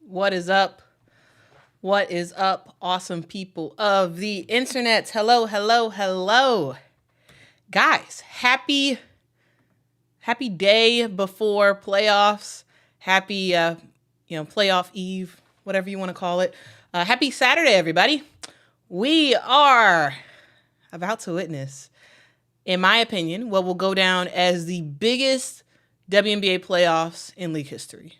What is up? What is up, awesome people of the internet? Hello, hello, hello. Guys, happy day before playoffs. Happy playoff eve, whatever you want to call it. Happy Saturday, everybody. We are about to witness, in my opinion, what will go down as the biggest WNBA playoffs in league history.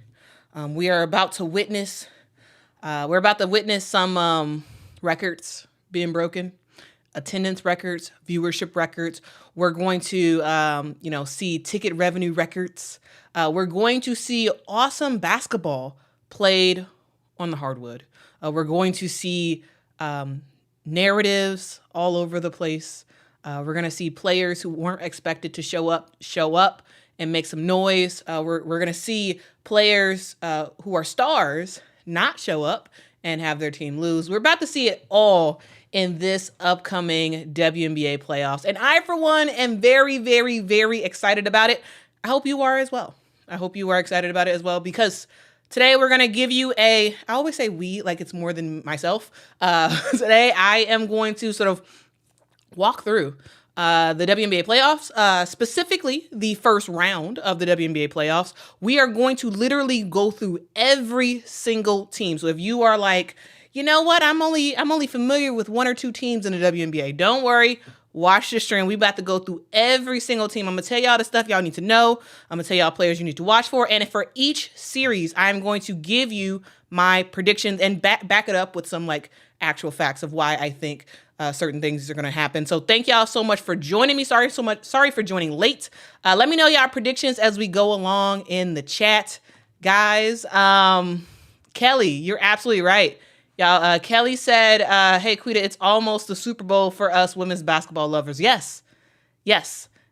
We are about to witness some records being broken, attendance records, viewership records. We're going to, see ticket revenue records. We're going to see awesome basketball played on the hardwood. We're going to see narratives all over the place. We're going to see players who weren't expected to show up and make some noise. We're going to see players who are stars not show up and have their team lose. We're about to see it all in this upcoming WNBA playoffs. And I, for one, am very, very, very excited about it. I hope you are as well. I hope you are excited about it as well, because today we're going to give you I always say we, like it's more than myself. Today I am going to sort of walk through the WNBA playoffs, specifically the first round of the WNBA playoffs. We are going to literally go through every single team. So if you are like, you know what, I'm only familiar with one or two teams in the WNBA, don't worry. Watch the stream. We about to go through every single team. I'm going to tell y'all the stuff y'all need to know. I'm going to tell y'all players you need to watch for. And for each series, I'm going to give you my predictions and back it up with some like actual facts of why I think certain things are going to happen. So thank y'all so much for joining me. Sorry for joining late. Let me know y'all predictions as we go along in the chat, guys. Kelly, you're absolutely right. Y'all, Kelly said, hey, Quita, it's almost the Super Bowl for us women's basketball lovers. Yes.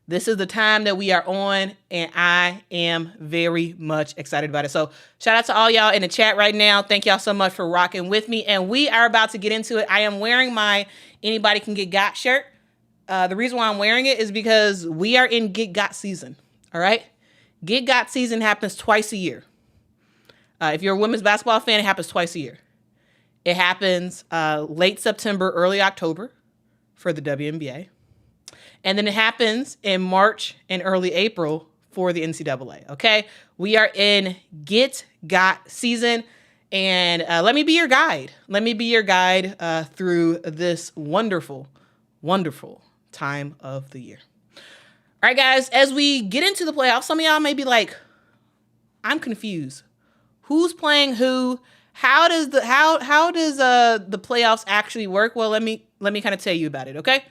This is the time that we are on, and I am very much excited about it. So shout out to all y'all in the chat right now. Thank y'all so much for rocking with me, and we are about to get into it. I am wearing my Anybody Can Get Got shirt. The reason why I'm wearing it is because we are in Get Got season, all right? Get Got season happens twice a year. If you're a women's basketball fan, it happens twice a year. It happens late September, early October for the WNBA. And then it happens in March and early April for the NCAA, okay? We are in Get Got season, and let me be your guide. Let me be your guide through this wonderful, wonderful time of the year. All right, guys, as we get into the playoffs, some of y'all may be like, I'm confused. Who's playing who? How does the playoffs actually work? Well, let me kind of tell you about it, okay?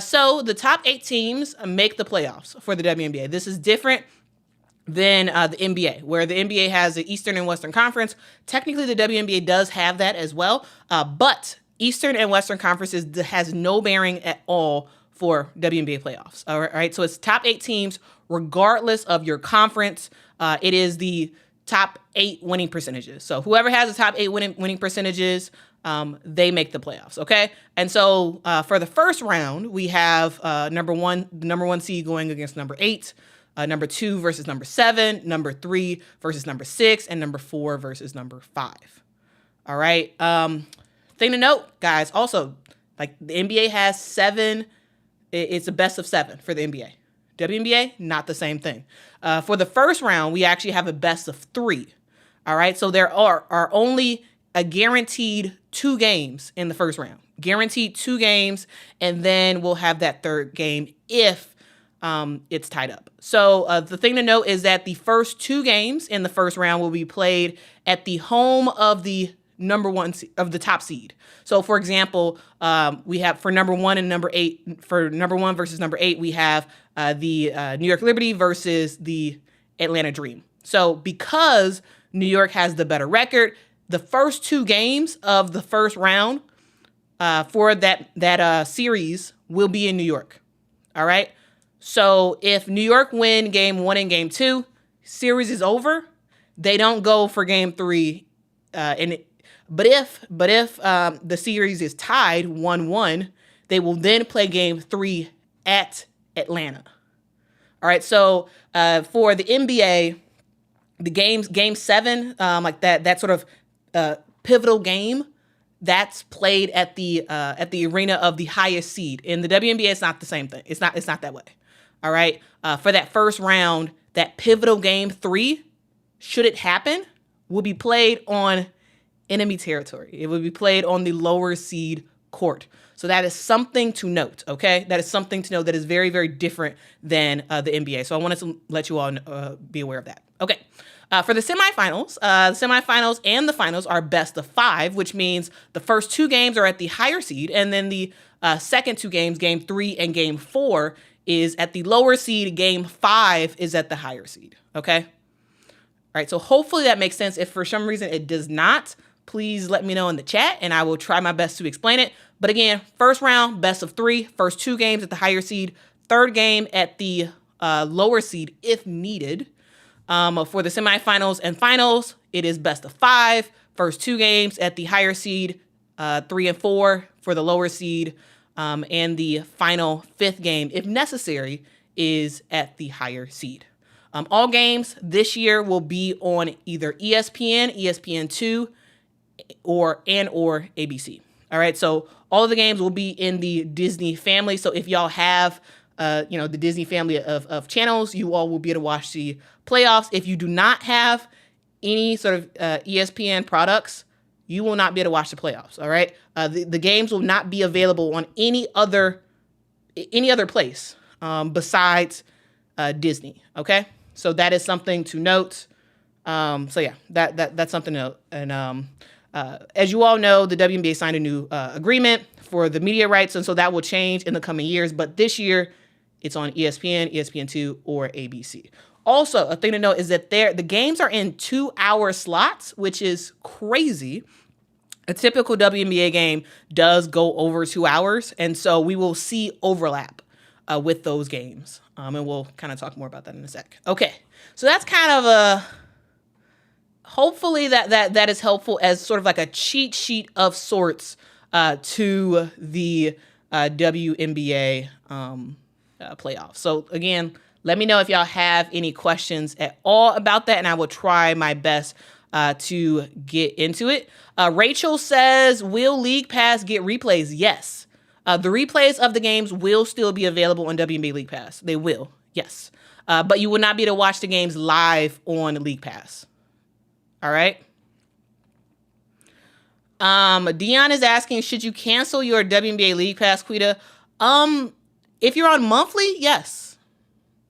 So the top 8 teams make the playoffs for the WNBA. This is different than the NBA, where the NBA has the Eastern and Western Conference. Technically, the WNBA does have that as well, but Eastern and Western Conferences has no bearing at all for WNBA playoffs. All right, so it's top 8 teams, regardless of your conference. It is the top 8 winning percentages. So whoever has the top 8 winning percentages, they make the playoffs, okay? And so for the first round, we have number one seed going against number 8, number 2 versus number 7, number 3 versus number 6, and number 4 versus number 5. All right. Thing to note, guys, also, like the NBA has 7, it's a best of 7 for the NBA. WNBA, not the same thing. For the first round, we actually have a best of 3. All right, so there are only a guaranteed 2 games in the first round. Guaranteed 2 games, and then we'll have that third game if it's tied up. So the thing to note is that the first 2 games in the first round will be played at the home of the number 1 of the top seed. So, for example, we have for number 1 and number 8, for number 1 versus number 8, we have the New York Liberty versus the Atlanta Dream. So because New York has the better record, the first 2 games of the first round for that series will be in New York. All right. So if New York win game 1 and game 2, series is over. They don't go for game 3. But if the series is tied 1-1, they will then play game 3 at Atlanta. All right. So for the NBA, the game 7, like that sort of pivotal game, that's played at the arena of the highest seed. In the WNBA, it's not the same thing. It's not that way. All right. For that first round, that pivotal game 3, should it happen, will be played on enemy territory. It will be played on the lower seed court. So that is something to note, okay? That is something to know that is very, very different than the NBA. So I wanted to let you all be aware of that. Okay. For the semifinals and the finals are best of 5, which means the first 2 games are at the higher seed, and then the second 2 games, game 3 and game 4, is at the lower seed. Game 5 is at the higher seed, okay? All right, so hopefully that makes sense. If for some reason it does not, please let me know in the chat, and I will try my best to explain it. But again, first round, best of 3, first 2 games at the higher seed, third game at the lower seed if needed. For the semifinals and finals, it is best of 5, first 2 games at the higher seed, 3 and 4 for the lower seed, and the final 5th game, if necessary, is at the higher seed. All games this year will be on either ESPN, ESPN2, or ABC. All right, so all of the games will be in the Disney family. So if y'all have the Disney family of channels, you all will be able to watch the playoffs. If you do not have any sort of ESPN products, you will not be able to watch the playoffs. All right, the games will not be available on any other place besides Disney. Okay, so that is something to note. So yeah, that's something to note. And as you all know, the WNBA signed a new agreement for the media rights, and so that will change in the coming years. But this year, it's on ESPN, ESPN2, or ABC. Also, a thing to note is that the games are in 2-hour slots, which is crazy. A typical WNBA game does go over 2 hours, and so we will see overlap with those games. And we'll kind of talk more about that in a sec. Okay, so that's kind of hopefully that is helpful as sort of like a cheat sheet of sorts to the WNBA playoffs. So again, let me know if y'all have any questions at all about that, and I will try my best to get into it. Rachel says, will League Pass get replays? Yes. The replays of the games will still be available on WNBA League Pass. They will, yes. But you will not be able to watch the games live on League Pass. All right. Dion is asking, should you cancel your WNBA League Pass, Quita? If you're on monthly, yes.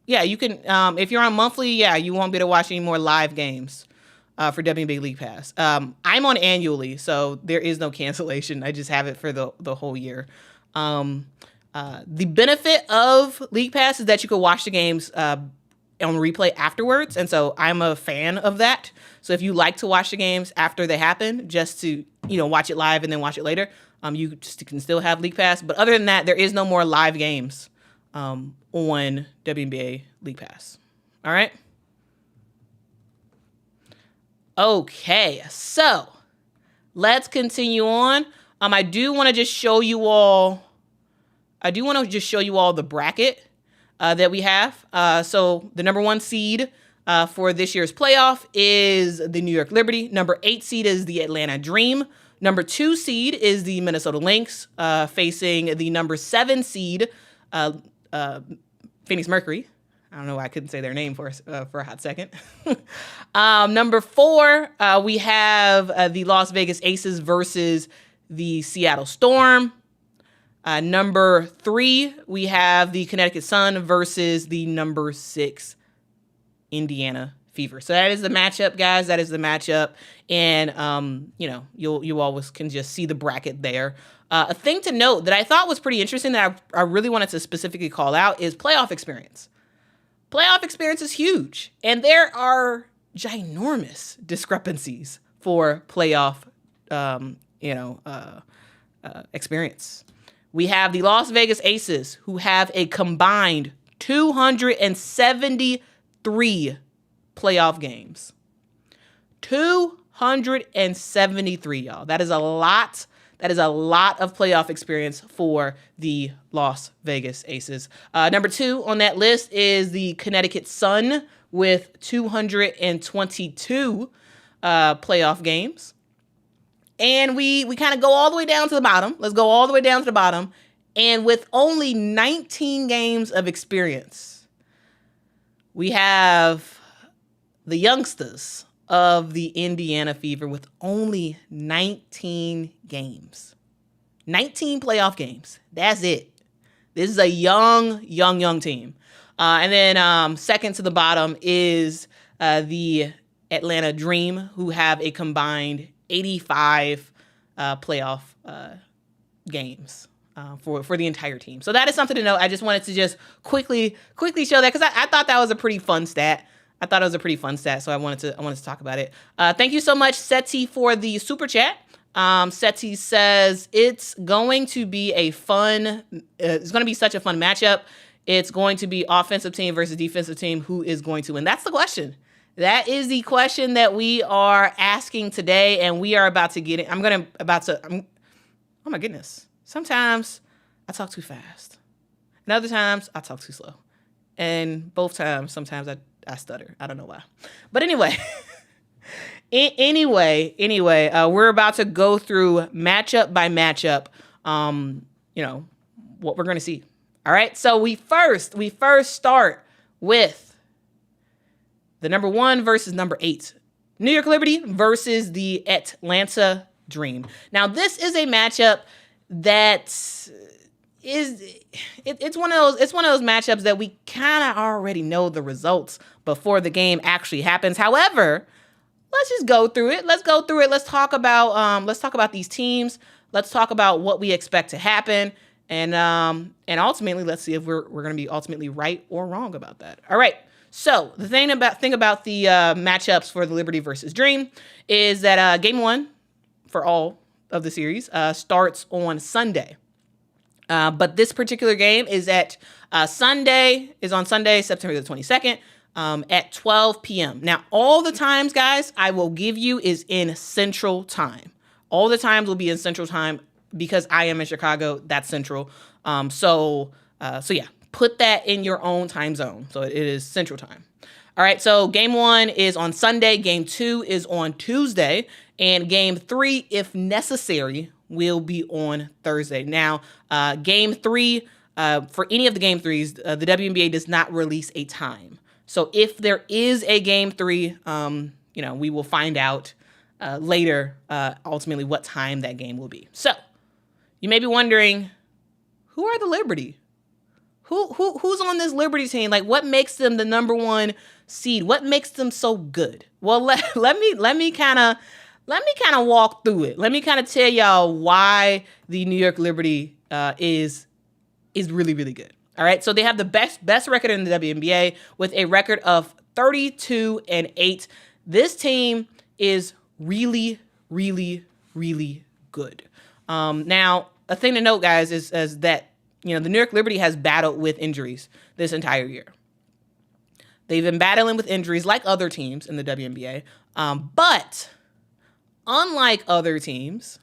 Yeah, you can. If you're on monthly, yeah, you won't be able to watch any more live games for WNBA League Pass. I'm on annually, so there is no cancellation. I just have it for the whole year. The benefit of League Pass is that you can watch the games on replay afterwards, and so I'm a fan of that. So if you like to watch the games after they happen, just to watch it live and then watch it later, you just can still have League Pass. But other than that, there is no more live games on WNBA League Pass. All right. Okay, so let's continue on. I do want to just show you all the bracket that we have. So the number 1 seed for this year's playoff is the New York Liberty. Number 8 seed is the Atlanta Dream. Number 2 seed is the Minnesota Lynx, facing the number 7 seed, Phoenix Mercury. I don't know why I couldn't say their name for a hot second. Number 4, we have the Las Vegas Aces versus the Seattle Storm. Number 3, we have the Connecticut Sun versus the number 6 Indiana Fever. So that is the matchup, guys. That is the matchup. And, you always can just see the bracket there. A thing to note that I thought was pretty interesting that I really wanted to specifically call out is playoff experience. Playoff experience is huge. And there are ginormous discrepancies for playoff, experience. We have the Las Vegas Aces, who have a combined 273 playoff games. 273, y'all. That is a lot. That is a lot of playoff experience for the Las Vegas Aces. Number 2 on that list is the Connecticut Sun with 222 playoff games. And we kind of go all the way down to the bottom. Let's go all the way down to the bottom. And with only 19 games of experience, we have the youngsters of the Indiana Fever with only 19 games. 19 playoff games. That's it. This is a young team. And then second to the bottom is the Atlanta Dream, who have a combined 85 playoff games for the entire team. So that is something to know. I just wanted to just quickly show that because I thought that was a pretty fun stat. So I wanted to talk about it. Thank you so much, Seti, for the super chat. Seti says it's going to be such a fun matchup. It's going to be offensive team versus defensive team. Who is going to win? That's the question. That is the question that we are asking today, and we are about to get it. Oh my goodness. Sometimes I talk too fast. And other times I talk too slow. And both times, sometimes I stutter. I don't know why. But anyway. We're about to go through matchup by matchup, what we're going to see. All right. So we first start with the number 1 versus number 8, New York Liberty versus the Atlanta Dream. Now, this is a matchup that it's one of those matchups that we kind of already know the results before the game actually happens. However, let's just go through it. Let's talk about these teams. Let's talk about what we expect to happen. And ultimately, let's see if we're going to be ultimately right or wrong about that. All right. So the thing about the matchups for the Liberty versus Dream is that game 1 for all of the series starts on Sunday. But this particular game is on Sunday, September the 22nd. At 12 p.m. Now, all the times, guys, I will give you is in Central Time. All the times will be in Central Time because I am in Chicago. That's Central. So yeah, put that in your own time zone. So it is Central Time. All right, so game 1 is on Sunday. Game 2 is on Tuesday. And game 3, if necessary, will be on Thursday. Now, game 3, for any of the game 3s, the WNBA does not release a time. So if there is a game 3, we will find out later, ultimately, what time that game will be. So you may be wondering, who are the Liberty? Who's on this Liberty team? Like, what makes them the number 1 seed? What makes them so good? Well, let me kind of walk through it. Let me kind of tell y'all why the New York Liberty is really, really good. All right, so they have the best record in the WNBA with a record of 32-8. This team is really, really, really good. Now, a thing to note, guys, is that the New York Liberty has battled with injuries this entire year. They've been battling with injuries like other teams in the WNBA, but unlike other teams,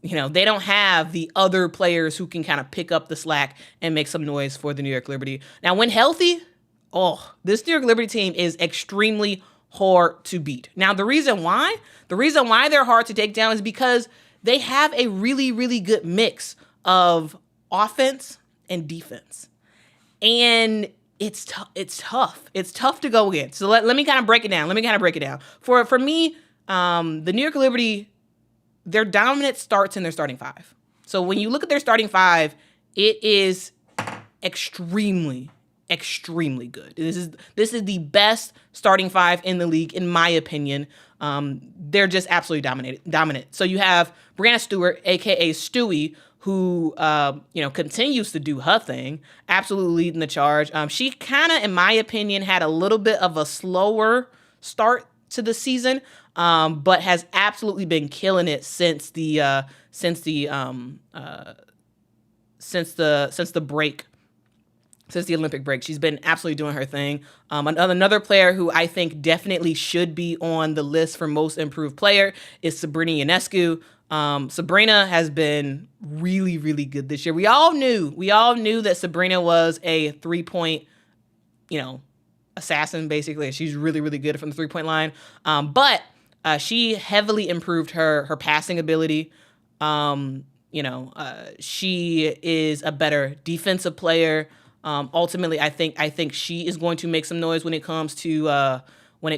they don't have the other players who can kind of pick up the slack and make some noise for the New York Liberty. Now, when healthy, this New York Liberty team is extremely hard to beat. Now, the reason why they're hard to take down is because they have a really, really good mix of offense and defense. And it's tough. It's tough to go against. So let me kind of break it down. For me, the New York Liberty, their dominant starts in their starting 5. So when you look at their starting 5, it is extremely, extremely good. This is the best starting 5 in the league, in my opinion. They're just absolutely dominant. So you have Brianna Stewart, aka Stewie, who continues to do her thing, absolutely leading the charge. She kind of, in my opinion, had a little bit of a slower start to the season, but has absolutely been killing it since the Olympic break. She's been absolutely doing her thing. Another player who I think definitely should be on the list for most improved player is Sabrina Ionescu. Sabrina has been really, really good this year. We all knew that Sabrina was a 3-point, assassin, basically. She's really, really good from the 3-point line. But She heavily improved her passing ability. She is a better defensive player. Ultimately, I think she is going to make some noise when it comes to the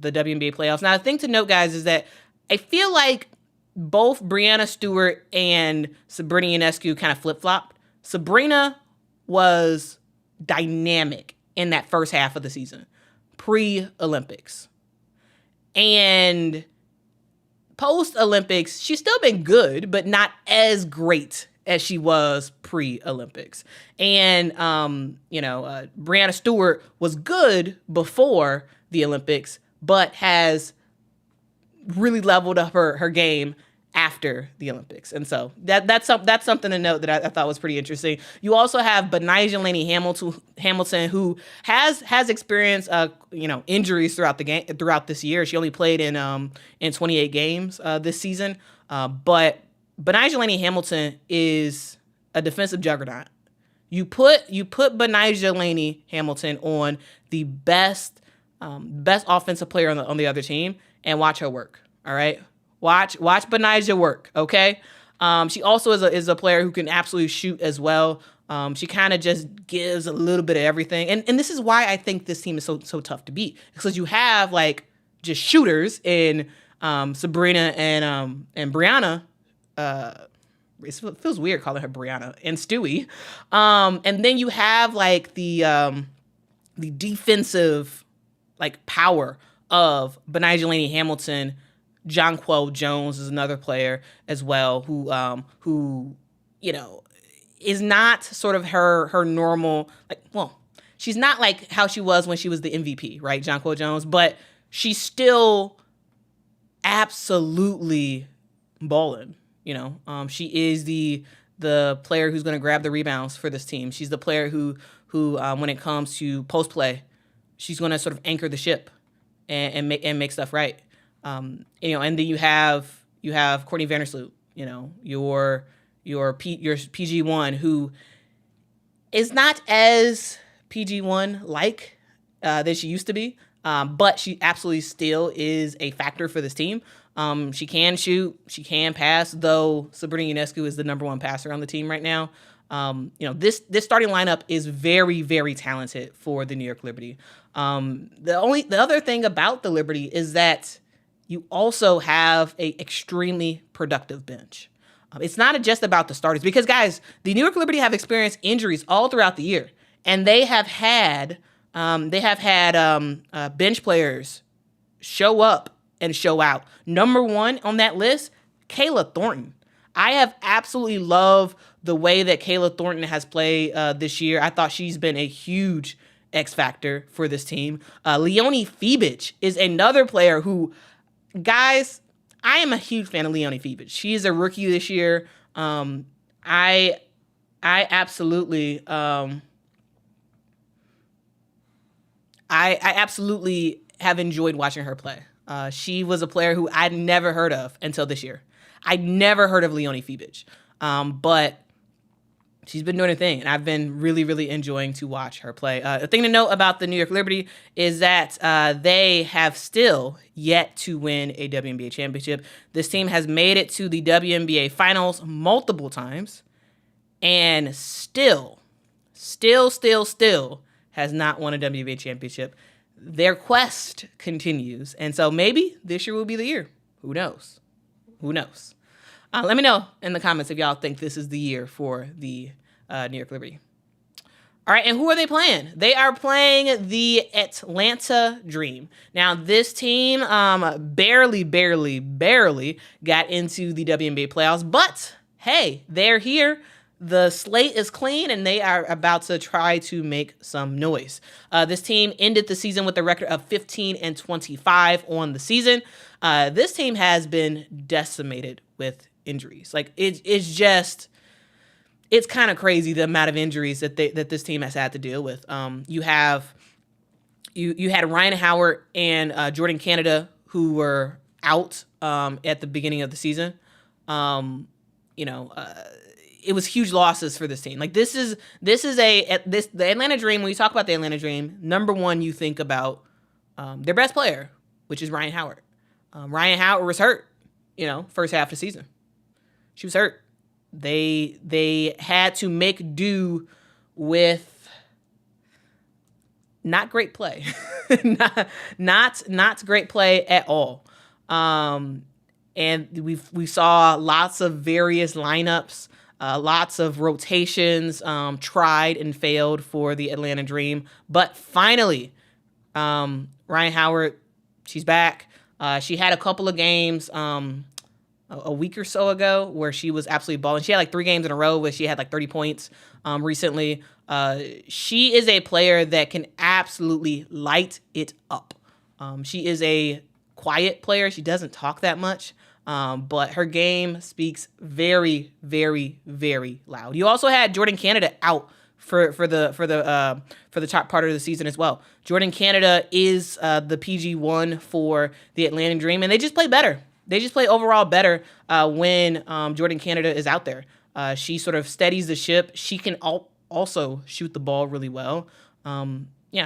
WNBA playoffs. Now, the thing to note, guys, is that I feel like both Breanna Stewart and Sabrina Ionescu kind of flip-flopped. Sabrina was dynamic in that first half of the season, pre-Olympics. And post-Olympics, she's still been good, but not as great as she was pre-Olympics. And, Breanna Stewart was good before the Olympics, but has really leveled up her game after the Olympics. And so that's something to note that I thought was pretty interesting. You also have Benijah Laney Hamilton, who has experienced injuries throughout this year. She only played in 28 games this season. But Benijah Laney Hamilton is a defensive juggernaut. You put Benijah Laney Hamilton on the best offensive player on the other team and watch her work. All right. Watch Benijah work, okay? She also is a player who can absolutely shoot as well. She kind of just gives a little bit of everything. And this is why I think this team is so tough to beat. Because you have, just shooters in Sabrina and Breanna. It feels weird calling her Breanna, and Stewie. And then you have, the defensive, power of Benijah Laney Hamilton. Jonquel Jones is another player as well who is not sort of her normal, she's not like how she was when she was the MVP, right? Jonquel Jones, but she's still absolutely balling. She is the player who's going to grab the rebounds for this team. She's the player who when it comes to post play, she's going to sort of anchor the ship and make stuff right. And then you have Courtney Vandersloot, your PG1, who is not as PG1 that she used to be, but she absolutely still is a factor for this team. She can shoot, she can pass, though Sabrina Ionescu is the number one passer on the team right now. This starting lineup is very, very talented for the New York Liberty. The other thing about the Liberty is that you also have a extremely productive bench. It's not just about the starters, because, guys, the New York Liberty have experienced injuries all throughout the year, and they have had bench players show up and show out. Number one on that list, Kayla Thornton. I have absolutely loved the way that Kayla Thornton has played this year. I thought she's been a huge X factor for this team. Leonie Fibich is another player who, guys, I am a huge fan of Leonie Fibich. She is a rookie this year. I absolutely have enjoyed watching her play. She was a player who I'd never heard of until this year. I'd never heard of Leonie Fibich, but she's been doing her thing, and I've been really, really enjoying to watch her play. The thing to note about the New York Liberty is that they have still yet to win a WNBA championship. This team has made it to the WNBA finals multiple times, and still has not won a WNBA championship. Their quest continues, and so maybe this year will be the year. Who knows? Let me know in the comments if y'all think this is the year for the New York Liberty. All right, and who are they playing? They are playing the Atlanta Dream. Now, this team barely got into the WNBA playoffs, but hey, they're here. The slate is clean, and they are about to try to make some noise. This team ended the season with a record of 15-25 on the season. This team has been decimated with injuries. It's kind of crazy the amount of injuries that this team has had to deal with. You had Ryan Howard and Jordan Canada, who were out at the beginning of the season. It was huge losses for this team. The Atlanta Dream. When you talk about the Atlanta Dream, number one, you think about their best player, which is Ryan Howard. Ryan Howard was hurt, first half of the season. She was hurt. They had to make do with not great play, not great play at all. And we saw lots of various lineups, lots of rotations, tried and failed for the Atlanta Dream. But finally, Ryan Howard, she's back. She had a couple of games a week or so ago where she was absolutely balling. She had like 3 games in a row where she had like 30 points recently. She is a player that can absolutely light it up. She is a quiet player. She doesn't talk that much, but her game speaks very, very, very loud. You also had Jordan Canada out for the top part of the season as well. Jordan Canada is the PG1 for the Atlanta Dream, and they just play better. They just play overall better when Jordan Canada is out there. She sort of steadies the ship. She can also shoot the ball really well.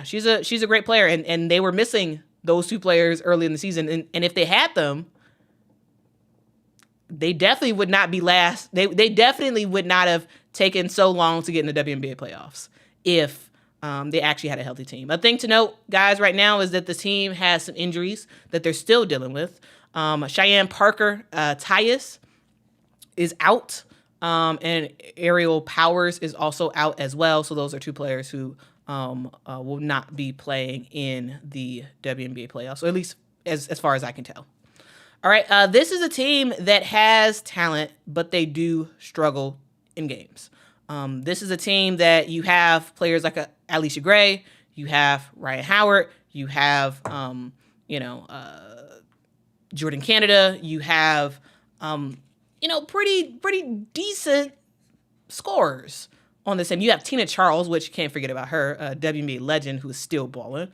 She's a great player, and they were missing those 2 players early in the season. And if they had them, they definitely would not be last. They definitely would not have taken so long to get in the WNBA playoffs if they actually had a healthy team. A thing to note, guys, right now is that the team has some injuries that they're still dealing with. Cheyenne Parker Tyus is out, and Ariel Powers is also out as well. So those are 2 players who will not be playing in the WNBA playoffs, or at least as far as I can tell. All right, this is a team that has talent, but they do struggle in games. This is a team that you have players like Alicia Gray, you have Ryan Howard, you have Jordan Canada, you have pretty decent scorers on this team. You have Tina Charles, which you can't forget about her, a WNBA legend who is still balling.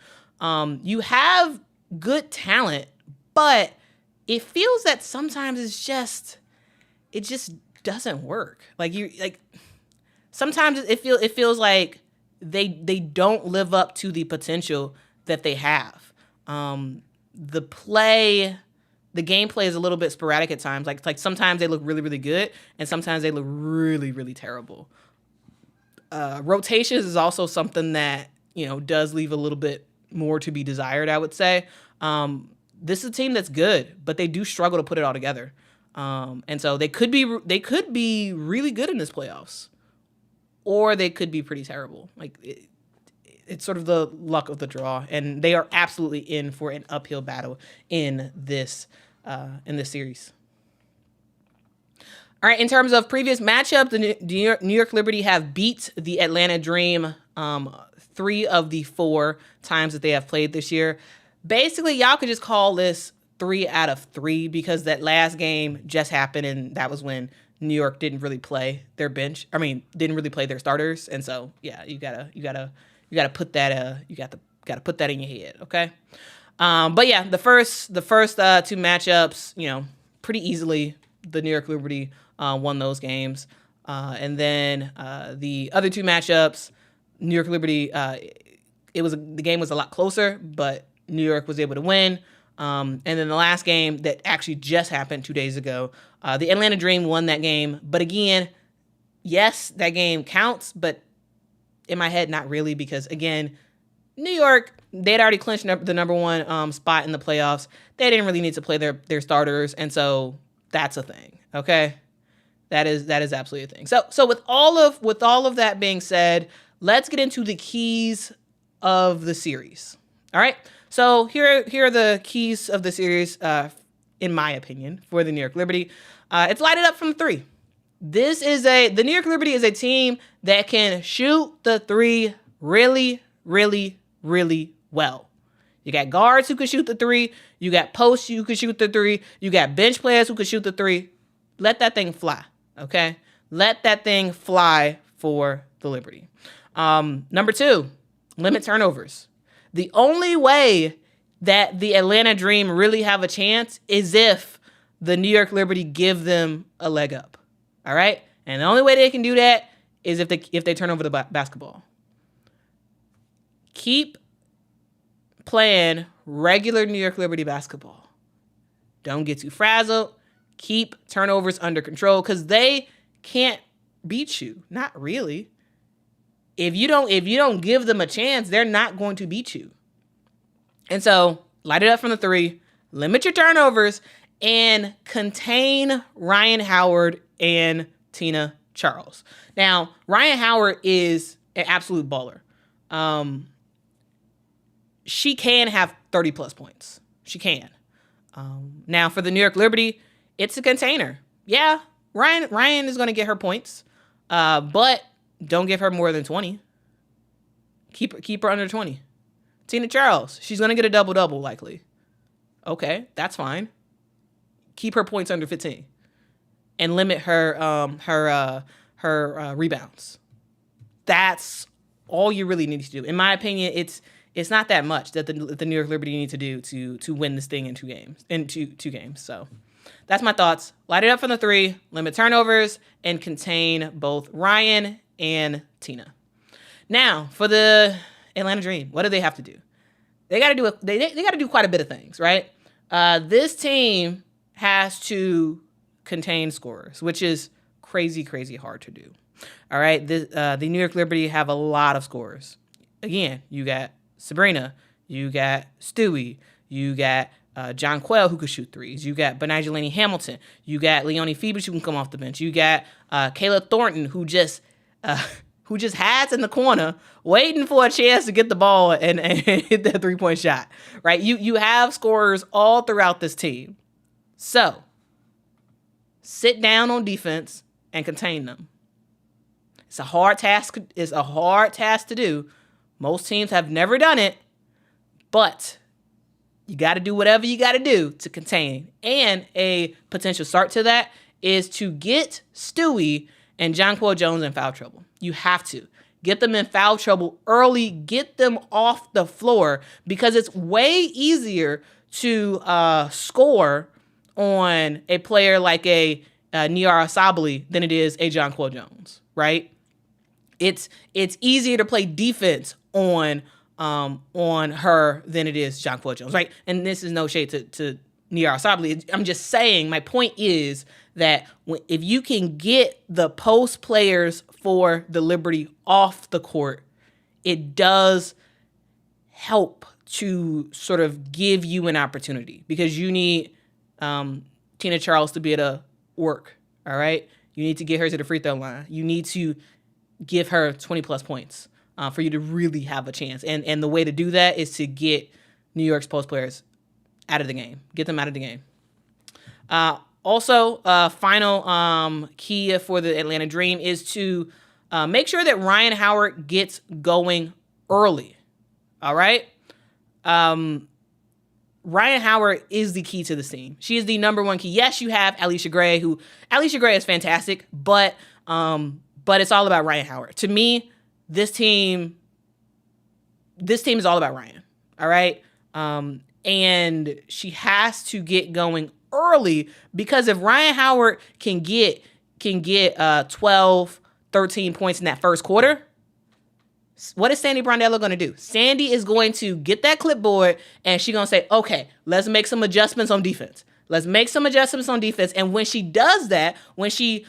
You have good talent, but it feels that sometimes it just doesn't work. Sometimes it feels like they don't live up to the potential that they have. The gameplay is a little bit sporadic at times. Like sometimes they look really, really good, and sometimes they look really, really terrible. Rotations is also something that, does leave a little bit more to be desired, I would say. This is a team that's good, but they do struggle to put it all together. And so they could be really good in this playoffs, or they could be pretty terrible. It's sort of the luck of the draw, and they are absolutely in for an uphill battle in this series. All right, in terms of previous matchups, the New York Liberty have beat the Atlanta Dream 3 of the 4 times that they have played this year. Basically, y'all could just call this 3 out of 3 because that last game just happened, and that was when New York didn't really play their bench. Didn't really play their starters, and so yeah, you gotta put that gotta put that in your head, okay? But yeah, the first 2 matchups, pretty easily the New York Liberty won those games, and then the other 2 matchups, New York Liberty, the game was a lot closer, but New York was able to win. And then the last game that actually just happened 2 days ago, the Atlanta Dream won that game. But again, yes, that game counts, but in my head, not really, because again, New York, they'd already clinched the number 1 spot in the playoffs. They didn't really need to play their starters, and so that's a thing. Okay, that is absolutely a thing. So with all of that being said, let's get into the keys of the series. All right. So here are the keys of the series, in my opinion, for the New York Liberty. It's light it up from 3. The New York Liberty is a team that can shoot the 3 really, really, really well. You got guards who can shoot the 3. You got posts who can shoot the 3. You got bench players who can shoot the 3. Let that thing fly, okay? Let that thing fly for the Liberty. Number 2, limit turnovers. The only way that the Atlanta Dream really have a chance is if the New York Liberty give them a leg up. All right? And the only way they can do that is if they turn over the basketball. Keep playing regular New York Liberty basketball. Don't get too frazzled. Keep turnovers under control because they can't beat you. Not really. If you don't give them a chance, they're not going to beat you. And so light it up from the three, limit your turnovers, and contain Ryan Howard and Tina Charles. Now, Ryan Howard is an absolute baller. She can have 30 plus points. She can. Now for the New York Liberty, it's a container. Yeah, Ryan is going to get her points, but don't give her more than 20. Keep her under 20. Tina Charles, she's going to get a double-double likely. Okay, that's fine. Keep her points under 15 and limit her rebounds. That's all you really need to do. In my opinion, it's not that much that the New York Liberty need to do to win this thing in two games. So that's my thoughts. Light it up from the three, limit turnovers, and contain both Ryan and Tina. Now for the Atlanta Dream, what do they have to do? They got to do quite a bit of things, right? This team has to contain scorers, which is crazy hard to do. All right, the New York Liberty have a lot of scorers. Again, you got Sabrina, you got Stewie, you got John Quayle who could shoot threes, you got Benigilani Hamilton, you got Leonie Phoebus who can come off the bench, you got Kayla Thornton who just hides in the corner waiting for a chance to get the ball and hit that 3-point shot, right? You have scorers all throughout this team. So sit down on defense and contain them. It's a hard task. It's a hard task to do. Most teams have never done it, but you got to do whatever you got to do to contain. And a potential start to that is to get Stewie and Jonquel Jones in foul trouble. You have to get them in foul trouble early, get them off the floor, because it's way easier to score on a player like a Niara Sabally than it is a Jonquel Jones, right? It's easier to play defense on her than it is Jonquel Jones, right? And this is no shade to Niara Sabally. I'm just saying, my point is that if you can get the post players for the Liberty off the court, it does help to sort of give you an opportunity, because you need Tina Charles to be able to work, all right? You need to get her to the free throw line. You need to give her 20-plus points for you to really have a chance. And the way to do that is to get New York's post players out of the game. Get them out of the game. Also, final key for the Atlanta Dream is to make sure that Ryan Howard gets going early. All right? Ryan Howard is the key to this team. She is the number one key. Yes, you have Alicia Gray, Alicia Gray is fantastic, but it's all about Ryan Howard. To me, this team is all about Ryan. All right? And she has to get going early, because if Ryan Howard can get 12, 13 points in that first quarter, what is Sandy Brondello going to do? Sandy is going to get that clipboard and she's going to say, okay, let's make some adjustments on defense. And when she does that, when she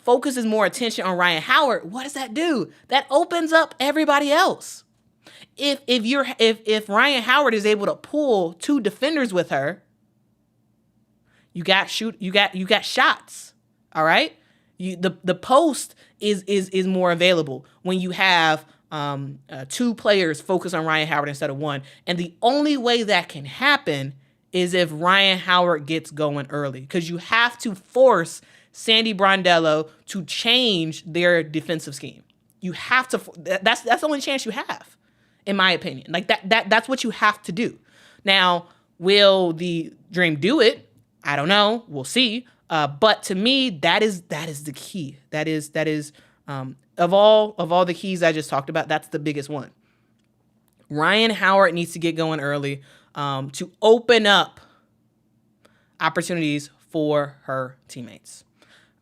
focuses more attention on Ryan Howard, what does that do? That opens up everybody else. If Ryan Howard is able to pull two defenders with her, you got shots. All right? The post is more available when you have two players focus on Ryan Howard instead of one. And the only way that can happen is if Ryan Howard gets going early, because you have to force Sandy Brondello to change their defensive scheme. You have to. That's the only chance you have, in my opinion. Like that's what you have to do. Now, will the Dream do it? I don't know. We'll see. But to me, that is the key. That is of all the keys I just talked about, that's the biggest one. Ryan Howard needs to get going early to open up opportunities for her teammates.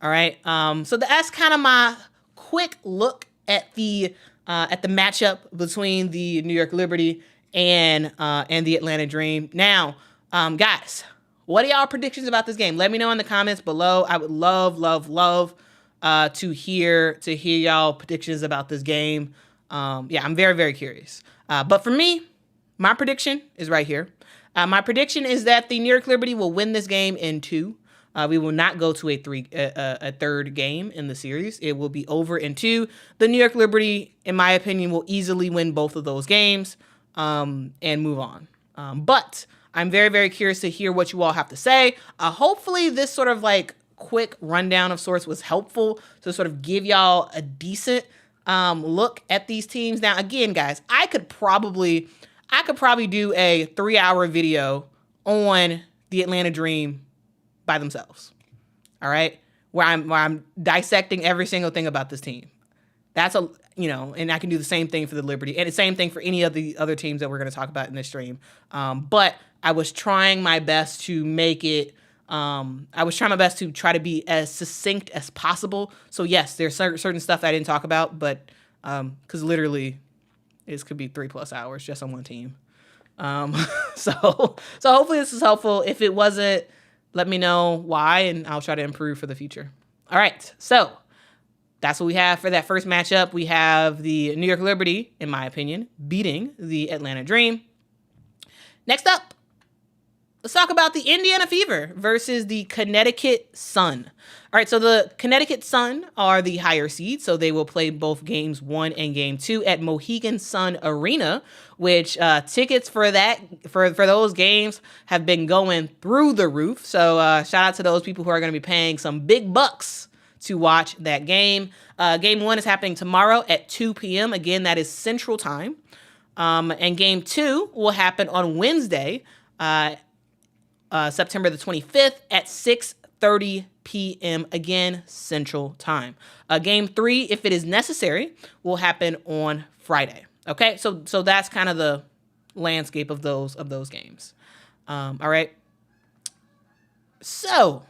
All right. So that's kind of my quick look at the matchup between the New York Liberty and the Atlanta Dream. Now, guys, what are y'all predictions about this game? Let me know in the comments below. I would love to hear y'all predictions about this game. Yeah, I'm very, very curious. But for me, my prediction is right here. My prediction is that the New York Liberty will win this game in 2. We will not go to a third game in the series. It will be over in 2. The New York Liberty, in my opinion, will easily win both of those games and move on. But I'm very, very curious to hear what you all have to say. Hopefully this sort of like quick rundown of sorts was helpful to sort of give y'all a decent look at these teams. Now, again, guys, I could probably do a 3-hour video on the Atlanta Dream by themselves. All right, where I'm dissecting every single thing about this team. That's and I can do the same thing for the Liberty and the same thing for any of the other teams that we're going to talk about in this stream. But I was trying my best to make it. I was trying my best to try to be as succinct as possible. So yes, there's certain stuff I didn't talk about, but because literally, this could be 3+ hours just on one team. So hopefully this is helpful. If it wasn't, let me know why, and I'll try to improve for the future. All right, so that's what we have for that first matchup. We have the New York Liberty, in my opinion, beating the Atlanta Dream. Next up, let's talk about the Indiana Fever versus the Connecticut Sun. All right, so the Connecticut Sun are the higher seed, so they will play both games 1 and game 2 at Mohegan Sun Arena, which tickets for those games have been going through the roof. So shout out to those people who are going to be paying some big bucks to watch that game. Game 1 is happening tomorrow at 2 p.m. Again, that is Central Time. And game 2 will happen on Wednesday, September the 25th at 6:30 p.m. again, Central Time. Game 3, if it is necessary, will happen on Friday. Okay, so that's kind of the landscape of those games. All right. So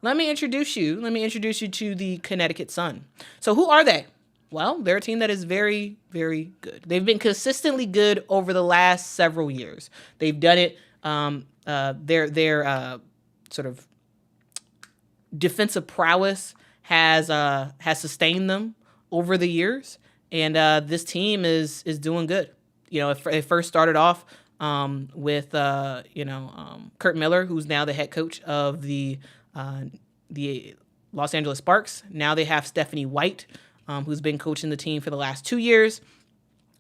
let me introduce you to the Connecticut Sun. So who are they? Well, they're a team that is very, very good. They've been consistently good over the last several years. They've done it. Their sort of defensive prowess has sustained them over the years, and this team is doing good. It first started off with Kurt Miller, who's now the head coach of the Los Angeles Sparks. Now they have Stephanie White, who's been coaching the team for the last 2 years,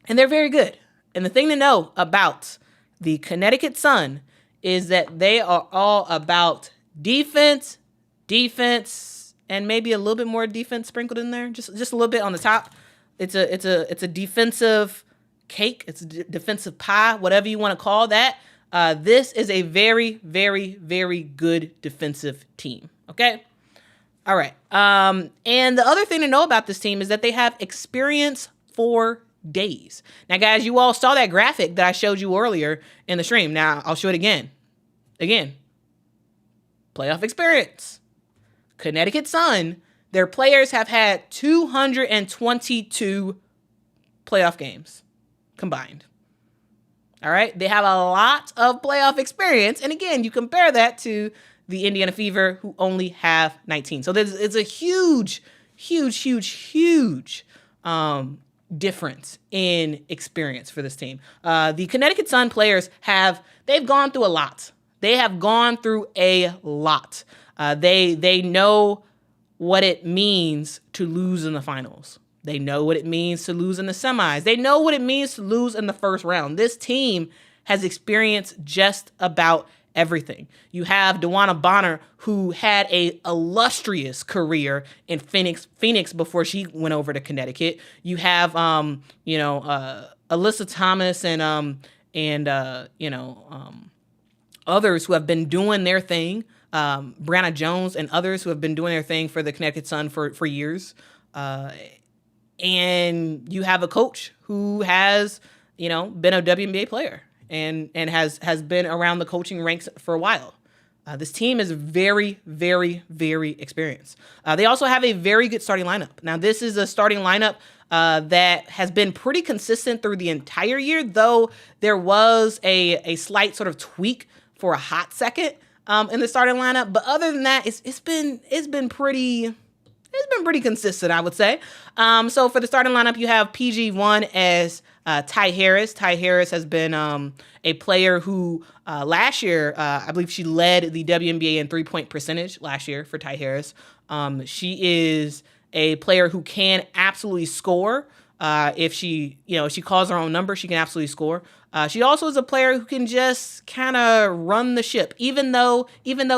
and they're very good. And the thing to know about the Connecticut Sun is that they are all about defense, and maybe a little bit more defense sprinkled in there, just a little bit on the top. It's a defensive cake. It's a defensive pie, whatever you want to call that. This is a very, very, very good defensive team. Okay. All right. And the other thing to know about this team is that they have experience for days. Now, guys, you all saw that graphic that I showed you earlier in the stream. Now, I'll show it again. Playoff experience. Connecticut Sun, their players have had 222 playoff games combined. All right. They have a lot of playoff experience. And again, you compare that to the Indiana Fever, who only have 19. So it's a huge difference in experience for this team. The Connecticut Sun players they've gone through a lot. They have gone through a lot. They know what it means to lose in the finals. They know what it means to lose in the semis. They know what it means to lose in the first round. This team has experienced just about everything. You have DeWanna Bonner, who had a illustrious career in Phoenix before she went over to Connecticut. You have Alyssa Thomas and others who have been doing their thing. Brianna Jones and others who have been doing their thing for the Connecticut Sun for years. And you have a coach who has, been a WNBA player and has been around the coaching ranks for a while. This team is very, very, very experienced. They also have a very good starting lineup. Now, this is a starting lineup that has been pretty consistent through the entire year, though there was a slight sort of tweak for a hot second in the starting lineup. But other than that, it's been pretty consistent, I would say. So for the starting lineup, you have PG1 as Ty Harris. Ty Harris has been a player who last year, I believe she led the WNBA in three-point percentage last year for Ty Harris. She is a player who can absolutely score. If she calls her own number, she can absolutely score. She also is a player who can just kind of run the ship. Even though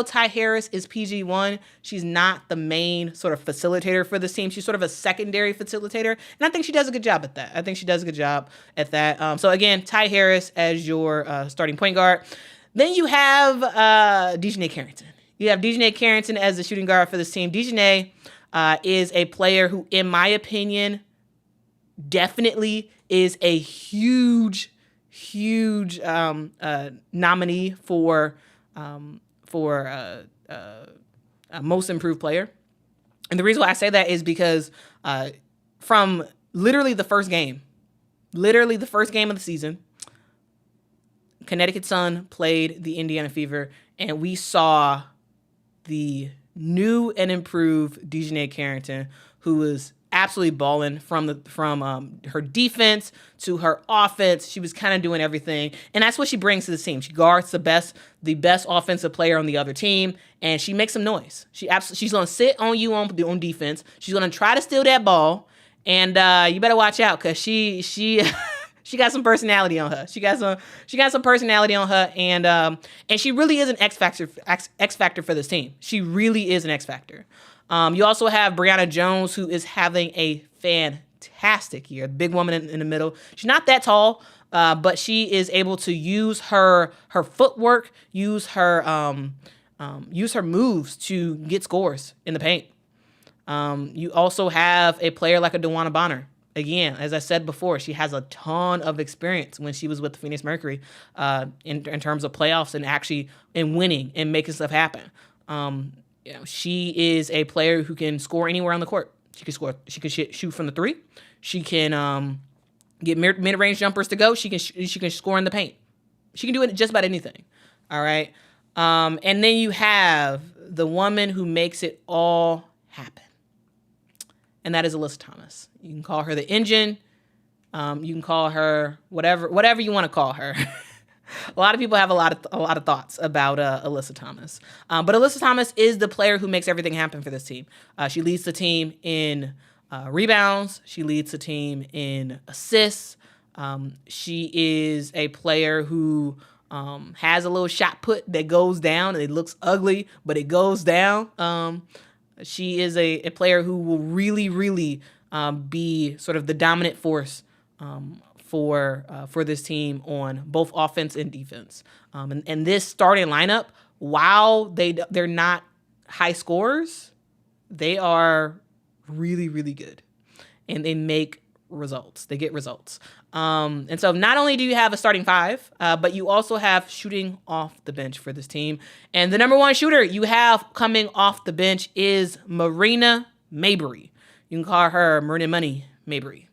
Ty Harris is PG1, she's not the main sort of facilitator for this team. She's sort of a secondary facilitator, and I think she does a good job at that. So again, Ty Harris as your starting point guard. Then you have Dejanay Carrington. You have Dejanay Carrington as the shooting guard for this team. Dejanay is a player who, in my opinion, definitely is a huge nominee for most improved player. And the reason why I say that is because from literally the first game of the season, Connecticut Sun played the Indiana Fever, and we saw the new and improved Dejanay Carrington, who was absolutely balling from her defense to her offense. She was kind of doing everything, and that's what she brings to the team. She guards the best offensive player on the other team, and she makes some noise. She's going to sit on you on defense. She's going to try to steal that ball, and you better watch out because she she got some personality on her. She got some personality on her, and she really is an X factor for this team. She really is an X factor. You also have Brianna Jones, who is having a fantastic year. Big woman in the middle. She's not that tall, but she is able to use her footwork, use her moves to get scores in the paint. You also have a player like a DeWanna Bonner. Again, as I said before, she has a ton of experience when she was with the Phoenix Mercury in terms of playoffs and actually in winning and making stuff happen. She is a player who can score anywhere on the court. She can score. She can shoot from the three. She can get mid-range jumpers to go. She can score in the paint. She can do it just about anything. All right. And then you have the woman who makes it all happen, and that is Alyssa Thomas. You can call her the engine. You can call her whatever you want to call her. A lot of people have a lot of thoughts about Alyssa Thomas. But Alyssa Thomas is the player who makes everything happen for this team. She leads the team in rebounds. She leads the team in assists. She is a player who has a little shot put that goes down, and it looks ugly, but it goes down. She is a player who will really, really be sort of the dominant force for this team on both offense and defense. And this starting lineup, while they're not high scorers, they are really, really good, and they make results. They get results. And so not only do you have a starting five, but you also have shooting off the bench for this team. And the number one shooter you have coming off the bench is Marina Mabrey. You can call her Marina Money Mabrey.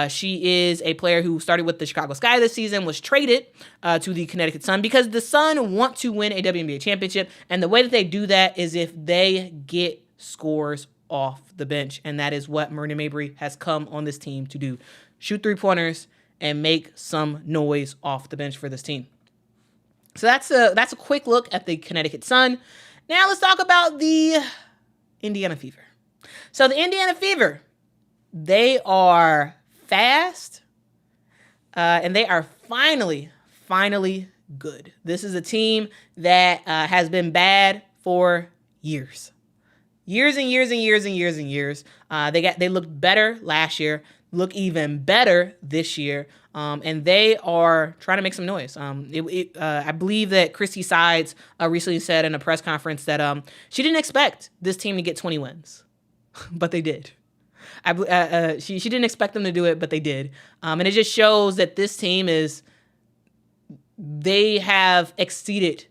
She is a player who started with the Chicago Sky this season, was traded to the Connecticut Sun because the Sun want to win a WNBA championship. And the way that they do that is if they get scores off the bench. And that is what Marina Mabrey has come on this team to do. Shoot three-pointers and make some noise off the bench for this team. So that's a quick look at the Connecticut Sun. Now let's talk about the Indiana Fever. So the Indiana Fever, they are fast, and they are finally good. This is a team that has been bad for years. They looked better last year, look even better this year, and they are trying to make some noise. I believe that Christy Sides recently said in a press conference that she didn't expect this team to get 20 wins, but they did. She didn't expect them to do it, but they did. And it just shows that this team they have exceeded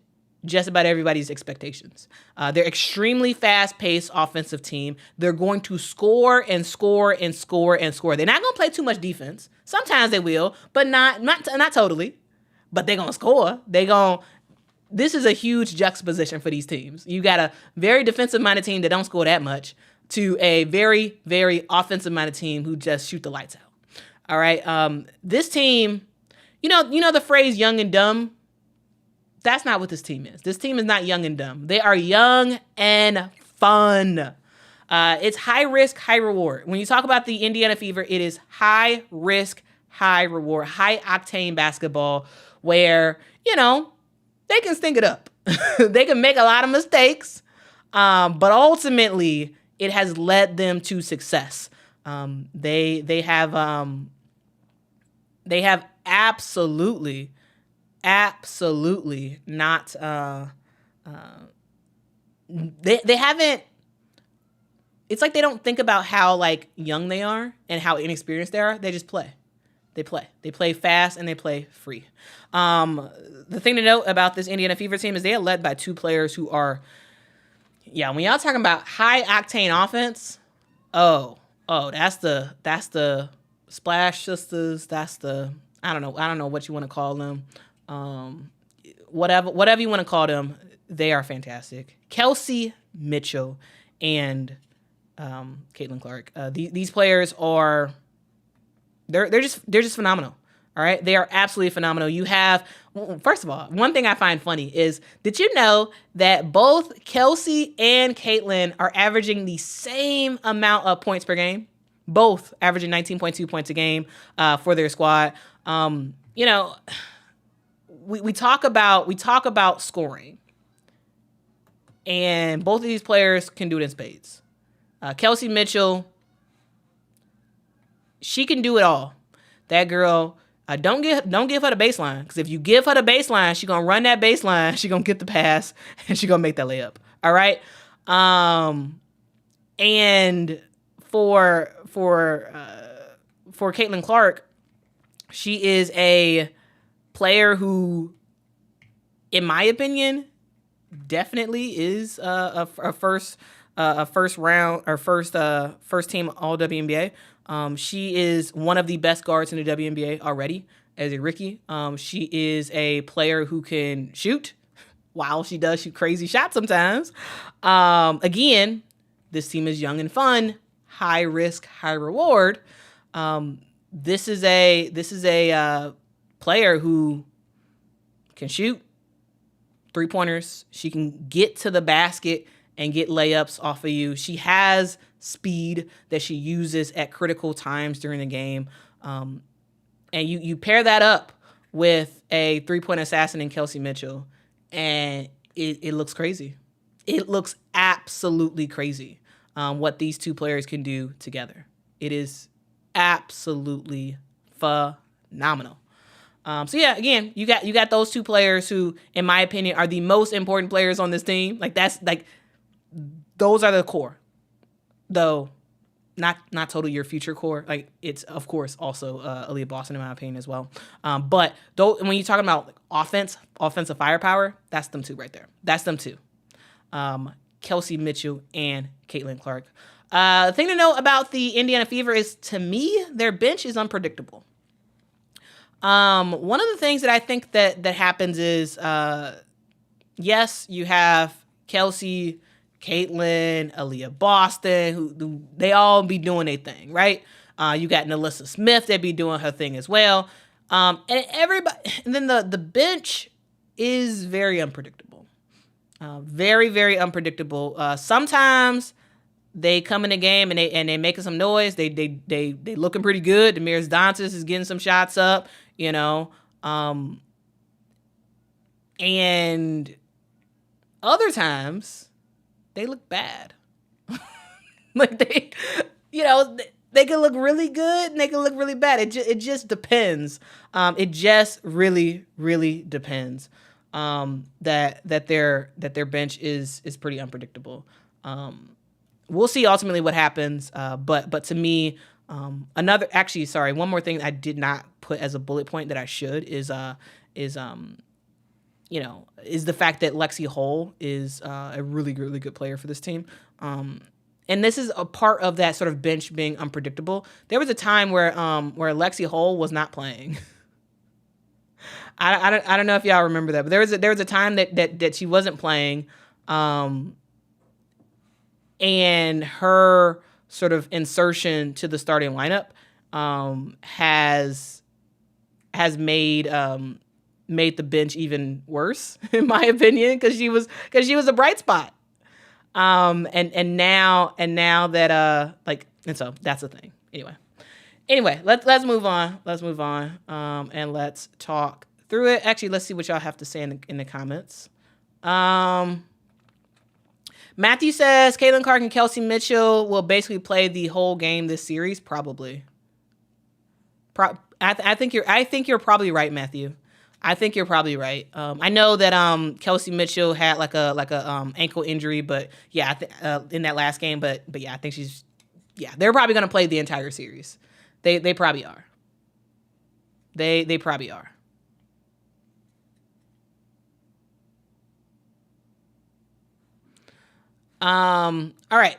just about everybody's expectations. They're extremely fast-paced offensive team. They're going to score and score and score and score. They're not going to play too much defense. Sometimes they will, but not totally. But they're going to score. This is a huge juxtaposition for these teams. You got a very defensive-minded team that don't score that much to a very, very offensive-minded team who just shoot the lights out. All right. This team, you know the phrase "young and dumb." That's not what this team is. This team is not young and dumb. They are young and fun. It's high risk, high reward. When you talk about the Indiana Fever, it is high risk, high reward, high octane basketball where, they can stink it up. They can make a lot of mistakes, but ultimately it has led them to success. They have absolutely not. They haven't. It's like they don't think about how young they are and how inexperienced they are. They just play. They play fast and they play free. The thing to note about this Indiana Fever team is they are led by two players who are, when y'all talking about high octane offense, that's the Splash Sisters. That's the I don't know what you want to call them. Whatever you want to call them, they are fantastic. Kelsey Mitchell and Caitlin Clark. These players are they're just phenomenal. All right, they are absolutely phenomenal. You have, first of all, one thing I find funny is, did you know that both Kelsey and Caitlin are averaging the same amount of points per game? Both averaging 19.2 points a game for their squad. We talk about scoring, and both of these players can do it in spades. Kelsey Mitchell, she can do it all. That girl, don't give her the baseline, because if you give her the baseline, she's gonna run that baseline, she's gonna get the pass, and she's gonna make that layup. All right. And for Caitlin Clark, she is a player who, in my opinion, definitely is a first team All WNBA. She is one of the best guards in the WNBA already as a rookie. She is a player who can shoot. Wow, she does shoot crazy shots sometimes. Again, this team is young and fun, high risk, high reward. This is a player who can shoot 3-pointers. She can get to the basket and get layups off of you. She has speed that she uses at critical times during the game. And you pair that up with a 3-point assassin in Kelsey Mitchell, and it looks crazy. It looks absolutely crazy what these two players can do together. It is absolutely phenomenal. Again, you got those two players who, in my opinion, are the most important players on this team. Those are the core, though not totally your future core. It's of course also Aaliyah Boston, in my opinion, as well. But though, when you're talking about offensive firepower, that's them two right there. That's them two. Kelsey Mitchell and Caitlin Clark. The thing to know about the Indiana Fever is, to me, their bench is unpredictable. One of the things that I think that happens is, yes, you have Kelsey, Caitlin, Aaliyah Boston, who they all be doing their thing, right? You got Nalissa Smith that be doing her thing as well. And then the bench is very unpredictable. Very, very unpredictable. Sometimes they come in the game and they making some noise. They looking pretty good. Demiris Dantas is getting some shots up, and other times they look bad. They can look really good and they can look really bad. It just depends. It just really, really depends. That their bench is pretty unpredictable. We'll see ultimately what happens. But to me, one more thing I did not put as a bullet point that I should is is the fact that Lexi Hull is a really, really good player for this team. And this is a part of that sort of bench being unpredictable. There was a time where Lexi Hull was not playing. I don't know if y'all remember that, but there was a time that she wasn't playing, and her sort of insertion to the starting lineup has made the bench even worse, in my opinion, because she was a bright spot. And now that and so that's the thing. Anyway, let's move on. And let's talk through it. Actually, let's see what y'all have to say in the comments. Matthew says Caitlin Clark and Kelsey Mitchell will basically play the whole game this series. Probably. I think you're probably right, Matthew. I think you're probably right. I know that Kelsey Mitchell had like a ankle injury, but yeah, in that last game. But yeah, I think they're probably gonna play the entire series. They probably are. They probably are. All right.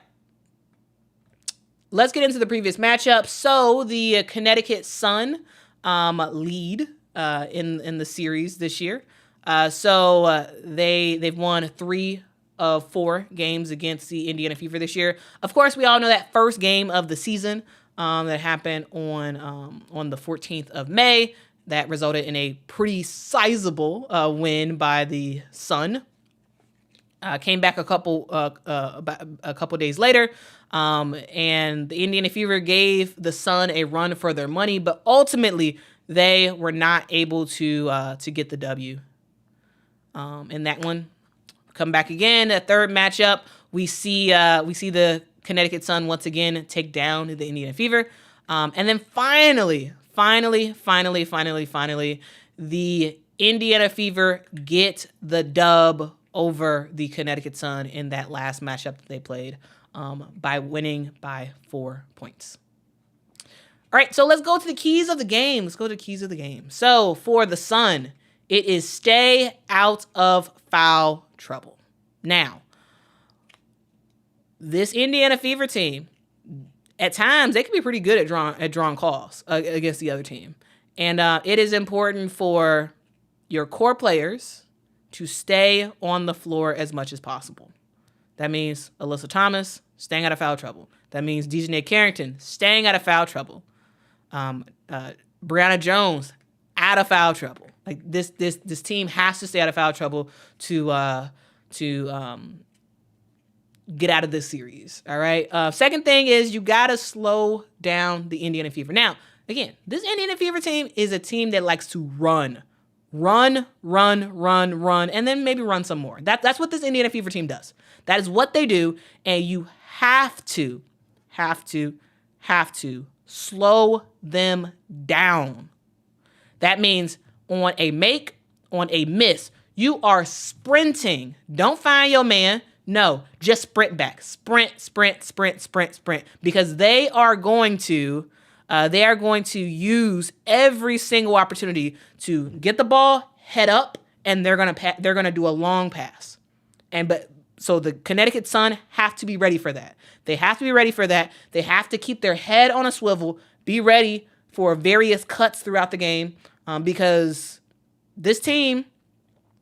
Let's get into the previous matchup. So the Connecticut Sun lead in the series this year. So they've won 3 of 4 games against the Indiana Fever this year. Of course, we all know that first game of the season that happened on the 14th of May that resulted in a pretty sizable win by the Sun. Came back a couple days later, and the Indiana Fever gave the Sun a run for their money, but ultimately they were not able to get the W in that one. Come back again, a third matchup. We see the Connecticut Sun once again take down the Indiana Fever, and then finally, the Indiana Fever get the dub over the Connecticut Sun in that last matchup that they played, by winning by 4 points. All right, so let's go to the keys of the game. So for the Sun, it is stay out of foul trouble. Now, this Indiana Fever team, at times, they can be pretty good at drawing calls against the other team. And it is important for your core players to stay on the floor as much as possible. That means Alyssa Thomas staying out of foul trouble. That means Dejanay Carrington staying out of foul trouble. Brianna Jones out of foul trouble. Like this team has to stay out of foul trouble to get out of this series. All right. Second thing is you gotta slow down the Indiana Fever. Now, again, this Indiana Fever team is a team that likes to run, and then maybe run some more. That's what this Indiana Fever team does. That is what they do, and you have to slow them down. That means on a make, on a miss, you are sprinting. Don't find your man. No, just sprint back. Sprint. Because they are going to use every single opportunity to get the ball, head up, and they're gonna do a long pass. So the Connecticut Sun have to be ready for that. They have to keep their head on a swivel, be ready for various cuts throughout the game, because this team,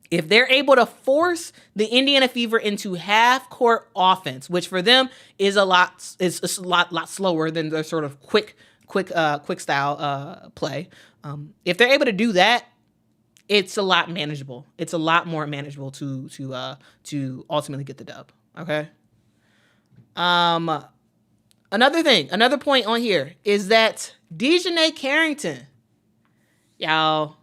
if they're able to force the Indiana Fever into half-court offense, which for them is a lot slower than their sort of quick style play. If they're able to do that, it's a lot manageable. It's a lot more manageable to ultimately get the dub. Okay. Another point on here is that Dejanay Carrington, y'all,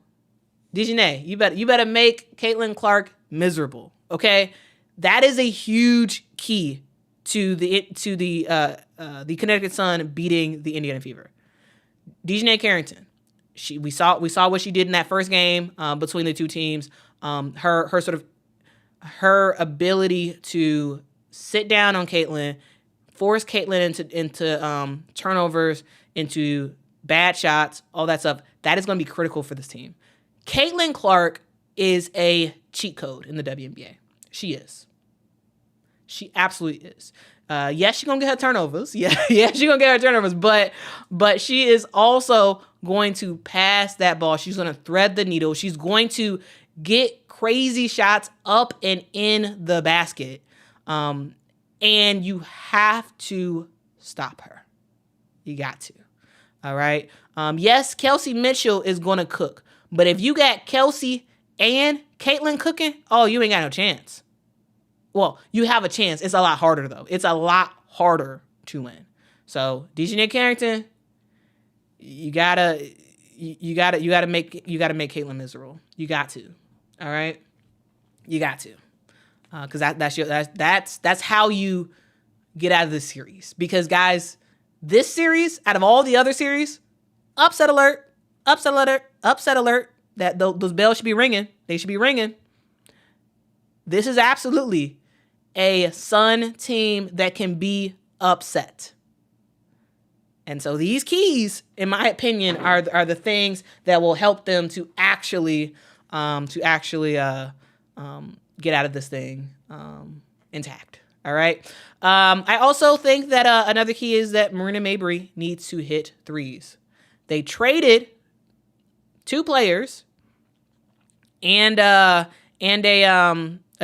Dejanay, you better make Caitlin Clark miserable. Okay, that is a huge key to the Connecticut Sun beating the Indiana Fever. Dejanay Carrington, we saw what she did in that first game between the two teams. Her ability to sit down on Caitlin, force Caitlin into turnovers, into bad shots, all that stuff. That is going to be critical for this team. Caitlin Clark is a cheat code in the WNBA. She is. She absolutely is. Yes, she's going to get her turnovers. Yeah, she's going to get her turnovers. But she is also going to pass that ball. She's going to thread the needle. She's going to get crazy shots up and in the basket. And you have to stop her. You got to. All right. Yes, Kelsey Mitchell is going to cook. But if you got Kelsey and Caitlin cooking, oh, you ain't got no chance. Well, you have a chance. It's a lot harder, though. It's a lot harder to win. So, Dejanay Carrington, you gotta make Caitlin miserable. You got to. All right. You got to. Because that's how you get out of this series. Because, guys, this series, out of all the other series, upset alert. That those bells should be ringing. They should be ringing. This is absolutely a Sun team that can be upset. And so these keys, in my opinion, are the things that will help them to actually get out of this thing intact. All right. I also think that another key is that Marina Mabrey needs to hit threes. They traded 2 players and a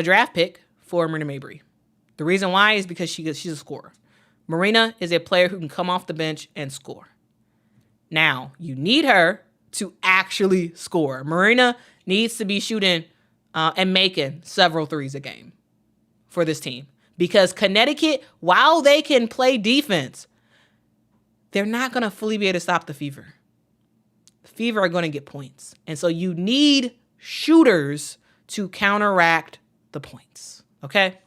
draft pick for Marina Mabrey. The reason why is because she's a scorer. Marina is a player who can come off the bench and score. Now, you need her to actually score. Marina needs to be shooting and making several threes a game for this team. Because Connecticut, while they can play defense, they're not going to fully be able to stop the Fever. The Fever are going to get points. And so you need shooters to counteract the points. Okay?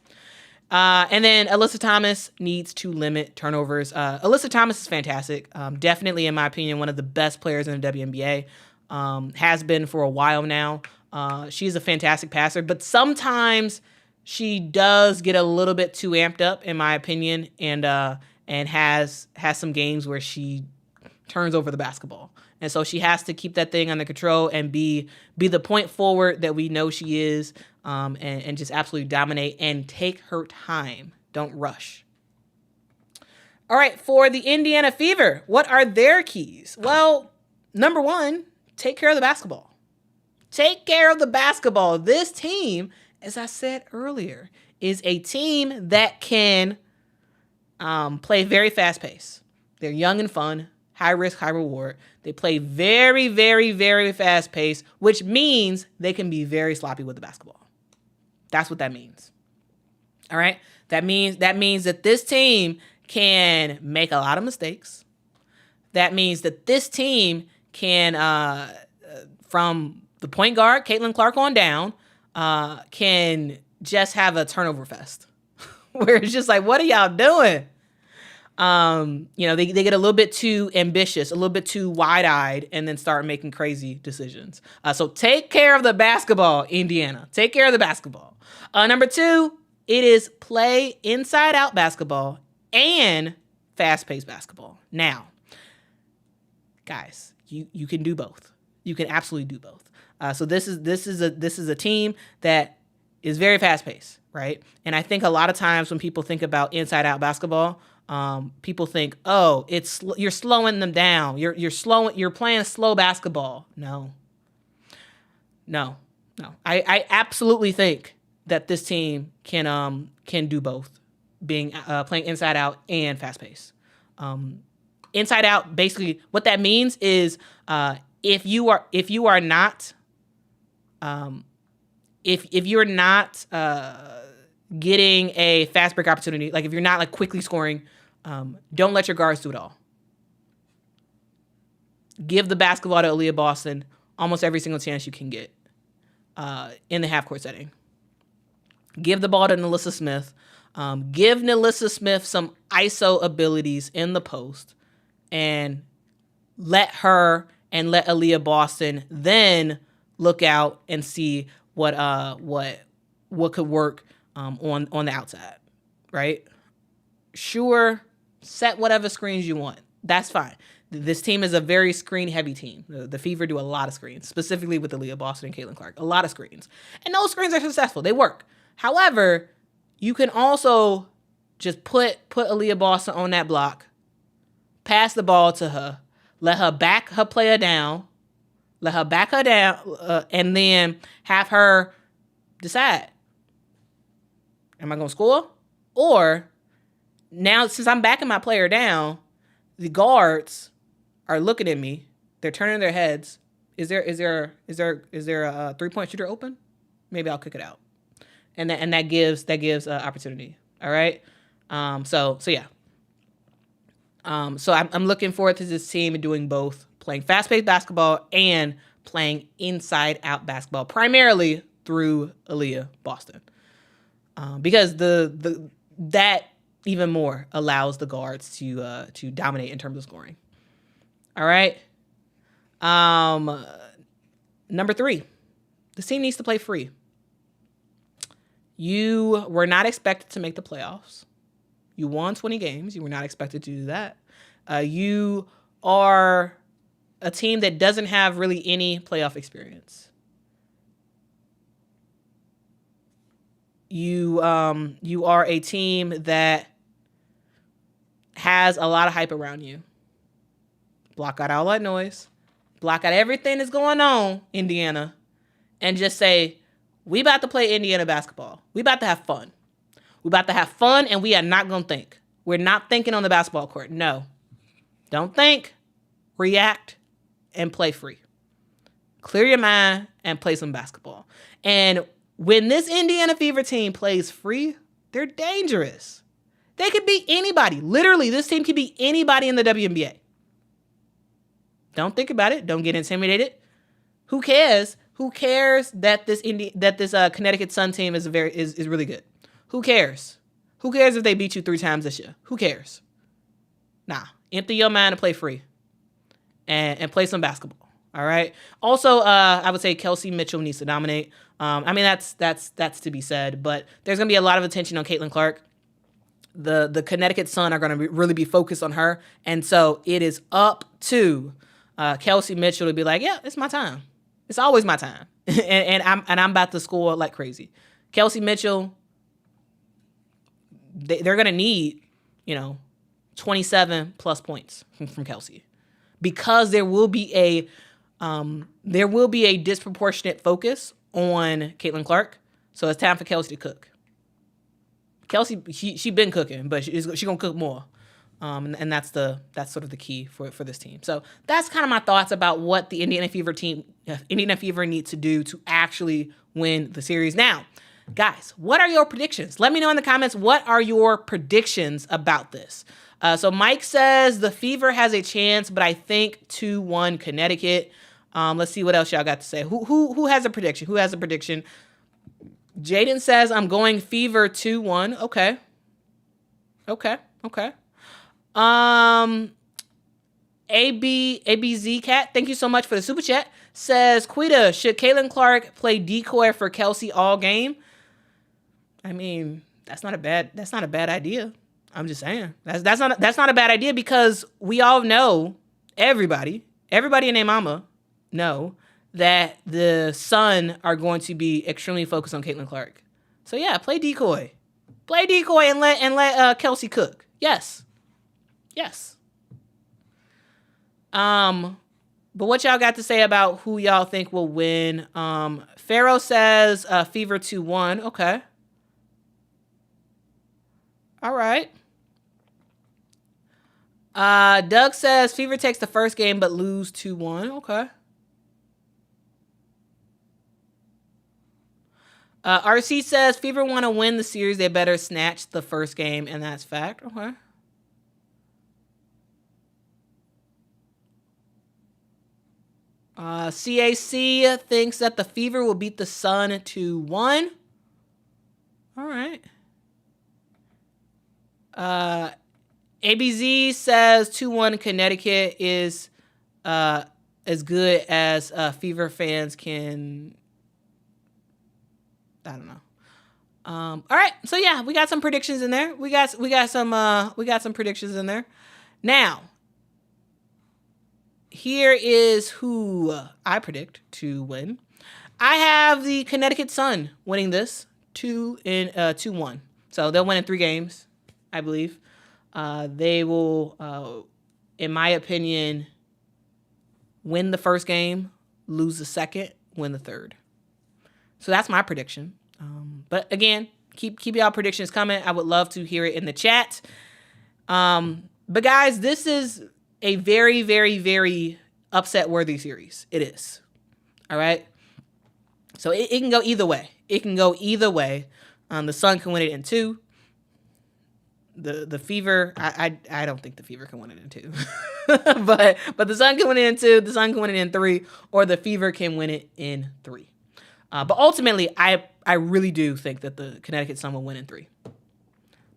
And then Alyssa Thomas needs to limit turnovers. Alyssa Thomas is fantastic. Definitely, in my opinion, one of the best players in the WNBA. Has been for a while now. She's a fantastic passer, but sometimes she does get a little bit too amped up, in my opinion, and has some games where she turns over the basketball. And so she has to keep that thing under control and be the point forward that we know she is, and just absolutely dominate and take her time. Don't rush. All right, for the Indiana Fever, what are their keys? Well, number 1, take care of the basketball. Take care of the basketball. This team, as I said earlier, is a team that can play very fast pace. They're young and fun, high risk, high reward. They play very, very, very fast pace, which means they can be very sloppy with the basketball. That's what that means. All right? That means that this team can make a lot of mistakes. That means that this team can, from the point guard, Caitlin Clark, on down, can just have a turnover fest. Where it's just like, what are y'all doing? They get a little bit too ambitious, a little bit too wide-eyed, and then start making crazy decisions. So take care of the basketball, Indiana. Take care of the basketball. Number 2, it is play inside-out basketball and fast-paced basketball. Now, guys, you can do both. You can absolutely do both. So this is a team that is very fast-paced, right? And I think a lot of times when people think about inside-out basketball, people think, oh, you're slowing them down. You're playing slow basketball. No. I absolutely think that this team can do both, being playing inside out and fast pace. Inside out, basically, what that means is if you're not getting a fast break opportunity, like if you're not like quickly scoring, don't let your guards do it all. Give the basketball to Aaliyah Boston almost every single chance you can get in the half-court setting. Give the ball to Nalissa Smith. Give Nalissa Smith some ISO abilities in the post, and let Aaliyah Boston then look out and see what could work on the outside, right? Sure, set whatever screens you want. That's fine. This team is a very screen-heavy team. The Fever do a lot of screens, specifically with Aaliyah Boston and Caitlin Clark. A lot of screens. And those screens are successful. They work. However, you can also just put Aaliyah Boston on that block, pass the ball to her, let her back her player down, and then have her decide, am I going to score? Or now, since I'm backing my player down, the guards are looking at me. They're turning their heads. Is there a 3-point shooter open? Maybe I'll kick it out, and that gives opportunity. All right. So yeah. So I'm looking forward to this team doing both, playing fast-paced basketball and playing inside-out basketball, primarily through Aaliyah Boston, because that even more allows the guards to dominate in terms of scoring. All right. Number 3, the team needs to play free. You were not expected to make the playoffs. You won 20 games. You were not expected to do that. You are a team that doesn't have really any playoff experience. You are a team that has a lot of hype around you. Block out all that noise. Block out everything that's going on, Indiana, and just say, we about to play Indiana basketball. We about to have fun. We about to have fun, and we are not going to think. We're not thinking on the basketball court. No. Don't think. React and play free. Clear your mind and play some basketball. And when this Indiana Fever team plays free, they're dangerous. They could beat anybody. Literally, this team could beat anybody in the WNBA. Don't think about it. Don't get intimidated. Who cares? Who cares that this Connecticut Sun team is really good? Who cares? Who cares if they beat you 3 times this year? Who cares? Nah. Empty your mind and play free. And play some basketball. All right. Also, I would say Kelsey Mitchell needs to dominate. I mean, that's to be said, but there's gonna be a lot of attention on Caitlin Clark. The Connecticut Sun are gonna really be focused on her, and so it is up to Kelsey Mitchell to be like, yeah, it's my time. It's always my time, and I'm about to score like crazy. Kelsey Mitchell, they're gonna need 27 plus points from Kelsey, because there will be a disproportionate focus on Caitlin Clark. So it's time for Kelsey to cook. Kelsey, she been cooking, but she gonna cook more. And that's sort of the key for this team. So that's kind of my thoughts about what the Indiana Fever needs to do to actually win the series. Now, guys, what are your predictions? Let me know in the comments, what are your predictions about this? So Mike says the Fever has a chance, but I think 2-1 Connecticut. Let's see what else y'all got to say. Who has a prediction? Who has a prediction? Jaden says I'm going Fever 2-1. Okay. ABZ Cat, thank you so much for the super chat. Says, Quita, should Caitlin Clark play decoy for Kelsey all game? I mean, that's not a bad idea. I'm just saying. That's not a bad idea, because we all know, everybody and their mama know that the Sun are going to be extremely focused on Caitlin Clark. So yeah, play decoy. And let Kelsey cook. Yes. But what y'all got to say about who y'all think will win? Pharaoh says Fever 2-1. Okay. All right. Doug says Fever takes the first game but lose 2-1. Okay. RC says Fever want to win the series, they better snatch the first game, and that's fact. Okay. CAC thinks that the Fever will beat the Sun 2-1. All right. ABZ says 2-1 Connecticut is as good as Fever fans can. I don't know. All right. So yeah, we got some predictions in there. We got some predictions in there. Now, here is who I predict to win. I have the Connecticut Sun winning this 2-1. So they'll win in 3 games, I believe. They will, in my opinion, win the first game, lose the second, win the third. So that's my prediction. But again, keep y'all predictions coming. I would love to hear it in the chat. But guys, this is a very, very, very upset-worthy series. It is. All right? So it can go either way. It can go either way. The Sun can win it in 2. The Fever, I don't think the Fever can win it in 2. but the Sun can win it in 2, the Sun can win it in 3, or the Fever can win it in 3. But ultimately, I really do think that the Connecticut Sun will win in 3.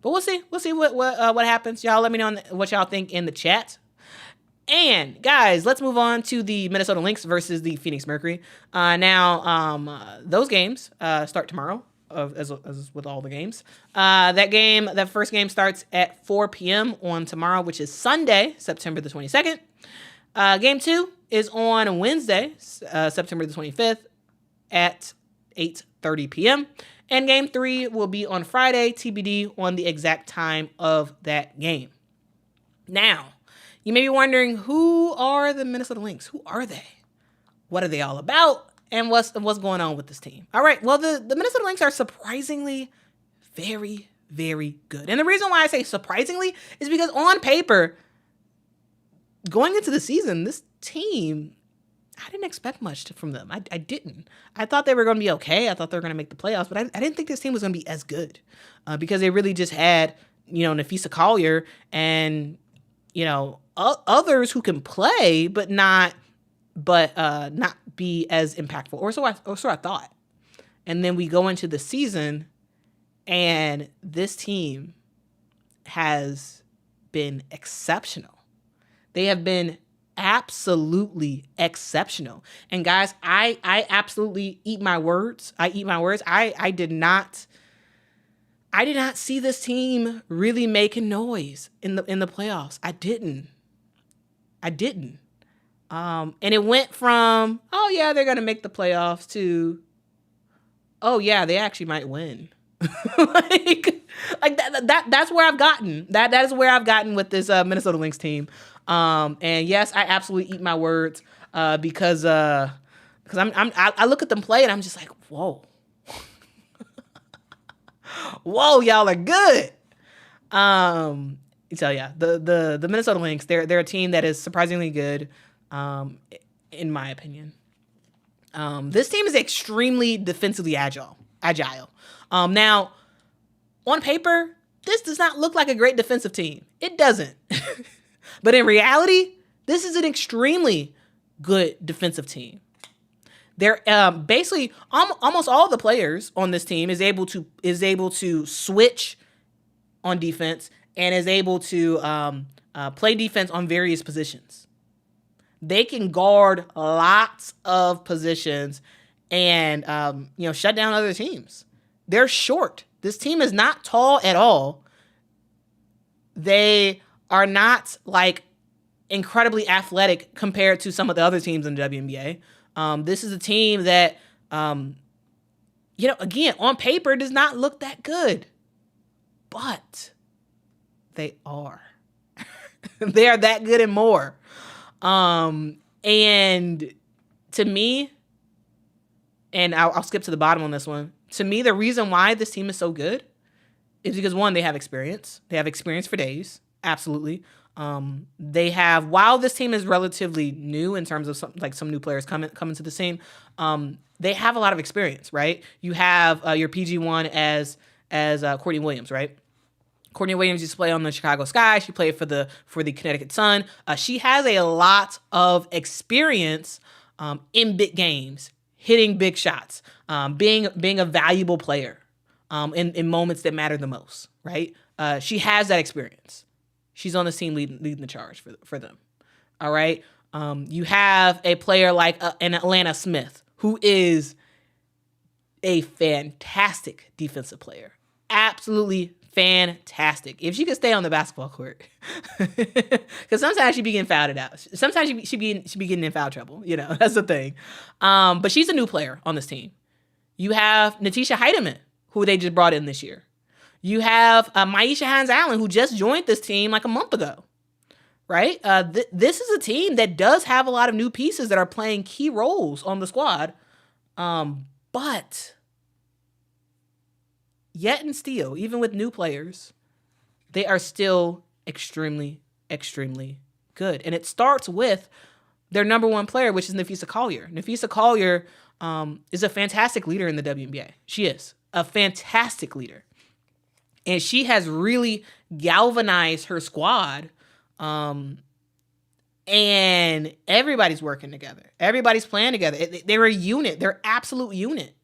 But we'll see. We'll see what happens. Y'all let me know what y'all think in the chat. And guys, let's move on to the Minnesota Lynx versus the Phoenix Mercury. Now, those games start tomorrow, as with all the games. That first game starts at 4 p.m. on tomorrow, which is Sunday, September the 22nd. Game 2 is on Wednesday, September the 25th at 8:30 p.m. And game 3 will be on Friday, TBD on the exact time of that game. Now, you may be wondering, who are the Minnesota Lynx? Who are they? What are they all about? And what's going on with this team? All right, well, the Minnesota Lynx are surprisingly very, very good. And the reason why I say surprisingly is because on paper, going into the season, this team, I didn't expect much from them. I didn't. I thought they were going to be okay. I thought they were going to make the playoffs, but I didn't think this team was going to be as good because they really just had, Nafisa Collier and, others who can play, but not be as impactful, or so I thought. And then we go into the season, and this team has been exceptional. They have been absolutely exceptional. And guys, I absolutely eat my words. I did not see this team really making noise in the playoffs. I didn't. And it went from, oh yeah, they're gonna make the playoffs to, oh yeah, they actually might win. like that's where I've gotten. That is where I've gotten with this Minnesota Lynx team. And yes, I absolutely eat my words because I look at them play and I'm just like, whoa, whoa, y'all are good. So yeah, the Minnesota Lynx, they're a team that is surprisingly good, in my opinion. This team is extremely defensively agile. Now, on paper, this does not look like a great defensive team. It doesn't. But in reality, this is an extremely good defensive team. They're basically almost all the players on this team is able to switch on defense and is able to play defense on various positions. They can guard lots of positions and shut down other teams. They're short. This team is not tall at all. They are not like incredibly athletic compared to some of the other teams in the WNBA. This is a team that, again, on paper does not look that good, but they are. They are that good and more. And to me, and I'll skip to the bottom on this one. To me, the reason why this team is so good is because, one, they have experience. They have experience for days. Absolutely. They have, while this team is relatively new in terms of some new players coming to the team, they have a lot of experience, right? You have your PG1 as Courtney Williams, right? Courtney Williams used to play on the Chicago Sky. She played for the Connecticut Sun. She has a lot of experience in big games, hitting big shots, being a valuable player in moments that matter the most, right? She has that experience. She's on the team leading the charge for them. All right. You have a player like an Atlanta Smith, who is a fantastic defensive player. Absolutely fantastic. If she could stay on the basketball court, because sometimes she be getting fouled out. Sometimes she be getting in foul trouble. That's the thing. But she's a new player on this team. You have Natisha Heidemann, who they just brought in this year. You have Maisha Hines-Allen, who just joined this team like a month ago. Right? This is a team that does have a lot of new pieces that are playing key roles on the squad. But yet and still, even with new players, they are still extremely, extremely good. And it starts with their number one player, which is Napheesa Collier. Napheesa Collier is a fantastic leader in the WNBA. She is a fantastic leader. And she has really galvanized her squad. And everybody's working together. Everybody's playing together. They're a unit. They're an absolute unit.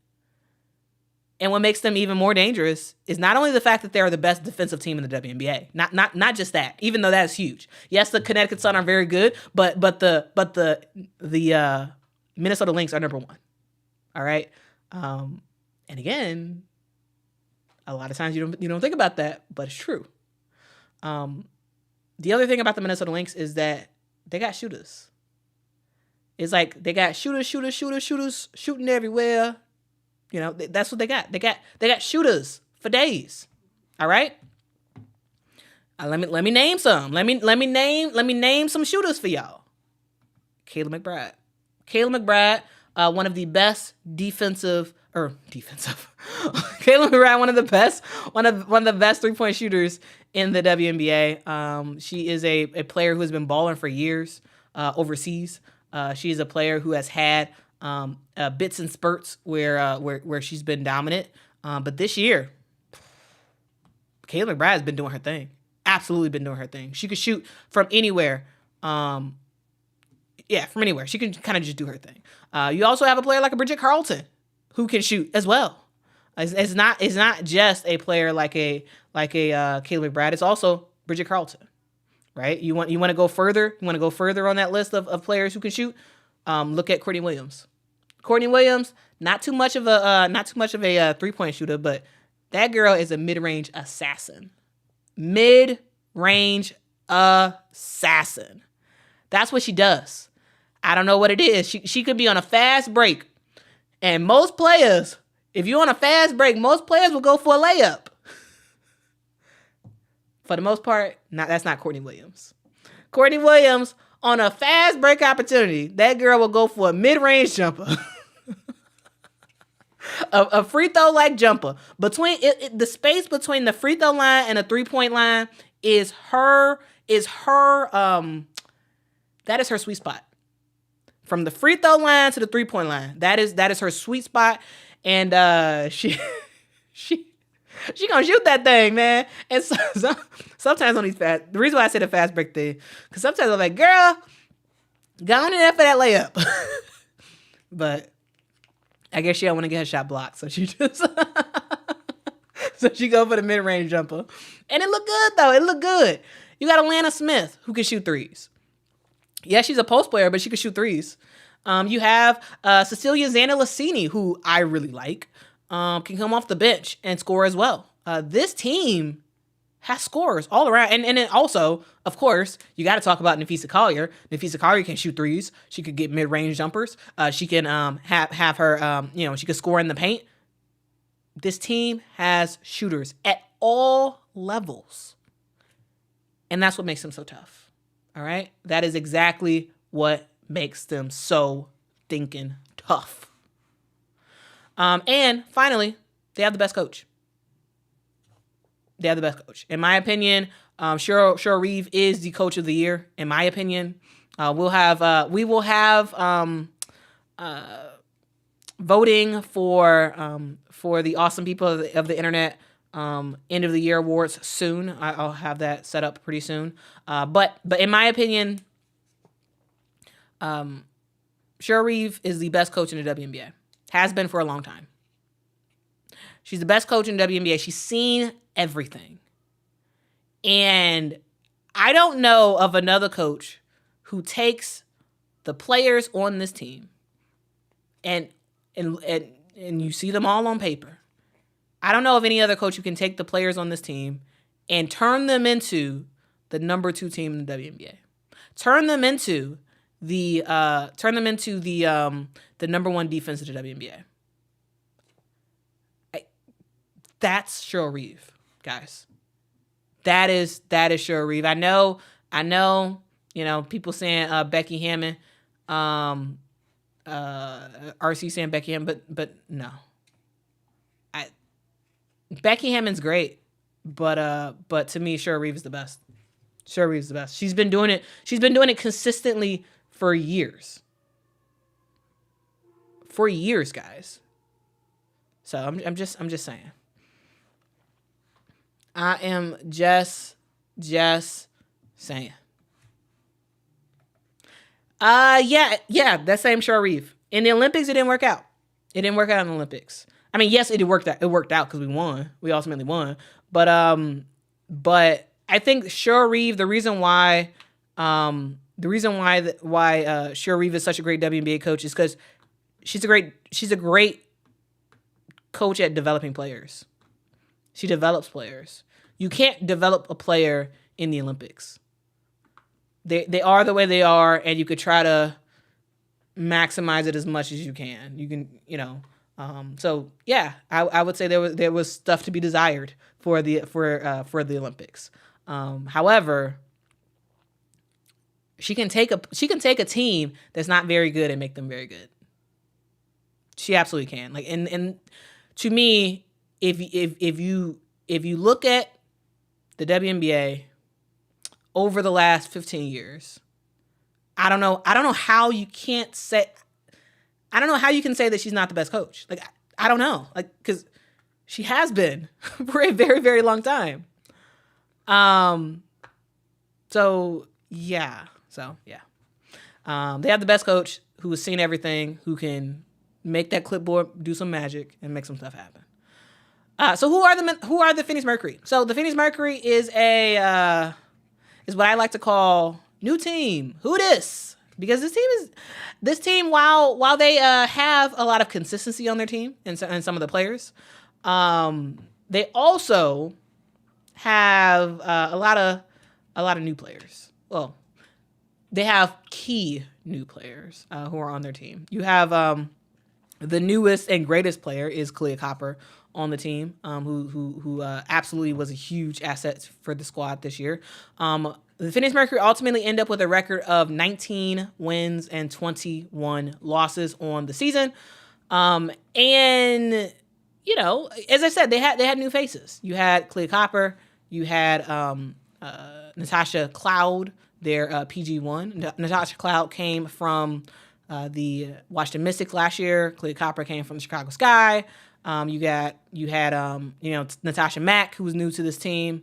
And what makes them even more dangerous is not only the fact that they're the best defensive team in the WNBA. Not just that, even though that's huge. Yes, the Connecticut Sun are very good, but the Minnesota Lynx are number one. All right. And again, a lot of times you don't think about that, but it's true. The other thing about the Minnesota Lynx is that they got shooters. It's like they got shooters shooting everywhere. That's what they got. They got shooters for days. All right. Let me name some. Let me name some shooters for y'all. Kayla McBride, one of the best defensive. Kayla McBride, one of the best 3-point shooters in the WNBA. She is a player who has been balling for years overseas. She is a player who has had bits and spurts where she's been dominant. But this year, Kayla McBride has been doing her thing. Absolutely been doing her thing. She could shoot from anywhere. From anywhere. She can kind of just do her thing. You also have a player like a Bridget Carlton who can shoot as well. It's not just a player like a Kayla McBride. It's also Bridget Carlton, right? You want to go further. You want to go further on that list of players who can shoot. Look at Courtney Williams. Courtney Williams, not too much of a 3-point shooter, but that girl is a mid-range assassin. Mid-range assassin. That's what she does. I don't know what it is. She could be on a fast break. And most players, if you're on a fast break, most players will go for a layup. For the most part, that's not Courtney Williams. Courtney Williams, on a fast break opportunity, that girl will go for a mid-range jumper. a free throw-like jumper. The space between the free throw line and the 3-point line is her that is her sweet spot. From the free throw line to the 3-point line. That is her sweet spot. And she gonna shoot that thing, man. And sometimes on these the reason why I say the fast break thing, because sometimes I'm like, girl, go on in there for that layup. But I guess she don't want to get her shot blocked, so she just so she go for the mid-range jumper. And it looked good though. It looked good. You got Alana Smith who can shoot threes. Yeah, she's a post player, but she can shoot threes. You have Cecilia Zanna-Lassini, who I really like, can come off the bench and score as well. This team has scorers all around. And then also, of course, you got to talk about Napheesa Collier. Napheesa Collier can shoot threes. She could get mid-range jumpers. She can have her, she could score in the paint. This team has shooters at all levels. And that's what makes them so tough. All right? That is exactly what makes them so stinking tough. And finally, they have the best coach. They have the best coach. In my opinion, Cheryl Reeve is the coach of the year. In my opinion, we will have voting for the awesome people of the internet end of the year awards soon. I'll have that set up pretty soon. But in my opinion, Cheryl Reeve is the best coach in the WNBA. Has been for a long time. She's the best coach in the WNBA. She's seen everything. And I don't know of another coach who takes the players on this team and you see them all on paper. I don't know of any other coach who can take the players on this team and turn them into the number 2 team in the WNBA. Turn them into the number 1 defense in the WNBA. That's Cheryl Reeve, guys. That is Cheryl Reeve. I know, people saying Becky Hammon, RC saying Becky Hammon, but no. Becky Hammon's great, but to me, Cheryl Reeve is the best. Cheryl Reeve is the best. She's been doing it consistently for years. For years, guys. So I'm just saying. I am just saying. Yeah, that same Cheryl Reeve. In the Olympics, it didn't work out. It didn't work out in the Olympics. I mean, yes, it worked out. It worked out because we won. We ultimately won. But I think Cheryl Reeve, the reason why Cheryl Reeve is such a great WNBA coach is because she's a great coach at developing players. She develops players. You can't develop a player in the Olympics. They are the way they are, and you could try to maximize it as much as you can. You can, so yeah, I would say there was stuff to be desired for the Olympics. However, she can take a team that's not very good and make them very good. She absolutely can. Like, and to me, if you look at the WNBA over the last 15 years, I don't know how you can say that she's not the best coach. Like, I don't know. Like, because she has been for a very, very long time. So yeah. They have the best coach who has seen everything, who can make that clipboard do some magic and make some stuff happen. So who are the Phoenix Mercury? So the Phoenix Mercury is what I like to call new team. Who dis? Because this team, while they have a lot of consistency on their team and some of the players, they also have a lot of new players. Well, they have key new players who are on their team. You have the newest and greatest player is Quita Copper on the team, who absolutely was a huge asset for the squad this year. The Phoenix Mercury ultimately end up with a record of 19 wins and 21 losses on the season. And as I said, they had new faces. You had Quita Copper, you had Natasha Cloud, their PG1. Natasha Cloud came from the Washington Mystics last year. Quita Copper came from the Chicago Sky. You had Natasha Mack, who was new to this team.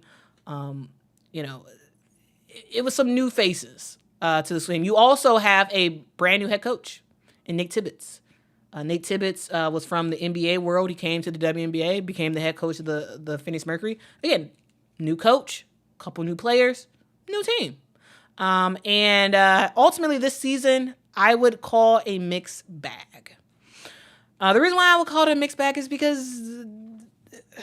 It was some new faces to the team. You also have a brand new head coach in Nick Tibbetts. Nate Tibbetts was from the NBA world. He came to the WNBA, became the head coach of the Phoenix Mercury. Again, new coach, couple new players, new team. And ultimately this season, I would call a mixed bag. The reason why I would call it a mixed bag is because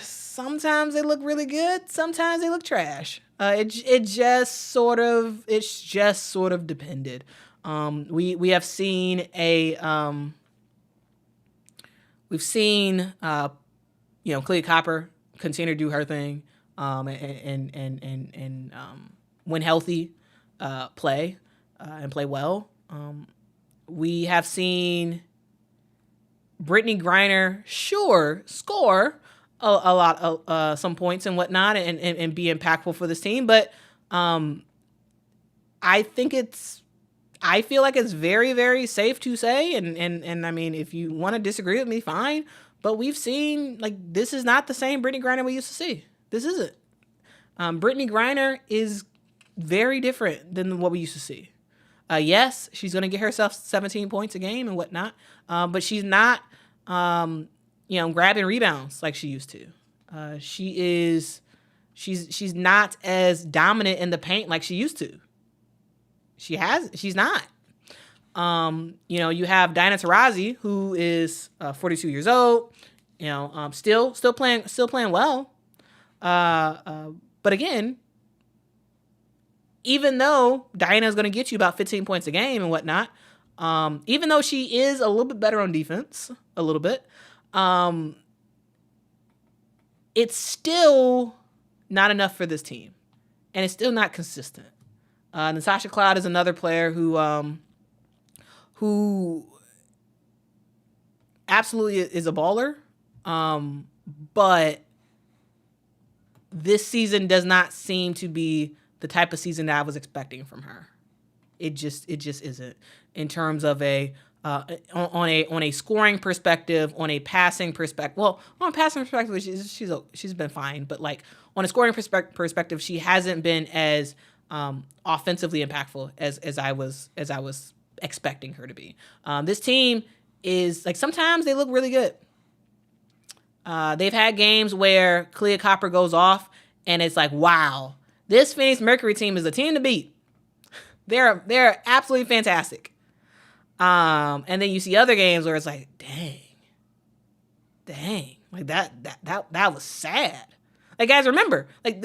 sometimes they look really good, sometimes they look trash. It's just sort of depended. We have seen Quita Copper continue to do her thing, and when healthy, play and play well. We have seen Brittany Griner, score a lot of some points and whatnot, and be impactful for this team. But I feel like it's very, very safe to say, and I mean, if you want to disagree with me, fine. But we've seen, like, this is not the same Brittany Griner we used to see. This isn't. Brittany Griner is very different than what we used to see. Yes, she's going to get herself 17 points a game and whatnot, but she's not, grabbing rebounds like she used to. She's not as dominant in the paint like she used to. She's not. You have Diana Taurasi, who is 42 years old, Still playing well. But again, even though Diana's going to get you about 15 points a game and whatnot, even though she is a little bit better on defense, a little bit, it's still not enough for this team, and it's still not consistent. Natasha Cloud is another player who absolutely is a baller, but this season does not seem to be the type of season that I was expecting from her. It just isn't, in terms of on a scoring perspective, on a passing perspective. Well, on a passing perspective, she's been fine, but like on a scoring perspective, she hasn't been as offensively impactful as I was expecting her to be. This team is like, sometimes they look really good. They've had games where Clea Copper goes off, and it's like, wow, this Phoenix Mercury team is the team to beat. They're absolutely fantastic. And then you see other games where it's like, dang, like that was sad. Like, guys, remember, they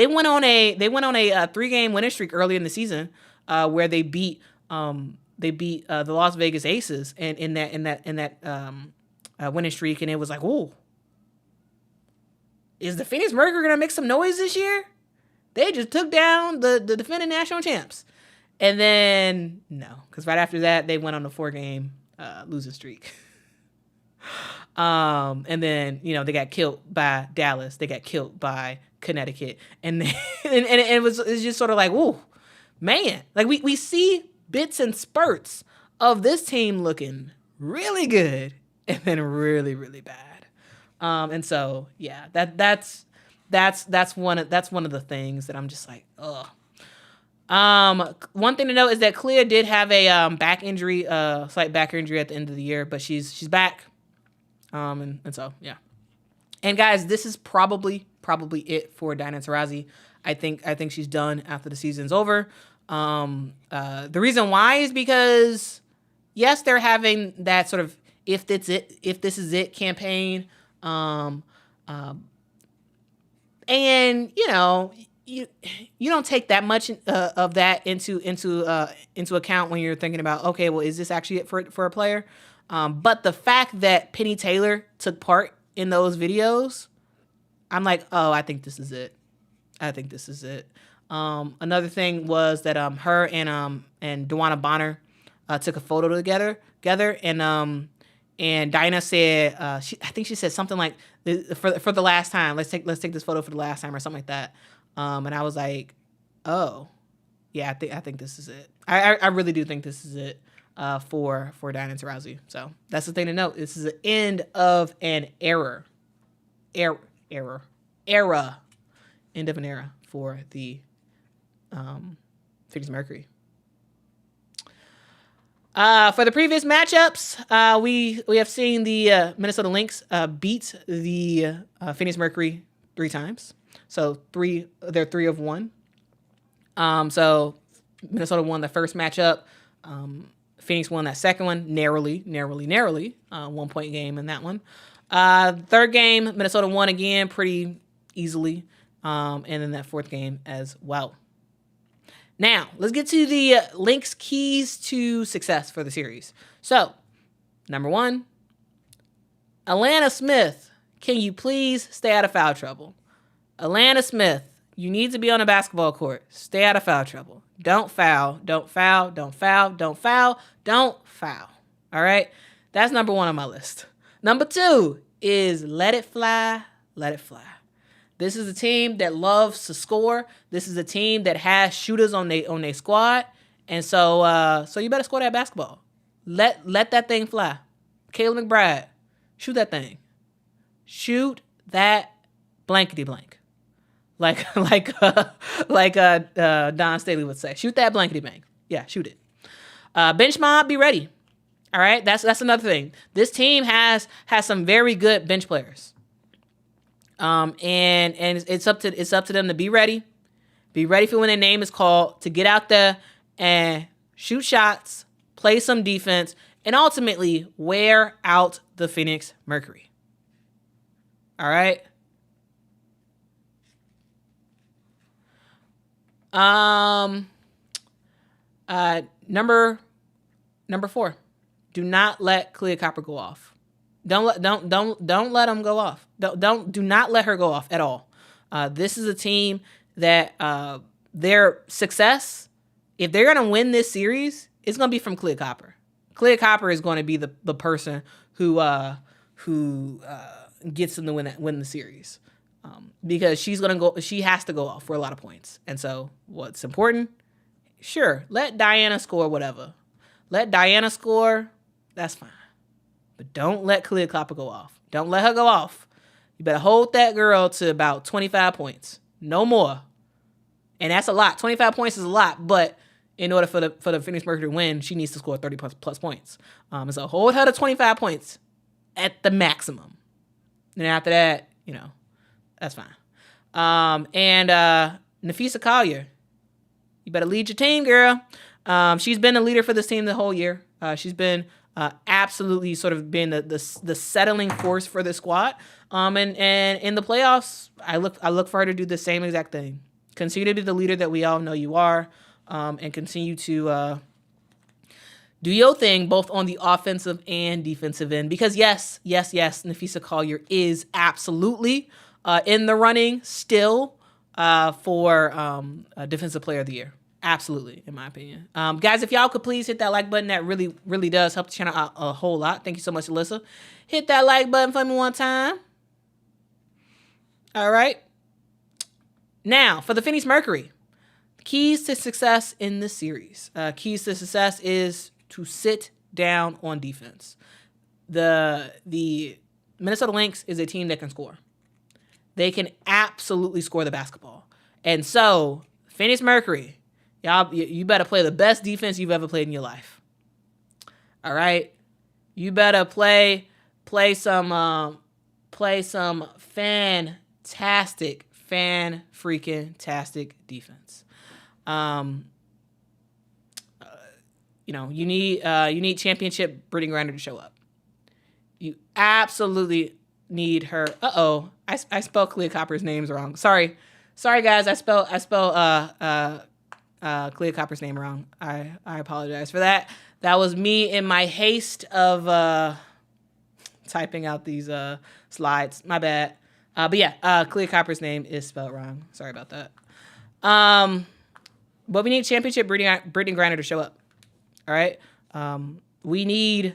went on a 3-game winning streak early in the season, where they beat the Las Vegas Aces, and in that winning streak, and it was like, ooh, is the Phoenix Mercury gonna make some noise this year? They just took down the defending national champs, and then no, because right after that they went on a 4-game losing streak. And then they got killed by Dallas, they got killed by Connecticut, and then, and it's just sort of like, ooh, man, like we see bits and spurts of this team looking really good and then really, really bad. And so yeah, that's one of the things that I'm just like, ugh. One thing to note is that Clea did have a slight back injury at the end of the year, but she's back. And so yeah. And guys, this is probably it for Diana Taurasi. I think she's done after the season's over. The reason why is because, yes, they're having that sort of if this is it campaign. And you don't take that much of that into account when you're thinking about, okay, well, is this actually it for a player? But the fact that Penny Taylor took part in those videos, I'm like, oh, I think this is it. Another thing was that her and Dewana Bonner took a photo together, and Dinah said, I think she said something like, for the last time, let's take this photo for the last time, or something like that. And I was like, oh, yeah, I think this is it. I really do think this is it for Diana Taurasi. So that's the thing to note. This is the end of an era. End of an era for the Phoenix Mercury. For the previous matchups, we have seen the Minnesota Lynx beat the Phoenix Mercury 3 times. So they're 3 of 1. So Minnesota won the first matchup. Phoenix won that second one narrowly. 1-point game in that one. Third game, Minnesota won again pretty easily. And then that fourth game as well. Now, let's get to the Lynx keys to success for the series. So, number 1, Alana Smith, can you please stay out of foul trouble? Alana Smith, you need to be on a basketball court. Stay out of foul trouble. Don't foul. All right? That's number 1 on my list. Number 2 is let it fly. This is a team that loves to score. This is a team that has shooters on their squad. And so you better score that basketball. Let that thing fly. Kayla McBride, shoot that thing. Shoot that blankety blank. Like Don Staley would say. Shoot that blankety blank. Yeah, shoot it. Bench mob, be ready. All right, that's another thing. This team has some very good bench players. And it's up to them to be ready. Be ready for when their name is called, to get out there and shoot shots, play some defense, and ultimately wear out the Phoenix Mercury. All right? Number 4. Do not let Clea Copper go off. Don't let him go off. Do not let her go off at all. This is a team that their success, if they're gonna win this series, it's gonna be from Clea Copper. Clea Copper is going to be the person who gets them to win the series, because she has to go off for a lot of points. And so what's important? Sure, let Diana score whatever. Let Diana score. That's fine. But don't let Clea Copper go off. Don't let her go off. You better hold that girl to about 25 points. No more. And that's a lot. 25 points is a lot, but in order for the Phoenix Mercury to win, she needs to score 30 plus points. And so hold her to 25 points at the maximum. And after that, that's fine. And Nafisa Collier, you better lead your team, girl. She's been a leader for this team the whole year. She's been absolutely sort of being the settling force for the squad. And in the playoffs, I look for her to do the same exact thing. Continue to be the leader that we all know you are, and continue to do your thing both on the offensive and defensive end. Because yes, Nafisa Collier is absolutely in the running still for Defensive Player of the Year. Absolutely, in my opinion. Guys, if y'all could please hit that like button, that really, really does help the channel out a whole lot. Thank you so much, Alyssa. Hit that like button for me one time. All right. Now, for the Phoenix Mercury, keys to success in this series. Keys to success is to sit down on defense. The Minnesota Lynx is a team that can score. They can absolutely score the basketball. And so, Phoenix Mercury, y'all, you better play the best defense you've ever played in your life. All right, you better play some fantastic, fan-freaking-tastic defense. You need championship Brittany Griner to show up. You absolutely need her. I spelled Clea Copper's names wrong. Sorry guys, I spelled Clea Copper's name wrong. I apologize for that. That was me in my haste of typing out these slides. My bad. But yeah, Clea Copper's name is spelled wrong. Sorry about that. But we need championship Brittany Griner to show up. All right. We need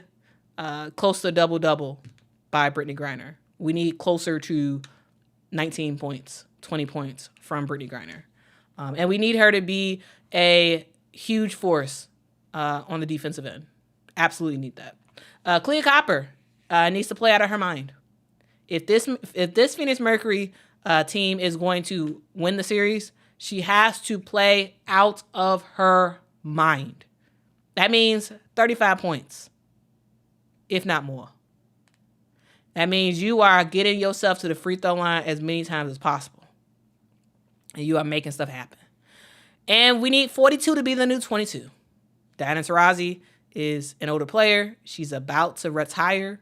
close to double-double by Brittany Griner. We need closer to 19 points, 20 points from Brittany Griner. And we need her to be a huge force on the defensive end. Absolutely need that. Clea Copper needs to play out of her mind. If this Phoenix Mercury team is going to win the series, she has to play out of her mind. That means 35 points, if not more. That means you are getting yourself to the free throw line as many times as possible. And you are making stuff happen. And we need 42 to be the new 22. Diana Taurasi is an older player. She's about to retire,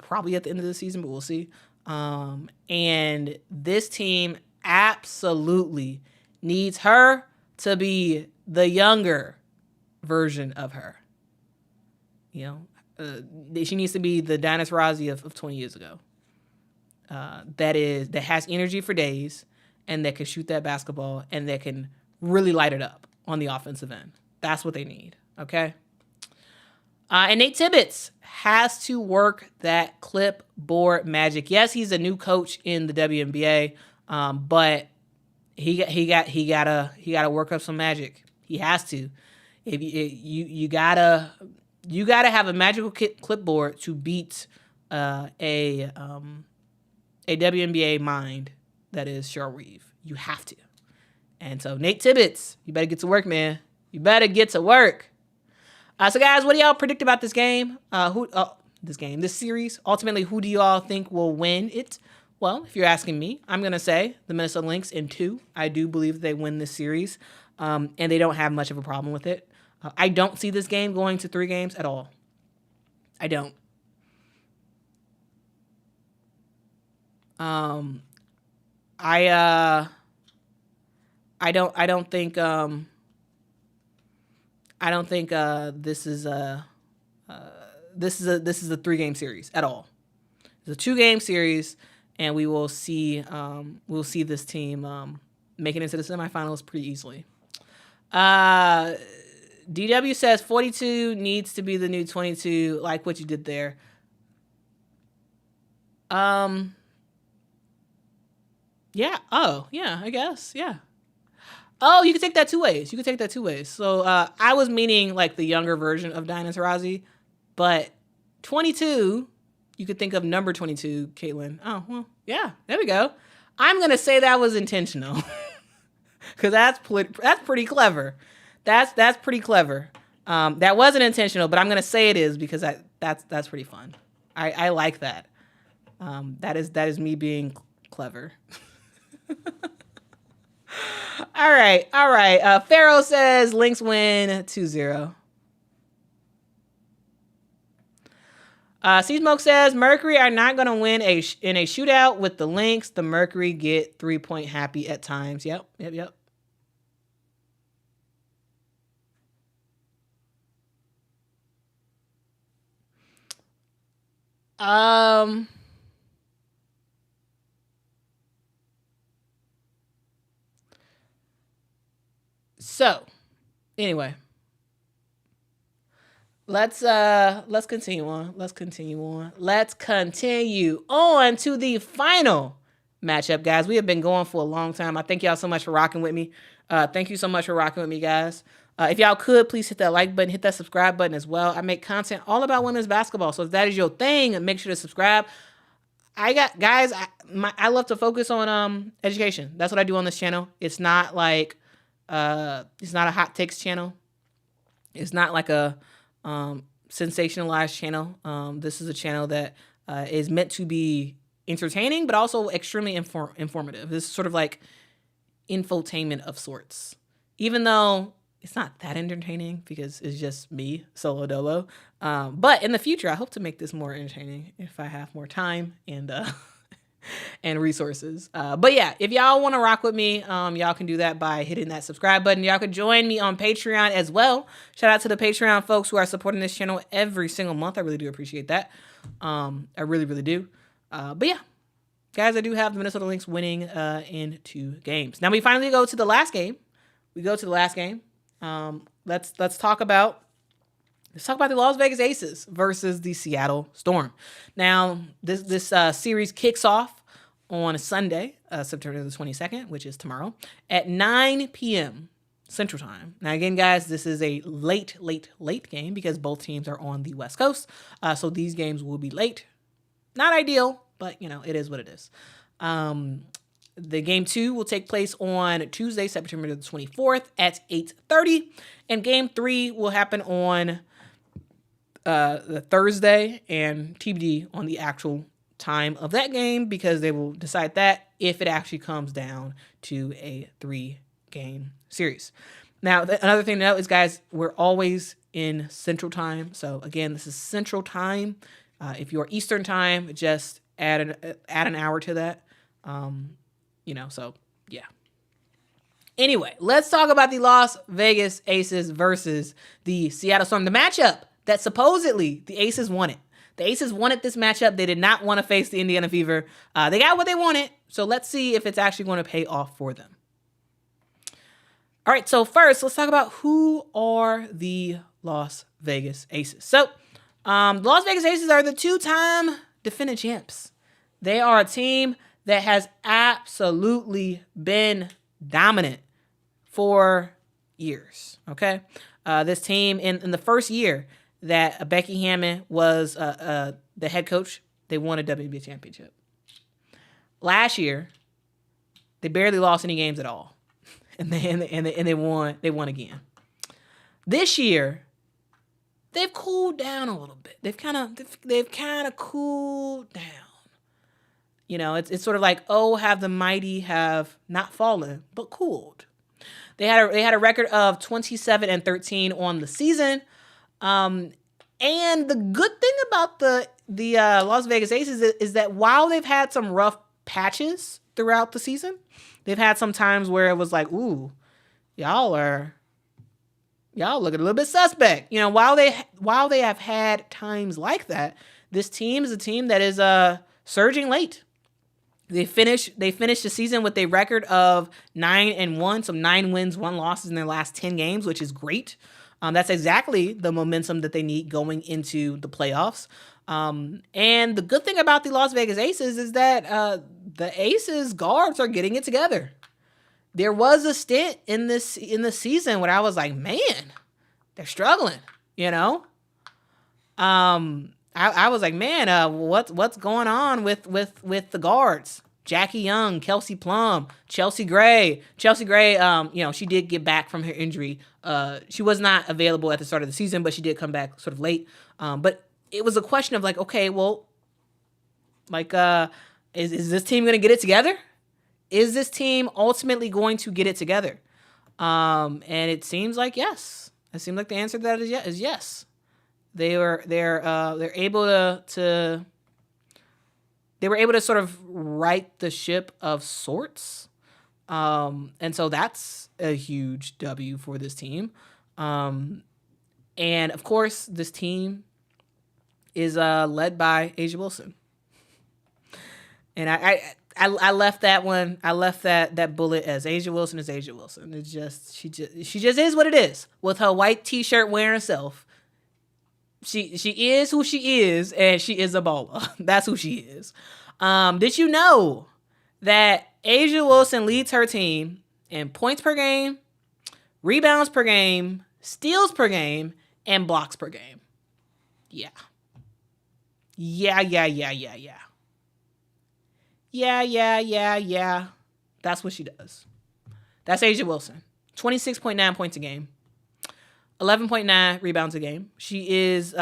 probably at the end of the season, but we'll see. And this team absolutely needs her to be the younger version of her. She needs to be the Diana Taurasi of 20 years ago. That has energy for days, and that can shoot that basketball, and that can really light it up on the offensive end. That's what they need, okay? And Nate Tibbetts has to work that clipboard magic. Yes, he's a new coach in the WNBA, but he gotta work up some magic. He has to. If you gotta have a magical clipboard to beat a WNBA mind that is Cheryl Reeve. You have to. And so Nate Tibbetts, you better get to work, man. You better get to work. So guys, what do y'all predict about this game? This series? Ultimately, who do y'all think will win it? Well, if you're asking me, I'm going to say the Minnesota Lynx in 2. I do believe they win this series, and they don't have much of a problem with it. I don't see this game going to 3 games at all. I don't. I don't think this is a 3-game series at all. It's a 2-game series, and we will see this team making it to the semifinals pretty easily. DW says 42 needs to be the new 22. Like what you did there. Yeah. Oh, yeah, I guess. Yeah. Oh, you can take that 2 ways. So I was meaning like the younger version of Diana Taurasi, but 22, you could think of number 22, Caitlin. Oh, well, yeah, there we go. I'm going to say that was intentional because that's pretty clever. That's pretty clever. That wasn't intentional, but I'm going to say it is because that's pretty fun. I like that. That is me being clever. All right. Pharaoh says Lynx win 2-0. C-Smoke says Mercury are not going to win in a shootout with the Lynx. The Mercury get 3-point happy at times. Yep. So, anyway, let's continue on. Let's continue on to the final matchup, guys. We have been going for a long time. I thank y'all so much for rocking with me. Thank you so much for rocking with me, guys. If y'all could, please hit that like button, hit that subscribe button as well. I make content all about women's basketball, so if that is your thing, make sure to subscribe. I love to focus on education. That's what I do on this channel. It's not like it's not a hot takes channel. It's not like a sensationalized channel. This is a channel that is meant to be entertaining, but also extremely informative. This is sort of like infotainment of sorts. Even though it's not that entertaining because it's just me, solo dolo. But in the future, I hope to make this more entertaining if I have more time and and resources. But yeah, if y'all want to rock with me, y'all can do that by hitting that subscribe button. Y'all could join me on Patreon as well. Shout out to the Patreon folks who are supporting this channel every single month. I really do appreciate that. I really, really do. But yeah, guys, I do have the Minnesota Lynx winning in 2 games. Now we finally go to the last game. Let's talk about the Las Vegas Aces versus the Seattle Storm. Now, this series kicks off on Sunday, September the 22nd, which is tomorrow, at 9 p.m. Central Time. Now, again, guys, this is a late game because both teams are on the West Coast. So these games will be late. Not ideal, but, it is what it is. The game 2 will take place on Tuesday, September the 24th at 8:30. And game 3 will happen on the Thursday, and TBD on the actual time of that game because they will decide that if it actually comes down to a 3-game series. Now, another thing to note is, guys, we're always in Central Time. So again, this is Central Time. If you're Eastern Time, just add an hour to that. So yeah. Anyway, let's talk about the Las Vegas Aces versus the Seattle Storm. The matchup that supposedly the Aces wanted. The Aces wanted this matchup. They did not want to face the Indiana Fever. They got what they wanted. So let's see if it's actually going to pay off for them. All right, so first, let's talk about who are the Las Vegas Aces. So the Las Vegas Aces are the 2-time defending champs. They are a team that has absolutely been dominant for years, okay? This team, in the first year that Becky Hammon was the head coach, they won a WNBA championship. Last year, they barely lost any games at all, and they won again. This year, they've cooled down a little bit. They've kind of cooled down. It's sort of like, oh, have the mighty have not fallen, but cooled. They had a record of 27-13 on the season. And the good thing about the Las Vegas Aces is that while they've had some rough patches throughout the season, they've had some times where it was like, ooh, y'all looking a little bit suspect. While they have had times like that, this team is a team that is surging late. They finished the season with a record of 9-1, so 9 wins, 1 losses in their last 10 games, which is great. That's exactly the momentum that they need going into the playoffs. And the good thing about the Las Vegas Aces is that the Aces guards are getting it together. There was a stint in the season where I was like, man, they're struggling. I was like, man, what's going on with the guards? Jackie Young, Kelsey Plum, Chelsea Gray. Chelsea Gray, she did get back from her injury. She was not available at the start of the season, but she did come back sort of late. But it was a question of like, okay, well, like, is this team going to get it together? Is this team ultimately going to get it together? And it seems like yes. It seems like the answer to that is yes. They're able to sort of right the ship of sorts. And so that's a huge W for this team. And of course, this team is led by A'ja Wilson. And I left that one. I left that bullet as A'ja Wilson is A'ja Wilson. It's just she just is what it is. With her white t-shirt wearing self, she is who she is, and she is a baller. That's who she is. Did you know that A'ja Wilson leads her team in points per game, rebounds per game, steals per game, and blocks per game? Yeah. That's what she does. That's A'ja Wilson. 26.9 points a game. 11.9 rebounds a game. She is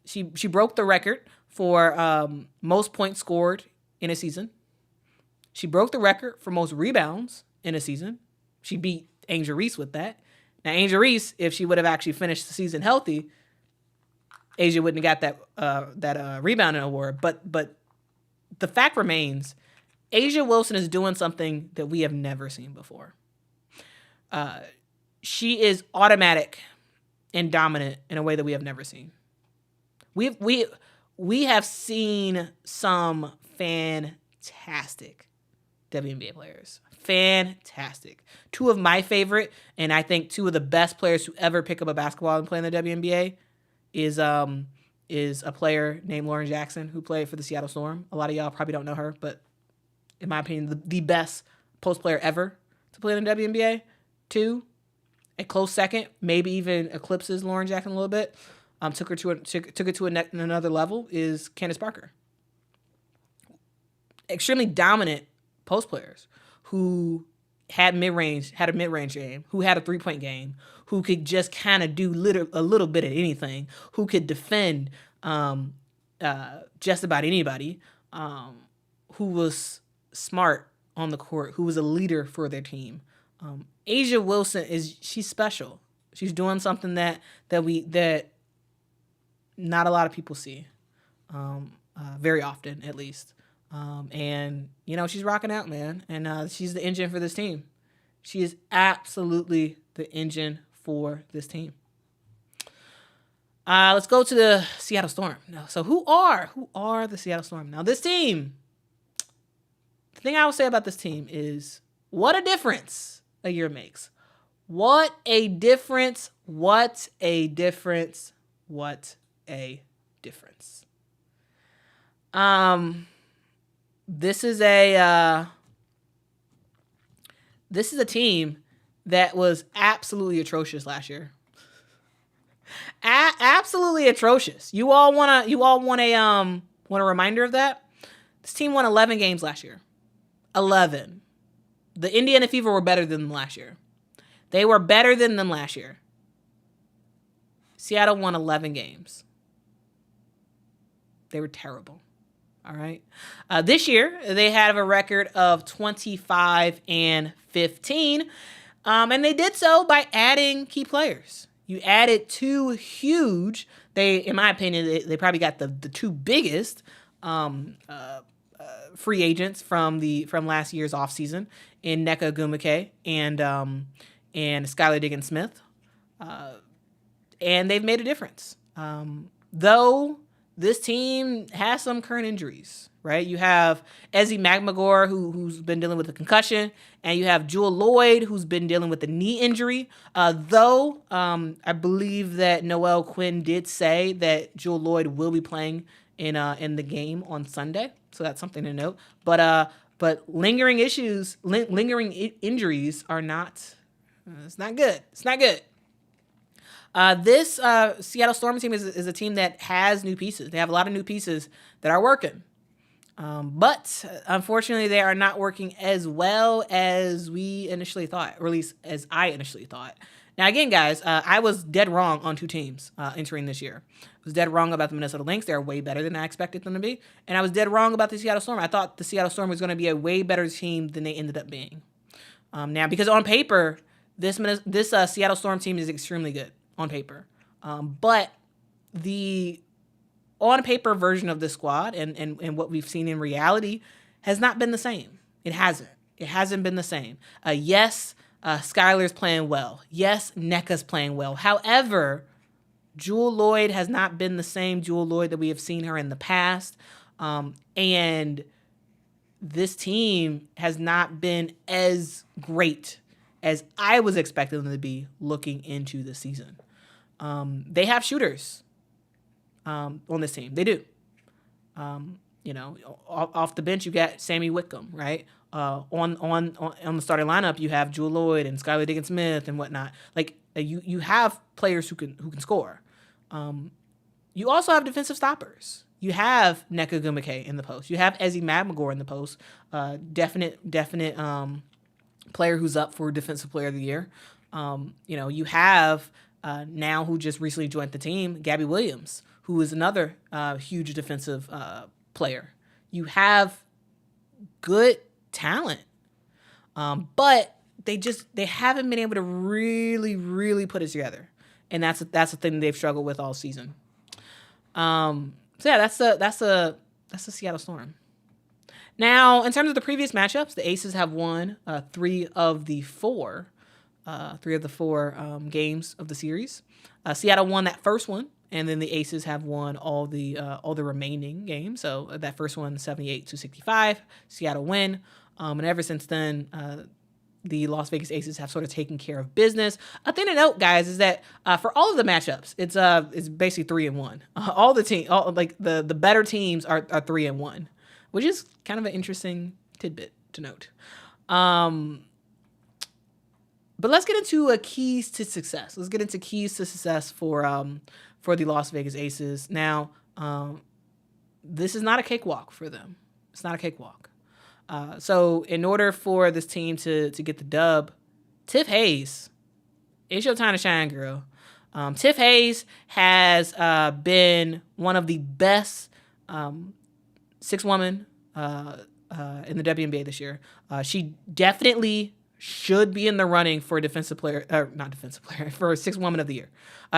she broke the record for most points scored in a season. She broke the record for most rebounds in a season. She beat Angel Reese with that. Now, Angel Reese, if she would have actually finished the season healthy, A'ja wouldn't have got that rebounding award. But the fact remains, A'ja Wilson is doing something that we have never seen before. She is automatic and dominant in a way that we have never seen. We have seen some fantastic WNBA players. Fantastic. 2 of my favorite, and I think 2 of the best players to ever pick up a basketball and play in the WNBA is a player named Lauren Jackson who played for the Seattle Storm. A lot of y'all probably don't know her, but in my opinion, the best post player ever to play in the WNBA. 2, a close second, maybe even eclipses Lauren Jackson a little bit. Took it to another level is Candace Parker. Extremely dominant post players who had a mid-range game, who had a 3-point game, who could just kind of do a little bit of anything, who could defend just about anybody, who was smart on the court, who was a leader for their team. A'ja Wilson she's special. She's doing something that not a lot of people see, very often at least. And she's rocking out, man. And she's the engine for this team. She is absolutely the engine for this team. Let's go to the Seattle Storm. Now, so who are the Seattle Storm? Now, this team, the thing I would say about this team is what a difference a year makes. What a difference. What a difference. What a difference. This is a team that was absolutely atrocious last year. Absolutely atrocious. You all want a reminder of that? This team won 11 games last year. 11. The Indiana Fever were better than them last year. They were better than them last year. Seattle won 11 games. They were terrible. All right. This year, they have a record of 25-15, and they did so by adding key players. You added two huge. They, in my opinion, they probably got the two biggest free agents from last year's offseason in Nneka Ogwumike and Skylar Diggins-Smith, and they've made a difference. Though this team has some current injuries, right? You have Ezi Magmagor, who's been dealing with a concussion, and you have Jewel Lloyd, who's been dealing with a knee injury. Though I believe that Noelle Quinn did say that Jewel Lloyd will be playing in the game on Sunday, so that's something to note. But lingering injuries are not. It's not good. It's not good. This Seattle Storm team is a team that has new pieces. They have a lot of new pieces that are working. But unfortunately, they are not working as well as we initially thought, or at least as I initially thought. Now, again, guys, I was dead wrong on two teams entering this year. I was dead wrong about the Minnesota Lynx. They're way better than I expected them to be. And I was dead wrong about the Seattle Storm. I thought the Seattle Storm was going to be a way better team than they ended up being. Now, because on paper, this Seattle Storm team is extremely good on paper. But the on-paper version of this squad and what we've seen in reality has not been the same. It hasn't. It hasn't been the same. Yes, Skylar's playing well. Yes, Nneka's playing well. However, Jewel Lloyd has not been the same Jewel Lloyd that we have seen her in the past. And this team has not been as great as I was expecting them to be looking into the season. They have shooters on this team. They do. Off the bench, you got Sammy Wickham, right? On the starting lineup, you have Jewel Lloyd and Skylar Diggins-Smith and whatnot. Like you have players who can score. You also have defensive stoppers. You have Nneka Ogwumike in the post. You have Ezi Magmagor in the post. Definite player who's up for Defensive Player of the Year. You have now who just recently joined the team, Gabby Williams, who is another huge defensive player. You have good talent, but they haven't been able to really, really put it together, and that's the thing they've struggled with all season. That's the Seattle Storm. Now, in terms of the previous matchups, the Aces have won three of the four games of the series. Seattle won that first one, and then the Aces have won all the remaining games. So that first one, 78-65, Seattle win. And ever since then, the Las Vegas Aces have sort of taken care of business. A thing to note, guys, is that for all of the matchups, it's basically 3-1. The better teams are 3-1, which is kind of an interesting tidbit to note. But let's get into keys to success. Let's get into keys to success for the Las Vegas Aces. Now, this is not a cakewalk for them. It's not a cakewalk. So in order for this team to get the dub, Tiff Hayes, it's your time to shine, girl. Tiff Hayes has been one of the best six women in the WNBA this year. She definitely should be in the running for for Sixth Woman of the Year.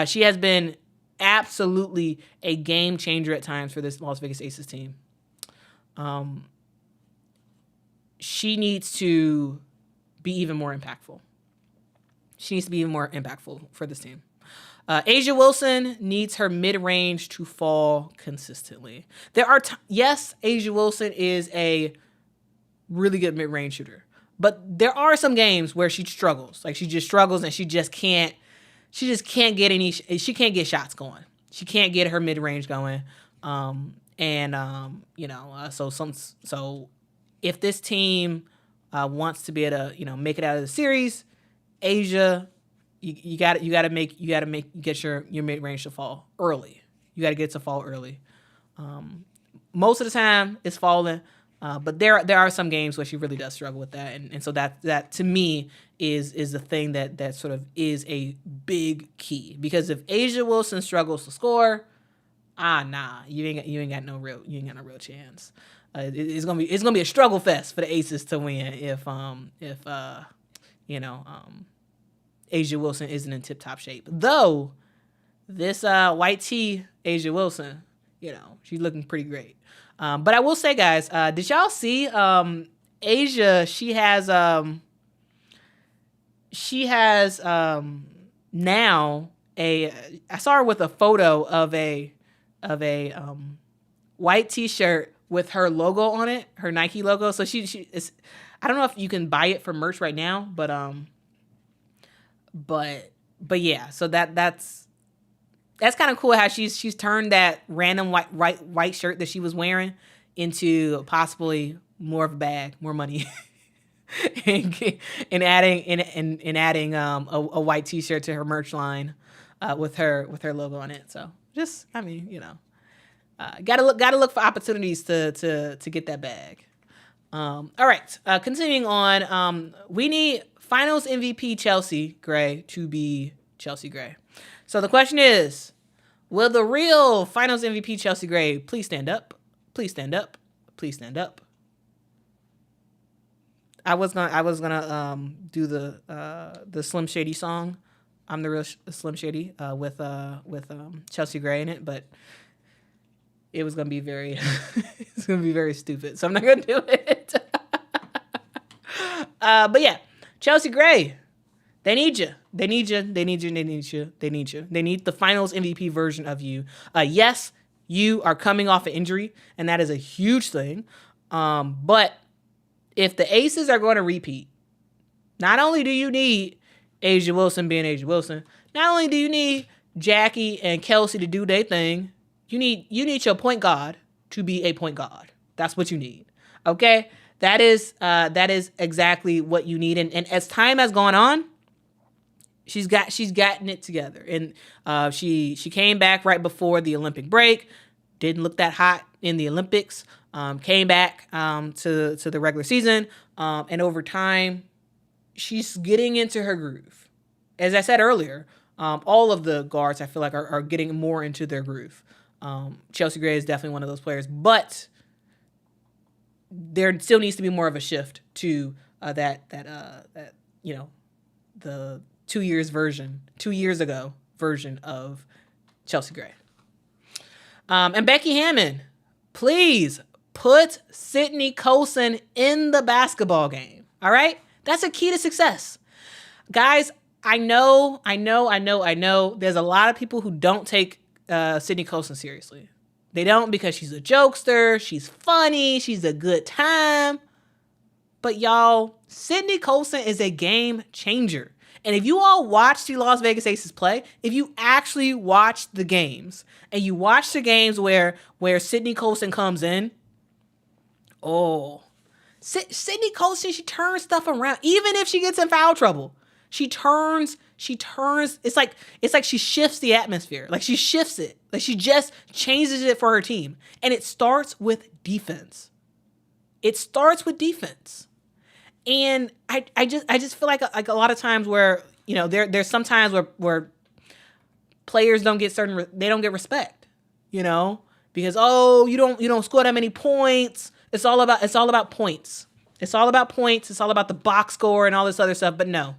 She has been absolutely a game changer at times for this Las Vegas Aces team. She needs to be even more impactful. She needs to be even more impactful for this team. A'ja Wilson needs her mid-range to fall consistently. Yes, A'ja Wilson is a really good mid-range shooter. But there are some games where she struggles. Like she just struggles and she can't get shots going. She can't get her mid-range going. So if this team wants to be able to, make it out of the series, A'ja, you got to get your mid-range to fall early. You got to get it to fall early. Most of the time it's falling. But there are some games where she really does struggle with that, and so that to me is the thing that sort of is a big key, because if A'ja Wilson struggles to score, Nah, you ain't got no real chance. It's gonna be a struggle fest for the Aces to win if you know Asia Wilson isn't in tip top shape. Though this white tee Asia Wilson, she's looking pretty great. But I will say, guys, did y'all see Asia? She has now I saw her with a photo of a white t-shirt with her logo on it, her Nike logo. So she is, I don't know if you can buy it for merch right now, but yeah, so that's kind of cool how she's turned that random white shirt that she was wearing into possibly more of a bag, more money. and adding a white t-shirt to her merch line with her logo on it. So just, gotta look for opportunities to get that bag. All right, continuing on. We need Finals MVP Chelsea Gray to be Chelsea Gray. So the question is, will the real Finals MVP Chelsea Gray please stand up? Please stand up. Please stand up. I was gonna do the Slim Shady song. I'm the real Slim Shady with Chelsea Gray in it, but it was gonna be very stupid, so I'm not gonna do it. But yeah, Chelsea Gray, they need you. They need you. They need you. They need you. They need you. They need the Finals MVP version of you. Yes, you are coming off an injury, and that is a huge thing. But if the Aces are going to repeat, not only do you need Asia Wilson being Asia Wilson, not only do you need Jackie and Kelsey to do their thing, you need your point guard to be a point guard. That's what you need. Okay? That is exactly what you need. And as time has gone on, she's gotten it together. And she came back right before the Olympic break. Didn't look that hot in the Olympics. Came back to the regular season, and over time, she's getting into her groove. As I said earlier, all of the guards I feel like are getting more into their groove. Chelsea Gray is definitely one of those players, but there still needs to be more of a shift to the 2 years ago version of Chelsea Gray. And Becky Hammon, please put Sydney Colson in the basketball game. All right? That's a key to success. Guys, I know. There's a lot of people who don't take Sydney Colson seriously. They don't because she's a jokester, she's funny, she's a good time. But y'all, Sydney Colson is a game changer. And if you all watch the Las Vegas Aces play, if you actually watch the games, and you watch the games where Sydney Colson comes in, Sydney Colson, she turns stuff around. Even if she gets in foul trouble, she turns. It's like she shifts the atmosphere. Like she shifts it. Like she just changes it for her team. And it starts with defense. And I just feel like a lot of times where, there's some times where players don't get respect, because you don't score that many points. It's all about points. It's all about points. It's all about the box score and all this other stuff. But no,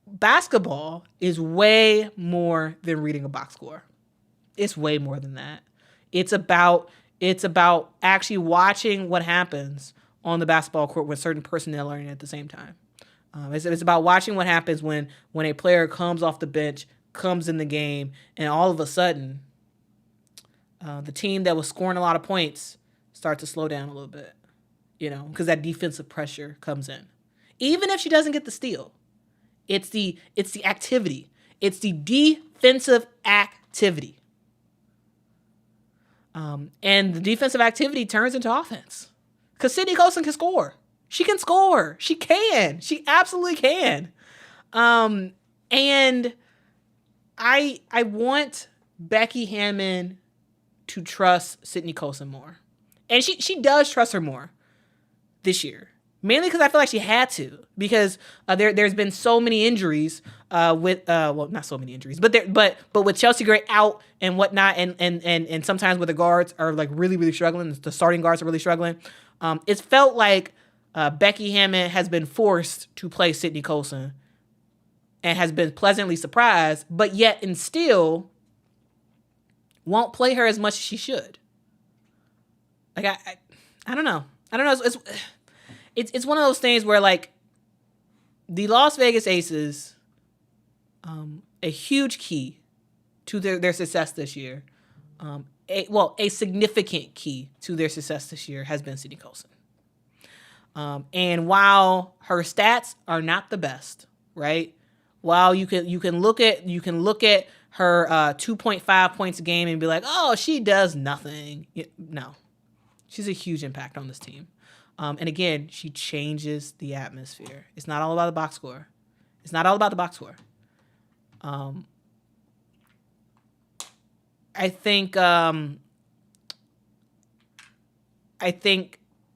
basketball is way more than reading a box score. It's way more than that. It's about actually watching what happens on the basketball court when certain personnel are in at the same time. It's about watching what happens when a player comes off the bench, comes in the game, and all of a sudden, the team that was scoring a lot of points starts to slow down a little bit, because that defensive pressure comes in. Even if she doesn't get the steal, it's the activity. It's the defensive activity. And the defensive activity turns into offense. Because Sydney Colson can score. She can score. She can. She absolutely can. And I want Becky Hammon to trust Sydney Colson more. And she does trust her more this year. Mainly because I feel like she had to, because there's been so many injuries not so many injuries, but with Chelsea Gray out and whatnot, and sometimes where the guards are like really really struggling, the starting guards are really struggling. It's felt like Becky Hammond has been forced to play Sydney Colson and has been pleasantly surprised, but yet and still won't play her as much as she should. Like I don't know. I don't know. It's one of those things where, like, the Las Vegas Aces, a huge key to their success this year, a significant key to their success this year has been Sydney Colson. And while her stats are not the best, right? While you can look at her 2.5 points a game and be like, oh, she does nothing. No, she's a huge impact on this team. And again, she changes the atmosphere. It's not all about the box score. It's not all about the box score. I think I'm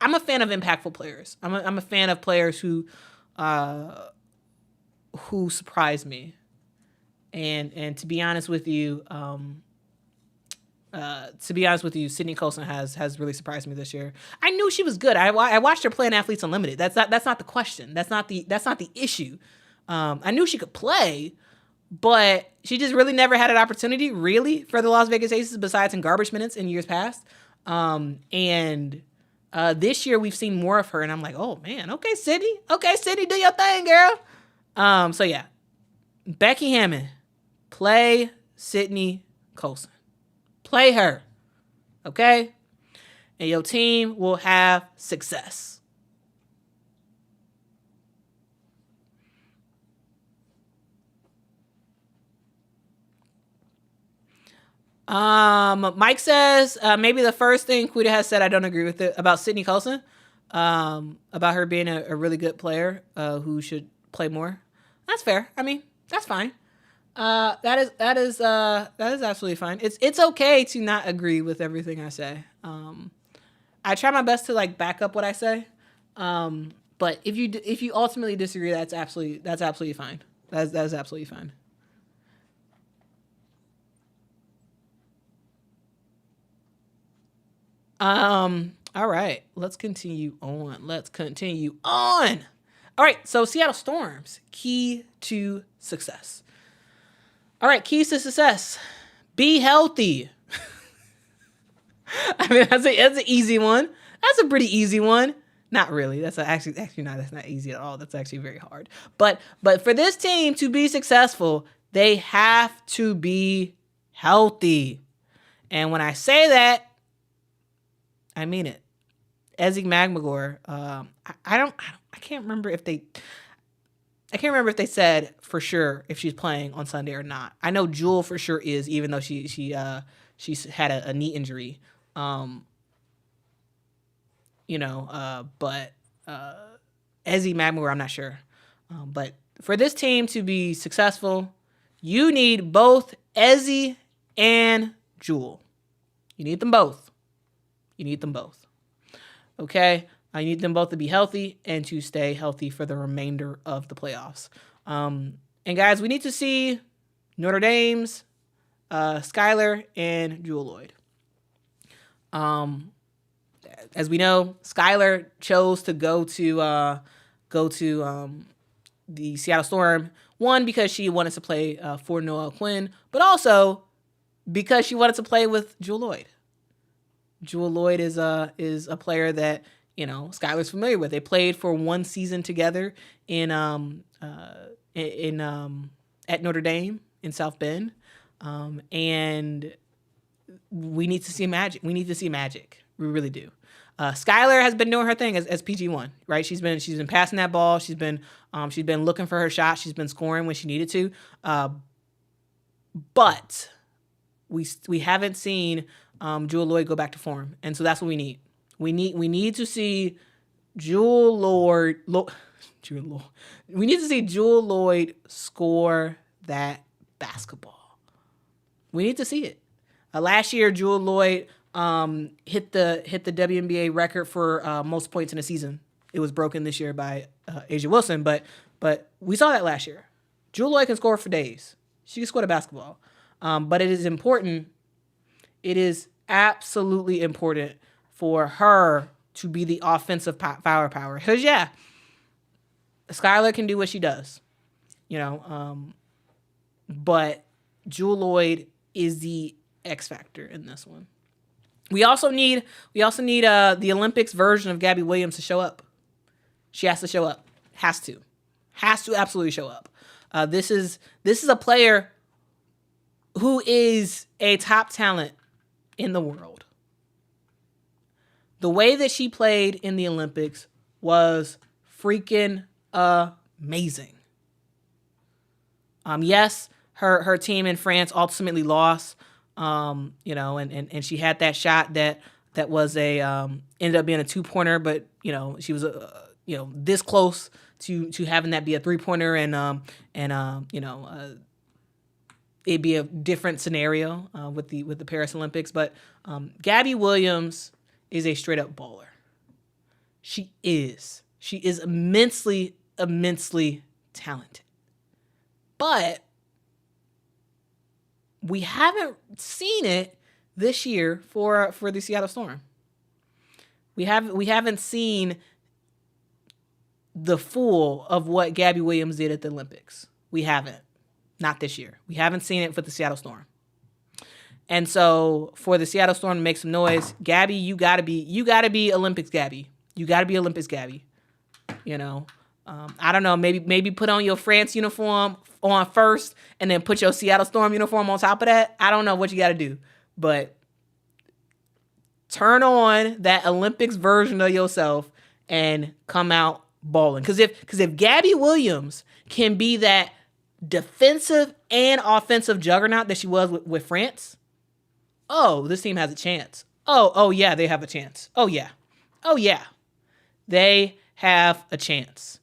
a fan of impactful players. I'm a fan of players who surprise me. And to be honest with you, Sydney Colson has really surprised me this year. I knew she was good. I watched her play in Athletes Unlimited. That's not the question. That's not the issue. I knew she could play, but she just really never had an opportunity really for the Las Vegas Aces besides in garbage minutes in years past. And this year we've seen more of her, and I'm like, oh man, okay, Sydney, do your thing, girl. So yeah, Becky Hammond, play Sydney Colson. Play her, okay? And your team will have success. Mike says maybe the first thing Quita has said I don't agree with it about Sydney Colson, about her being a really good player who should play more. That's fair. I mean, that's fine. That is absolutely fine. It's okay to not agree with everything I say. I try my best to like back up what I say. But if you ultimately disagree, that's absolutely fine. That is absolutely fine. All right, let's continue on. All right, so Seattle Storm's key to success. All right, keys to success. Be healthy. I mean, that's an easy one. That's a pretty easy one. Not really. That's not easy at all. That's actually very hard. But for this team to be successful, they have to be healthy. And when I say that, I mean it. Ezzy Magmagor, I can't remember if they said for sure if she's playing on Sunday or not. I know Jewel for sure is, even though she's had a knee injury. But Ezzy Magmagor, I'm not sure. But for this team to be successful, you need both Ezzy and Jewel. You need them both. Okay? I need them both to be healthy and to stay healthy for the remainder of the playoffs. And guys, we need to see Notre Dame's Skylar and Jewel Lloyd. As we know, Skylar chose to go to the Seattle Storm. One, because she wanted to play for Noelle Quinn, but also because she wanted to play with Jewel Lloyd. Jewel Lloyd is a player that Skylar's familiar with. They played for one season together at Notre Dame in South Bend, and we need to see magic. We really do. Skylar has been doing her thing as PG1, right? She's been passing that ball. She's been looking for her shot. She's been scoring when she needed to. But we haven't seen Jewel Lloyd go back to form, and so that's what we need. We need to see Jewel Lloyd. We need to see Jewel Lloyd score that basketball. We need to see it. Last year, Jewel Lloyd hit the WNBA record for most points in a season it was broken this year by A'ja Wilson, but we saw that last year. Jewell Loyd can score for days. She can score the basketball. But it is important. It is absolutely important for her to be the offensive firepower. Because, yeah, Skylar can do what she does, but Jewell Loyd is the X factor in this one. We also need the Olympics version of Gabby Williams to show up. She has to show up. Has to absolutely show up. This is a player who is a top talent in the world. The way that she played in the Olympics was freaking amazing. Yes, her team in France ultimately lost. And she had that shot that was ended up being a 2-pointer, but she was this close to having that be a 3-pointer, and it'd be a different scenario with the Paris Olympics. But Gabby Williams is a straight up baller. She is immensely talented, but we haven't seen it this year for the Seattle Storm. We haven't seen the full of what Gabby Williams did at the Olympics. We haven't. Not this year. We haven't seen it for the Seattle Storm. And so for the Seattle Storm to make some noise, Gabby, you gotta be Olympics Gabby. You gotta be Olympics Gabby. I don't know, maybe put on your France uniform on first and then put your Seattle Storm uniform on top of that. I don't know what you gotta do, but turn on that Olympics version of yourself and come out balling. Because if Gabby Williams can be that defensive and offensive juggernaut that she was with France, this team has a chance. Oh yeah, they have a chance. Oh yeah, they have a chance.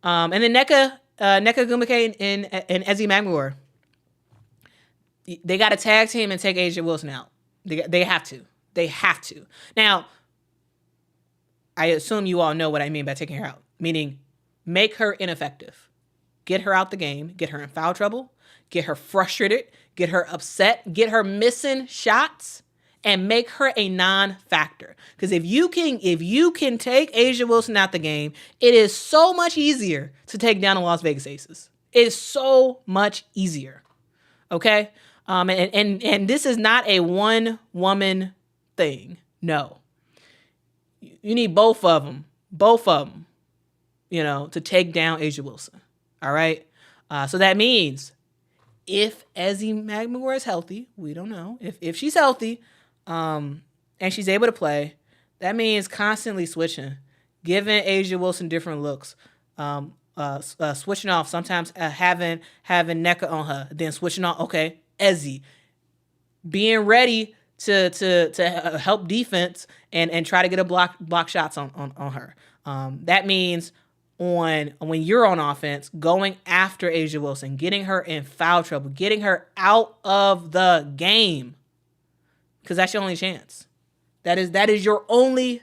And then Nneka Ogwumike and Ezi Magmor, they got to tag team and take A'ja Wilson out. They have to. Now, I assume you all know what I mean by taking her out, meaning make her ineffective. Get her out the game, get her in foul trouble, get her frustrated, get her upset, get her missing shots, and make her a non-factor. Because if you can take A'ja Wilson out the game, it is so much easier to take down the Las Vegas Aces. It is so much easier. Okay? And this is not a one-woman thing. No. You need both of them, to take down A'ja Wilson. All right? So that means if Ezi Magmor is healthy, we don't know. If she's healthy and she's able to play, that means constantly switching, giving A'ja Wilson different looks, switching off, sometimes having Nneka on her, then switching on, okay, Ezi, being ready to help defense and try to get a block shots on her. That means when you're on offense, going after A'ja Wilson, getting her in foul trouble, getting her out of the game, because that's your only chance. That is your only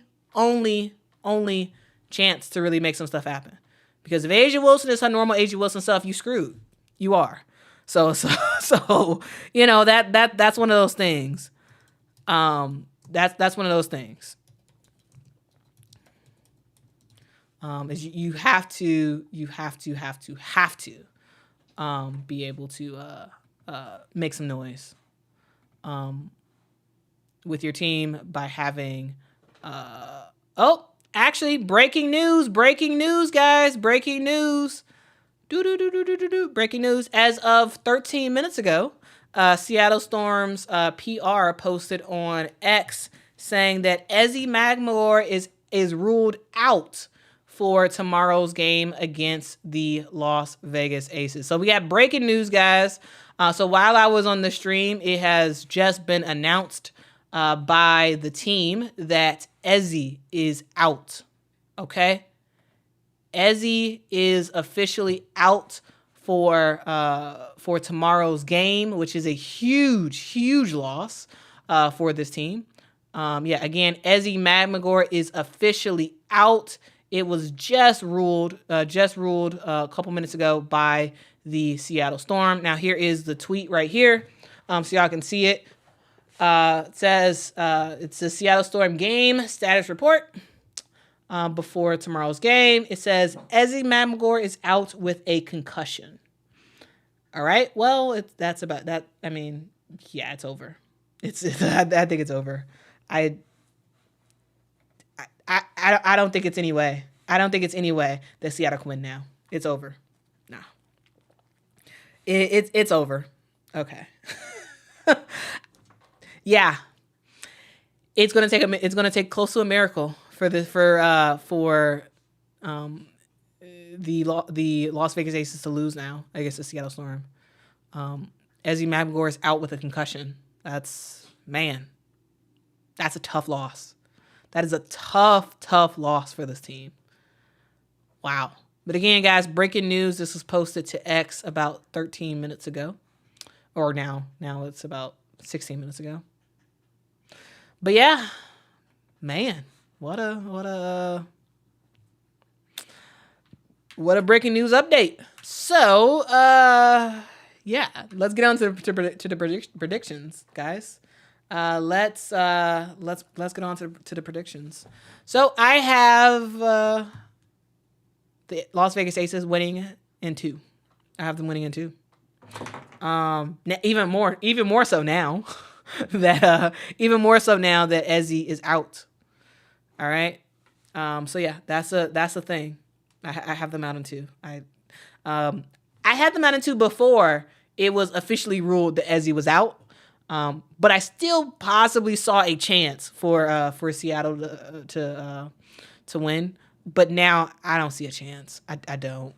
chance to really make some stuff happen. Because if A'ja Wilson is her normal A'ja Wilson stuff, you screwed. You are. So that's one of those things. That's one of those things. Is you have to be able to make some noise with your team by having actually breaking news, guys, breaking news. Breaking news. As of 13 minutes ago, Seattle Storm's PR posted on X saying that Ezi Magmor is ruled out for tomorrow's game against the Las Vegas Aces. So we got breaking news, guys. So while I was on the stream, it has just been announced by the team that Ezi is out. Okay? Ezi is officially out for tomorrow's game, which is a huge loss for this team. Again, Ezi Magmor is officially out. It was just ruled a couple minutes ago by the Seattle Storm. Now here is the tweet right here, so y'all can see it. It says it's the Seattle Storm game status report before tomorrow's game. It says Ezzy Mamagor is out with a concussion. All right. Well, that's about that. I mean, yeah, it's over. I think it's over. I don't think it's any way. I don't think it's any way that Seattle can win now. It's over. No. It's over. Okay. Yeah. It's gonna take close to a miracle for the Las Vegas Aces to lose now against the Seattle Storm. Ezzy Mamagor is out with a concussion. That's a tough loss. That is a tough loss for this team. Wow. But again, guys, breaking news. This was posted to X about 13 minutes ago. Or now it's about 16 minutes ago. But yeah, man, what a breaking news update. So, yeah, let's get on to the predictions, guys. Let's get on to the predictions. So I have the Las Vegas Aces winning in 2. I have them winning in 2. Even more so now that Ezzy is out. All right. So yeah, that's the thing. I have them out in 2. I had them out in 2 before it was officially ruled that Ezzy was out. But I still possibly saw a chance for Seattle to win. But now I don't see a chance. I don't.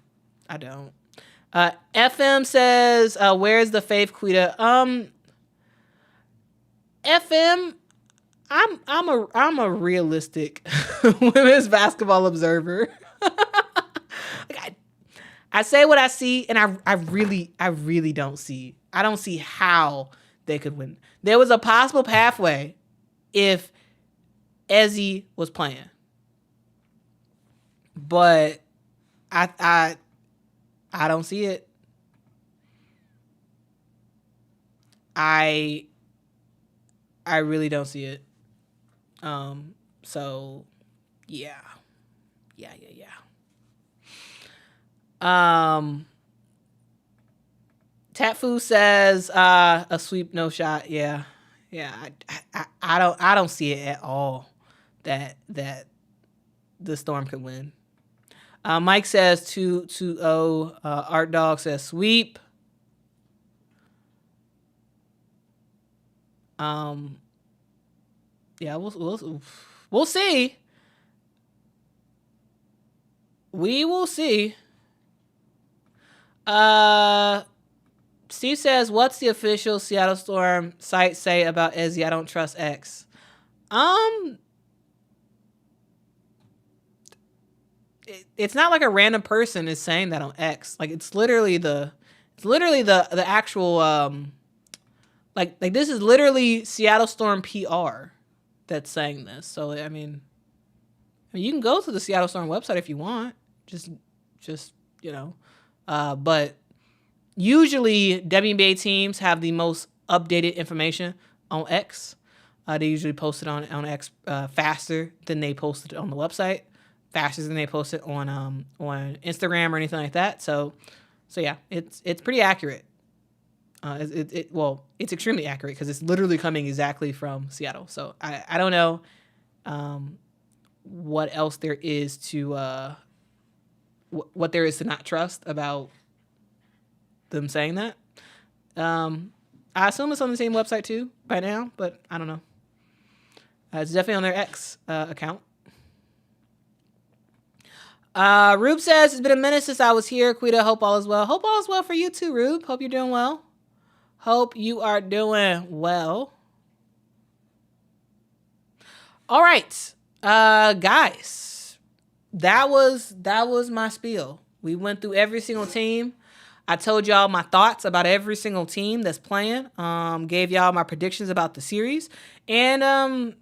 FM says, "Where's the faith, Quita?" FM, I'm a realistic women's basketball observer. I say what I see, and I really don't see. I don't see how they could win. There was a possible pathway if Ezzy was playing, but I don't see it. I really don't see it. So yeah. Tatfu says a sweep, no shot. Yeah. I don't see it at all that the Storm could win. Mike says 2-0. Art Dog says sweep. Yeah, we'll see. We will see. Steve says, "What's the official Seattle Storm site say about Ezzy? I don't trust X." It's not like a random person is saying that on X. Like it's literally the actual like this is literally Seattle Storm PR that's saying this. So I mean you can go to the Seattle Storm website if you want. Just but usually WNBA teams have the most updated information on X. They usually post it on X faster than they post it on the website, faster than they post it on Instagram or anything like that. So yeah, it's pretty accurate. It's extremely accurate because it's literally coming exactly from Seattle. So I don't know what else there is to what there is to not trust about them saying that. I assume it's on the same website too by now, but I don't know. It's definitely on their X account. Rube says, "It's been a minute since I was here. Quita, hope all is well." Hope all is well for you too, Rube. Hope you're doing well. Hope you are doing well. All right, guys, that was my spiel. We went through every single team. I told y'all my thoughts about every single team that's playing. Gave y'all my predictions about the series, and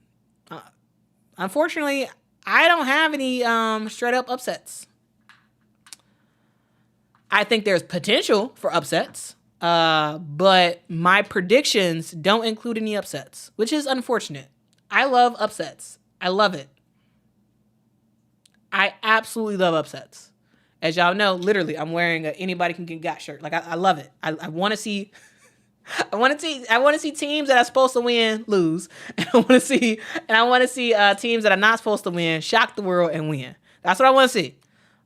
unfortunately, I don't have any straight up upsets. I think there's potential for upsets, but my predictions don't include any upsets, which is unfortunate. I love upsets. I love it. I absolutely love upsets. As y'all know, literally, I'm wearing a anybody can get got shirt. Like I love it. I want to see. I want to see teams that are supposed to win lose, and I want to see teams that are not supposed to win shock the world and win. That's what I want to see.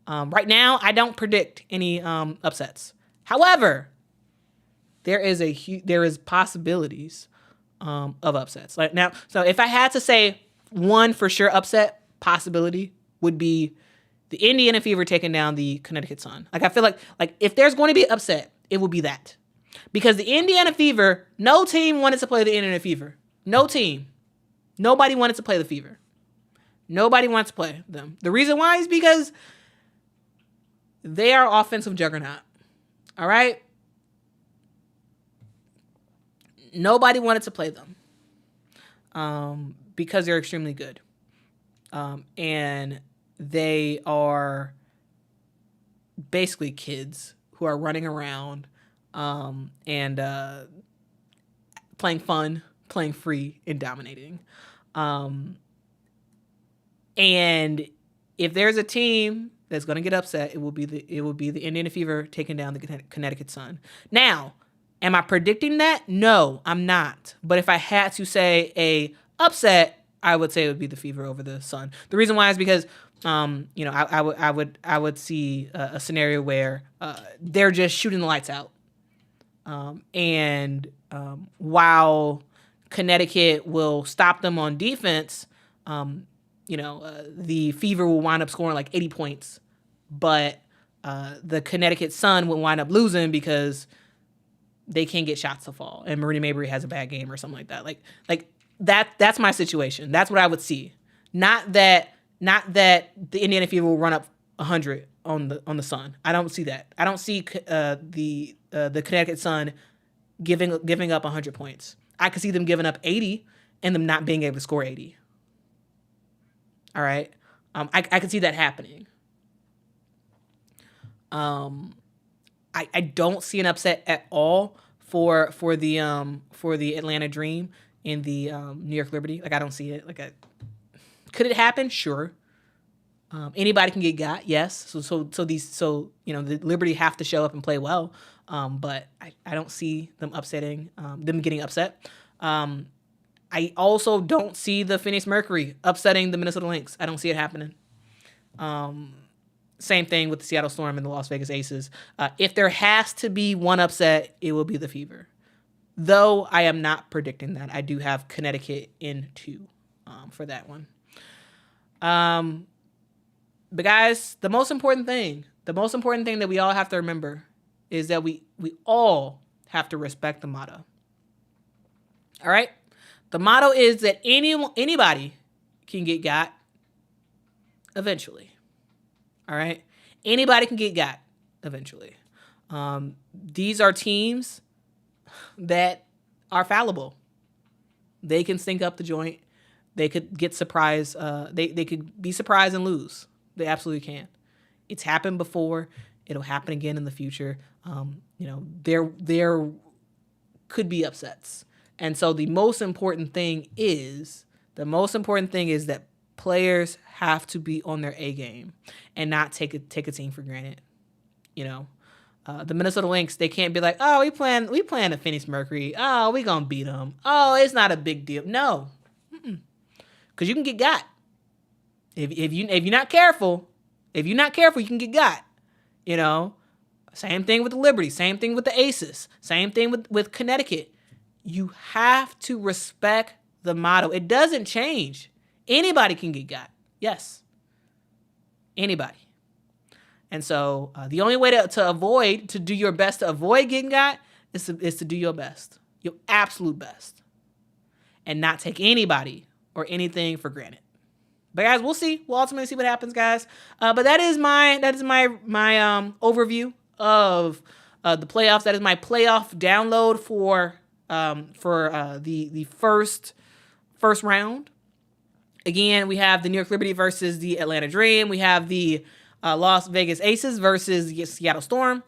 Right now, I don't predict any upsets. However, there is possibilities of upsets. Like now, so if I had to say one for sure upset possibility would be the Indiana Fever taking down the Connecticut Sun. Like I feel like if there's going to be an upset, it will be that. Because the Indiana Fever, no team wanted to play the Indiana Fever. No team. Nobody wanted to play the Fever. Nobody wants to play them. The reason why is because they are offensive juggernaut. All right? Nobody wanted to play them because they're extremely good. And they are basically kids who are running around and playing fun, playing free, and dominating. And if there's a team that's going to get upset, it will be the Indiana Fever taking down the Connecticut Sun. Now, am I predicting that? No, I'm not. But if I had to say a upset, I would say it would be the Fever over the Sun. The reason why is because I would see a scenario where they're just shooting the lights out. And while Connecticut will stop them on defense, the Fever will wind up scoring like 80 points, but the Connecticut Sun will wind up losing because they can't get shots to fall, and Marina Mabrey has a bad game or something like that. Like that's my situation. That's what I would see. Not that the Indiana Fever will run up 100 on the Sun. I don't see that. I don't see the Connecticut Sun giving up 100 points. I could see them giving up 80 and them not being able to score 80. All right, I could see that happening. I don't see an upset at all for the Atlanta Dream and the New York Liberty. Like I don't see it. Could it happen? Sure. Anybody can get got. Yes. So the Liberty have to show up and play well. But I don't see them them getting upset. I also don't see the Phoenix Mercury upsetting the Minnesota Lynx. I don't see it happening. Same thing with the Seattle Storm and the Las Vegas Aces. If there has to be one upset, it will be the Fever. Though I am not predicting that. I do have Connecticut in 2 for that one. But guys, the most important thing that we all have to remember is that we all have to respect the motto. All right? The motto is that anybody can get got eventually. All right? Anybody can get got eventually. These are teams that are fallible. They can stink up the joint. They could get surprised. They could be surprised and lose. They absolutely can. It's happened before. It'll happen again in the future. There could be upsets. And so the most important thing is that players have to be on their A game and not take a team for granted. The Minnesota Lynx, they can't be like, oh, we playing the Phoenix Mercury. Oh, we gonna beat them. Oh, it's not a big deal. No, because you can get got. If you're not careful, you can get got. Same thing with the Liberty. Same thing with the Aces. Same thing with Connecticut. You have to respect the motto. It doesn't change. Anybody can get got. Yes. Anybody. And so the only way to do your best to avoid getting got is to do your best. Your absolute best. And not take anybody or anything for granted. But guys, we'll see. We'll ultimately see what happens, guys. But that is my overview of the playoffs. That is my playoff download for the first round. Again, we have the New York Liberty versus the Atlanta Dream. We have the Las Vegas Aces versus the Seattle Storm.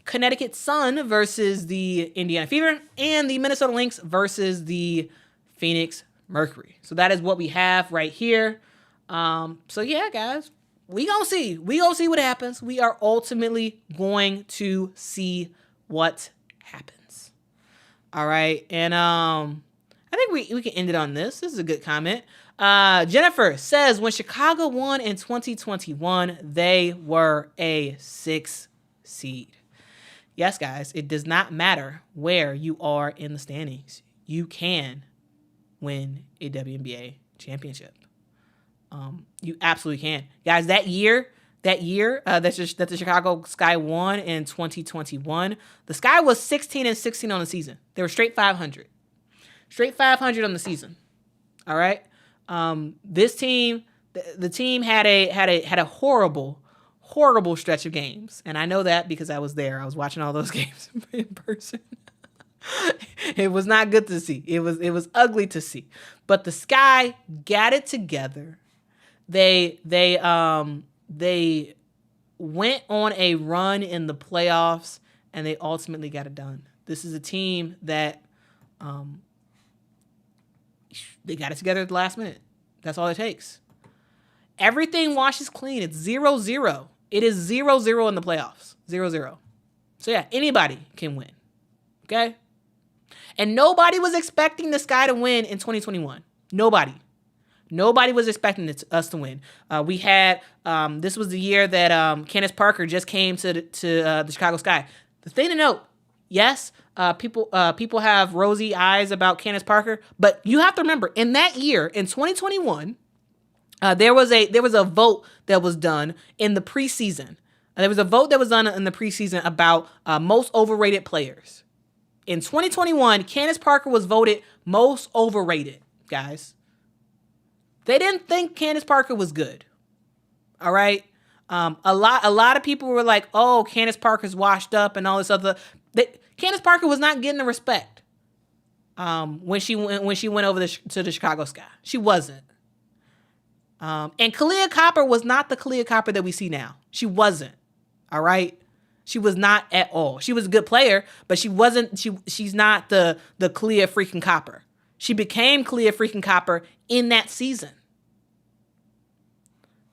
Connecticut Sun versus the Indiana Fever. And the Minnesota Lynx versus the Phoenix Mercury. So that is what we have right here. So yeah, guys, we gonna see. We gonna see what happens. We are ultimately going to see what happens. All right. And I think we can end it on this. This is a good comment. Jennifer says, when Chicago won in 2021, they were a 6 seed. Yes, guys, it does not matter where you are in the standings. You can win a WNBA championship. You absolutely can. Guys, that year that the Chicago Sky won in 2021, the Sky was 16-16 on the season. They were straight 500. Straight 500 on the season. All right? This team, the team had a horrible stretch of games, and I know that because I was there. I was watching all those games in person. It was not good to see. It was ugly to see. But the Sky got it together. They went on a run in the playoffs, and they ultimately got it done. This is a team that they got it together at the last minute. That's all it takes. Everything washes clean. It's 0-0. It is 0-0 in the playoffs. 0-0. So yeah, anybody can win. Okay? And nobody was expecting the Sky to win in 2021. Nobody was expecting us to win. We had this was the year that Candace Parker just came to the Chicago Sky. The thing to note, yes, people have rosy eyes about Candace Parker, but you have to remember, in that year, in 2021, there was a vote that was done in the preseason. There was a vote that was done in the preseason about most overrated players. In 2021, Candace Parker was voted most overrated, guys. They didn't think Candace Parker was good. All right? A lot of people were like, "Oh, Candace Parker's washed up," and all this other. Candace Parker was not getting the respect when she went over to the Chicago Sky. She wasn't. And Kalia Copper was not the Kalia Copper that we see now. She wasn't. All right? She was not at all. She was a good player, but she wasn't. She's not the Kalia freaking Copper. She became Kalia freaking Copper in that season.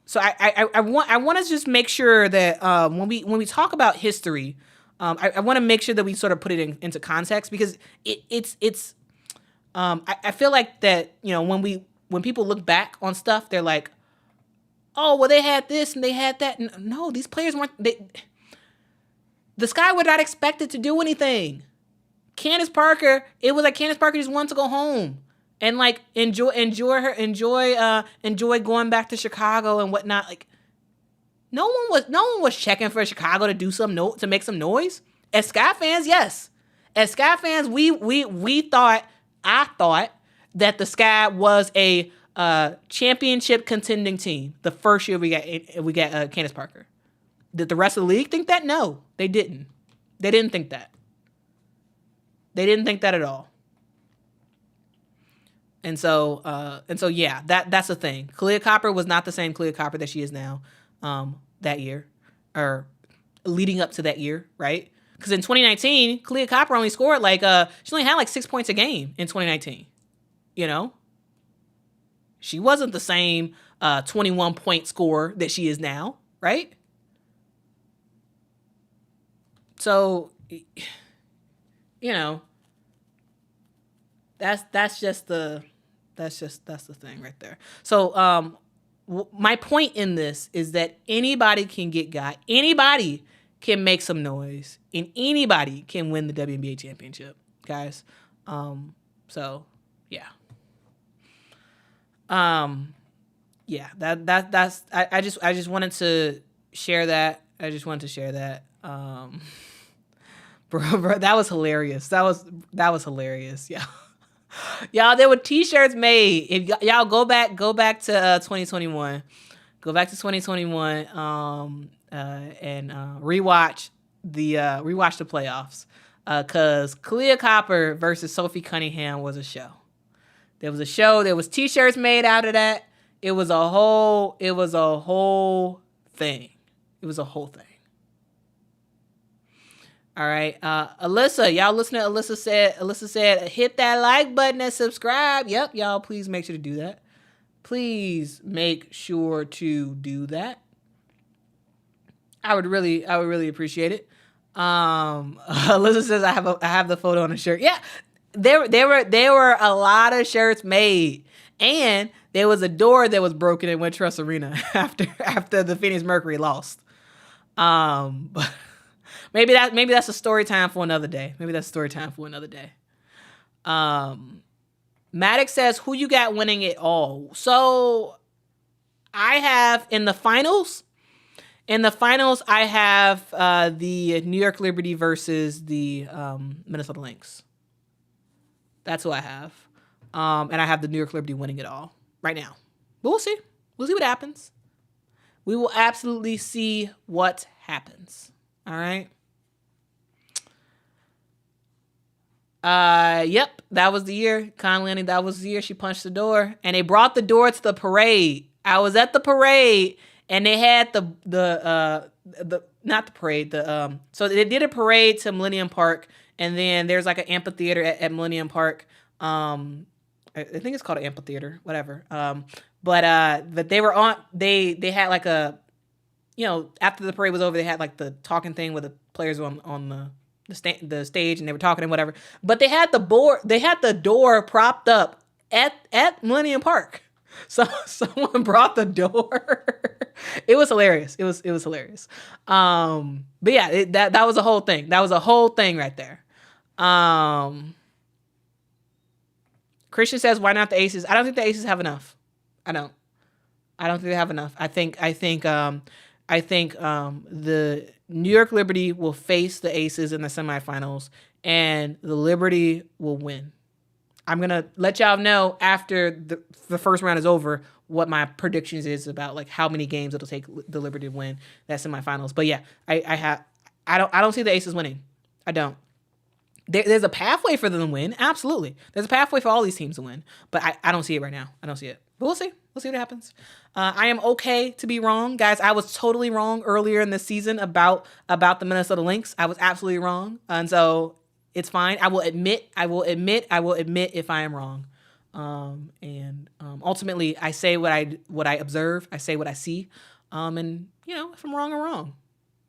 So I want to just make sure that when we talk about history, I want to make sure that we sort of put it into context, because it's I feel like that, you know, when people look back on stuff, they're like, oh, well, they had this and they had that. No, these players weren't. The Sky were not expected to do anything. Candace Parker, it was like Candace Parker just wanted to go home and like enjoy going back to Chicago and whatnot. Like, no one was checking for Chicago to do to make some noise. As Sky fans, yes. As Sky fans, I thought that the Sky was a championship contending team the first year we got Candace Parker. Did the rest of the league think that? No, they didn't. They didn't think that. They didn't think that at all. And so yeah, that's the thing. Kalia Copper was not the same Kalia Copper that she is now, that year, or leading up to that year, right? Because in 2019, Kalia Copper only scored she only had like 6 points a game in 2019. You know, she wasn't the same 21-point scorer that she is now, right? So, you know, that's the thing right there. So, my point in this is that anybody can get got, anybody can make some noise, and anybody can win the WNBA championship, guys. So yeah. Yeah, that's I just wanted to share that. Bro, that was hilarious. That was hilarious. Yeah. Y'all, there were t-shirts made. If y'all go back to 2021. Go back to 2021 and rewatch the playoffs. Cuz Kalia Copper versus Sophie Cunningham was a show. There was a show, there was t-shirts made out of that. It was a whole thing. It was a whole thing. All right. Alyssa, y'all listen to Alyssa said, hit that like button and subscribe. Yep, y'all please make sure to do that. Please make sure to do that. I would really appreciate it. Alyssa says I have the photo on the shirt. Yeah, there were a lot of shirts made, and there was a door that was broken in Wintrust Arena after the Phoenix Mercury lost. But maybe that's a story time for another day. Maddox says, who you got winning it all? So I have in the finals, I have the New York Liberty versus the Minnesota Lynx. That's who I have. And I have the New York Liberty winning it all right now. But we'll see. We'll see what happens. We will absolutely see what happens. All right. Yep, that was the year. Con Lanning, that was the year she punched the door. And they brought the door to the parade. I was at the parade. And they had the not the parade, so they did a parade to Millennium Park, and then there's like an amphitheater at Millennium Park. I think it's called an amphitheater, whatever. But they were on, they had like a, after the parade was over, they had like the talking thing with the players on the stage, and they were talking and whatever. But they had the door propped up at Millennium Park. So someone brought the door. It was hilarious. It was hilarious. But yeah, that was a whole thing. That was a whole thing right there. Christian says, why not the Aces? I don't think the Aces have enough. I don't think they have enough. I think the New York Liberty will face the Aces in the semifinals, and the Liberty will win. I'm going to let y'all know after the first round is over what my predictions is about like how many games it'll take the Liberty to win that semifinals. But yeah, I don't see the Aces winning. I don't. There's a pathway for them to win. Absolutely. There's a pathway for all these teams to win. But I don't see it right now. I don't see it. But we'll see. We'll see what happens. I am okay to be wrong. Guys, I was totally wrong earlier in the season about the Minnesota Lynx. I was absolutely wrong. And so it's fine. I will admit if I am wrong. Ultimately, I say what I observe. I say what I see. And if I'm wrong, I'm wrong.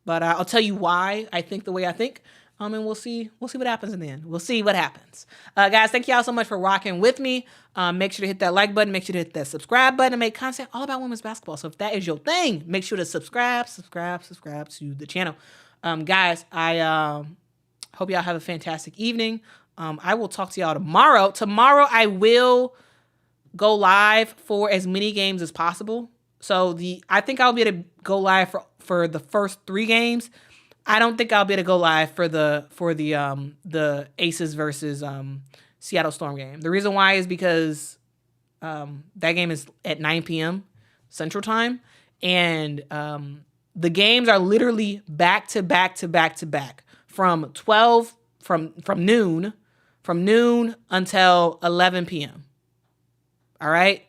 But I'll tell you why I think the way I think. And we'll see what happens in the end. We'll see what happens. Guys, thank y'all so much for rocking with me. Make sure to hit that like button. Make sure to hit that subscribe button and make content all about women's basketball. So if that is your thing, make sure to subscribe to the channel. Guys, I hope y'all have a fantastic evening. I will talk to y'all tomorrow. Tomorrow I will go live for as many games as possible. So I think I'll be able to go live for the first 3 games. I don't think I'll be able to go live for the Aces versus Seattle Storm game. The reason why is because that game is at 9 p.m. Central Time, and the games are literally back to back from noon until 11 p.m. All right,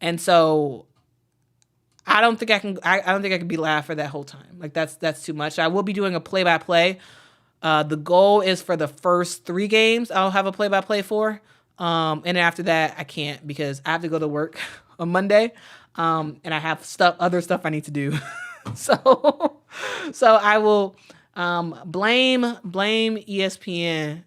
and so I don't think I can be live for that whole time. Like that's too much. I will be doing a play-by-play. The goal is for the first 3 games I'll have a play-by-play for. And after that I can't because I have to go to work on Monday. And I have other stuff I need to do. so I will blame ESPN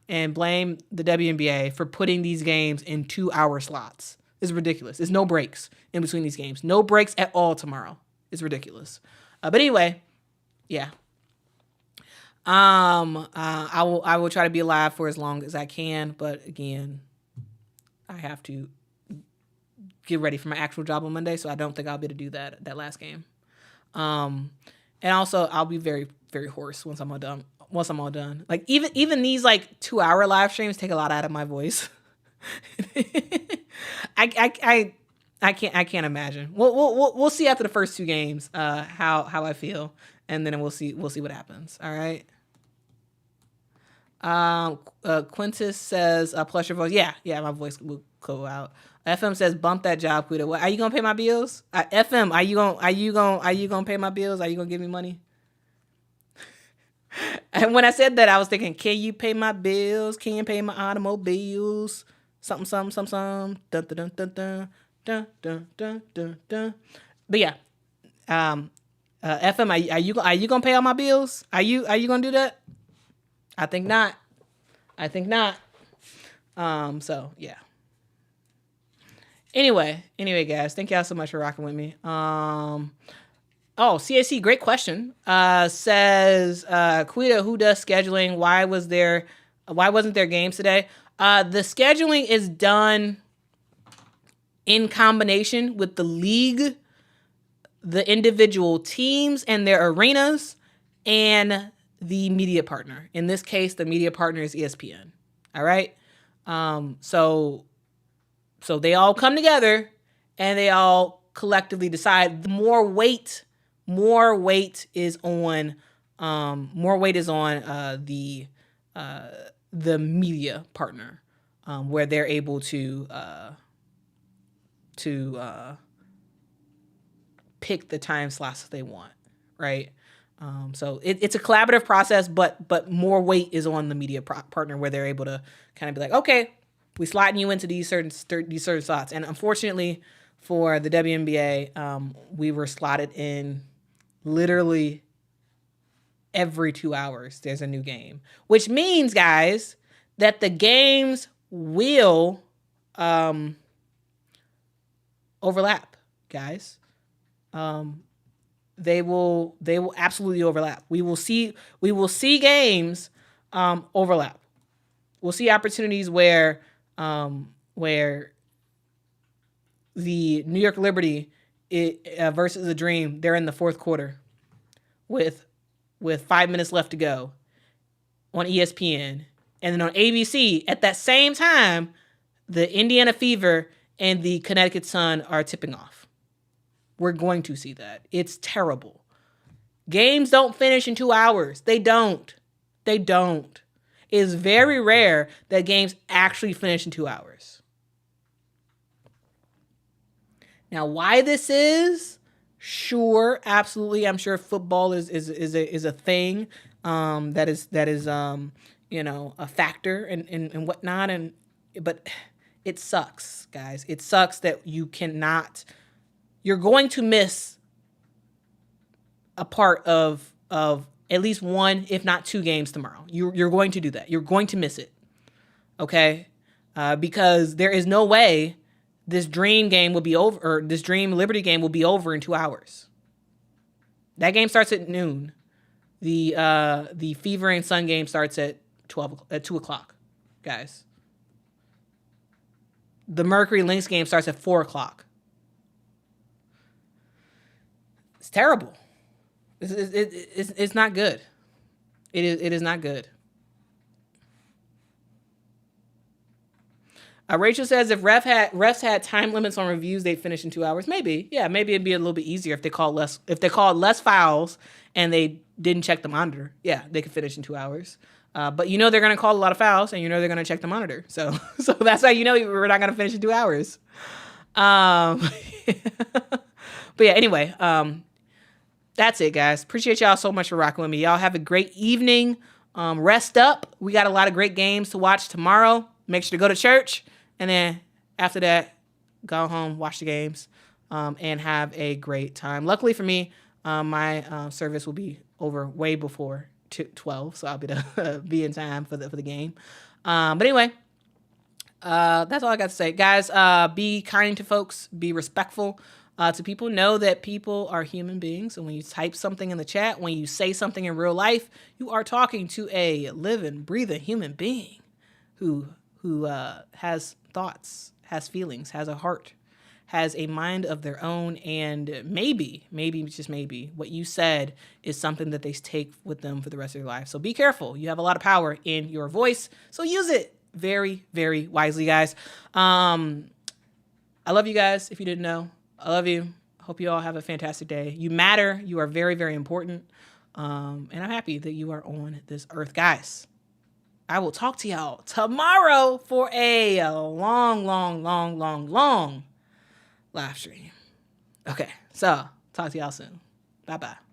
and blame the WNBA for putting these games in 2-hour slots. It's ridiculous. There's no breaks in between these games. No breaks at all tomorrow. It's ridiculous. But anyway, yeah. I will try to be alive for as long as I can, but again, I have to get ready for my actual job on Monday, so I don't think I'll be able to do that last game. And also I'll be very, very hoarse once I'm all done. Like even these like 2-hour live streams take a lot out of my voice. I can't imagine. We'll see after the first 2 games how I feel, and then we'll see what happens. All right. Quintus says plus your voice. Yeah, my voice will go out. FM says bump that job, Quita. What, are you gonna pay my bills? FM, are you gonna pay my bills? Are you gonna give me money? And when I said that, I was thinking, can you pay my bills? Can you pay my automobiles? Something, something, something, something. Dun, dun, dun, dun, dun, dun, dun, dun, dun. But yeah, FM, are you gonna pay all my bills? Are you gonna do that? I think not. So yeah. Anyway, guys, thank y'all so much for rocking with me. CAC, great question. Says Quita, who does scheduling? Why wasn't there games today? The scheduling is done in combination with the league, the individual teams and their arenas, and the media partner. In this case, the media partner is ESPN. All right. So they all come together and they all collectively decide. More weight is on the media partner, where they're able to pick the time slots that they want, right? So it's a collaborative process, but more weight is on the media partner, where they're able to kind of be like, okay, we slotting you into these certain slots. And unfortunately for the WNBA, we were slotted in literally every 2 hours. There's a new game, which means, guys, that the games will overlap, guys. They will absolutely overlap. We will see games overlap. We'll see opportunities where the New York Liberty versus the Dream, they're in the fourth quarter with 5 minutes left to go on ESPN, and then on ABC at that same time, the Indiana Fever and the Connecticut Sun are tipping off. We're going to see that. It's terrible. Games don't finish in 2 hours. They don't. It's very rare that games actually finish in 2 hours. Now, why this is? Sure, absolutely. I'm sure football is a thing that is a factor and whatnot. But it sucks, guys. It sucks that you're going to miss a part of at least one, if not two games tomorrow. You're going to do that. You're going to miss it. Okay? Because there is no way this Dream game will be over, or this Dream Liberty game will be over in 2 hours. That game starts at noon. The Fever and Sun game starts at 2 o'clock, guys. The Mercury Lynx game starts at 4 o'clock. It's terrible. It's not good. It is not good. Rachel says if refs had time limits on reviews, they'd finish in 2 hours. Maybe, yeah, maybe it'd be a little bit easier if they called less fouls and they didn't check the monitor. Yeah, they could finish in 2 hours. But they're going to call a lot of fouls, and they're going to check the monitor. So that's how we're not going to finish in 2 hours. But yeah, anyway, that's it, guys. Appreciate y'all so much for rocking with me. Y'all have a great evening. Rest up. We got a lot of great games to watch tomorrow. Make sure to go to church. And then after that, go home, watch the games, and have a great time. Luckily for me, my service will be over way before 12, so I'll be in time for the game. But anyway, that's all I got to say. Guys, be kind to folks. Be respectful to people. Know that people are human beings. And when you type something in the chat, when you say something in real life, you are talking to a living, breathing human being who has thoughts, has feelings, has a heart, has a mind of their own, and maybe, just maybe, what you said is something that they take with them for the rest of their life. So be careful. You have a lot of power in your voice, so use it very, very wisely, guys. I love you guys, if you didn't know. I love you. Hope you all have a fantastic day. You matter. You are very, very important. And I'm happy that you are on this earth, guys. I will talk to y'all tomorrow for a long live stream. Okay, so talk to y'all soon. Bye-bye.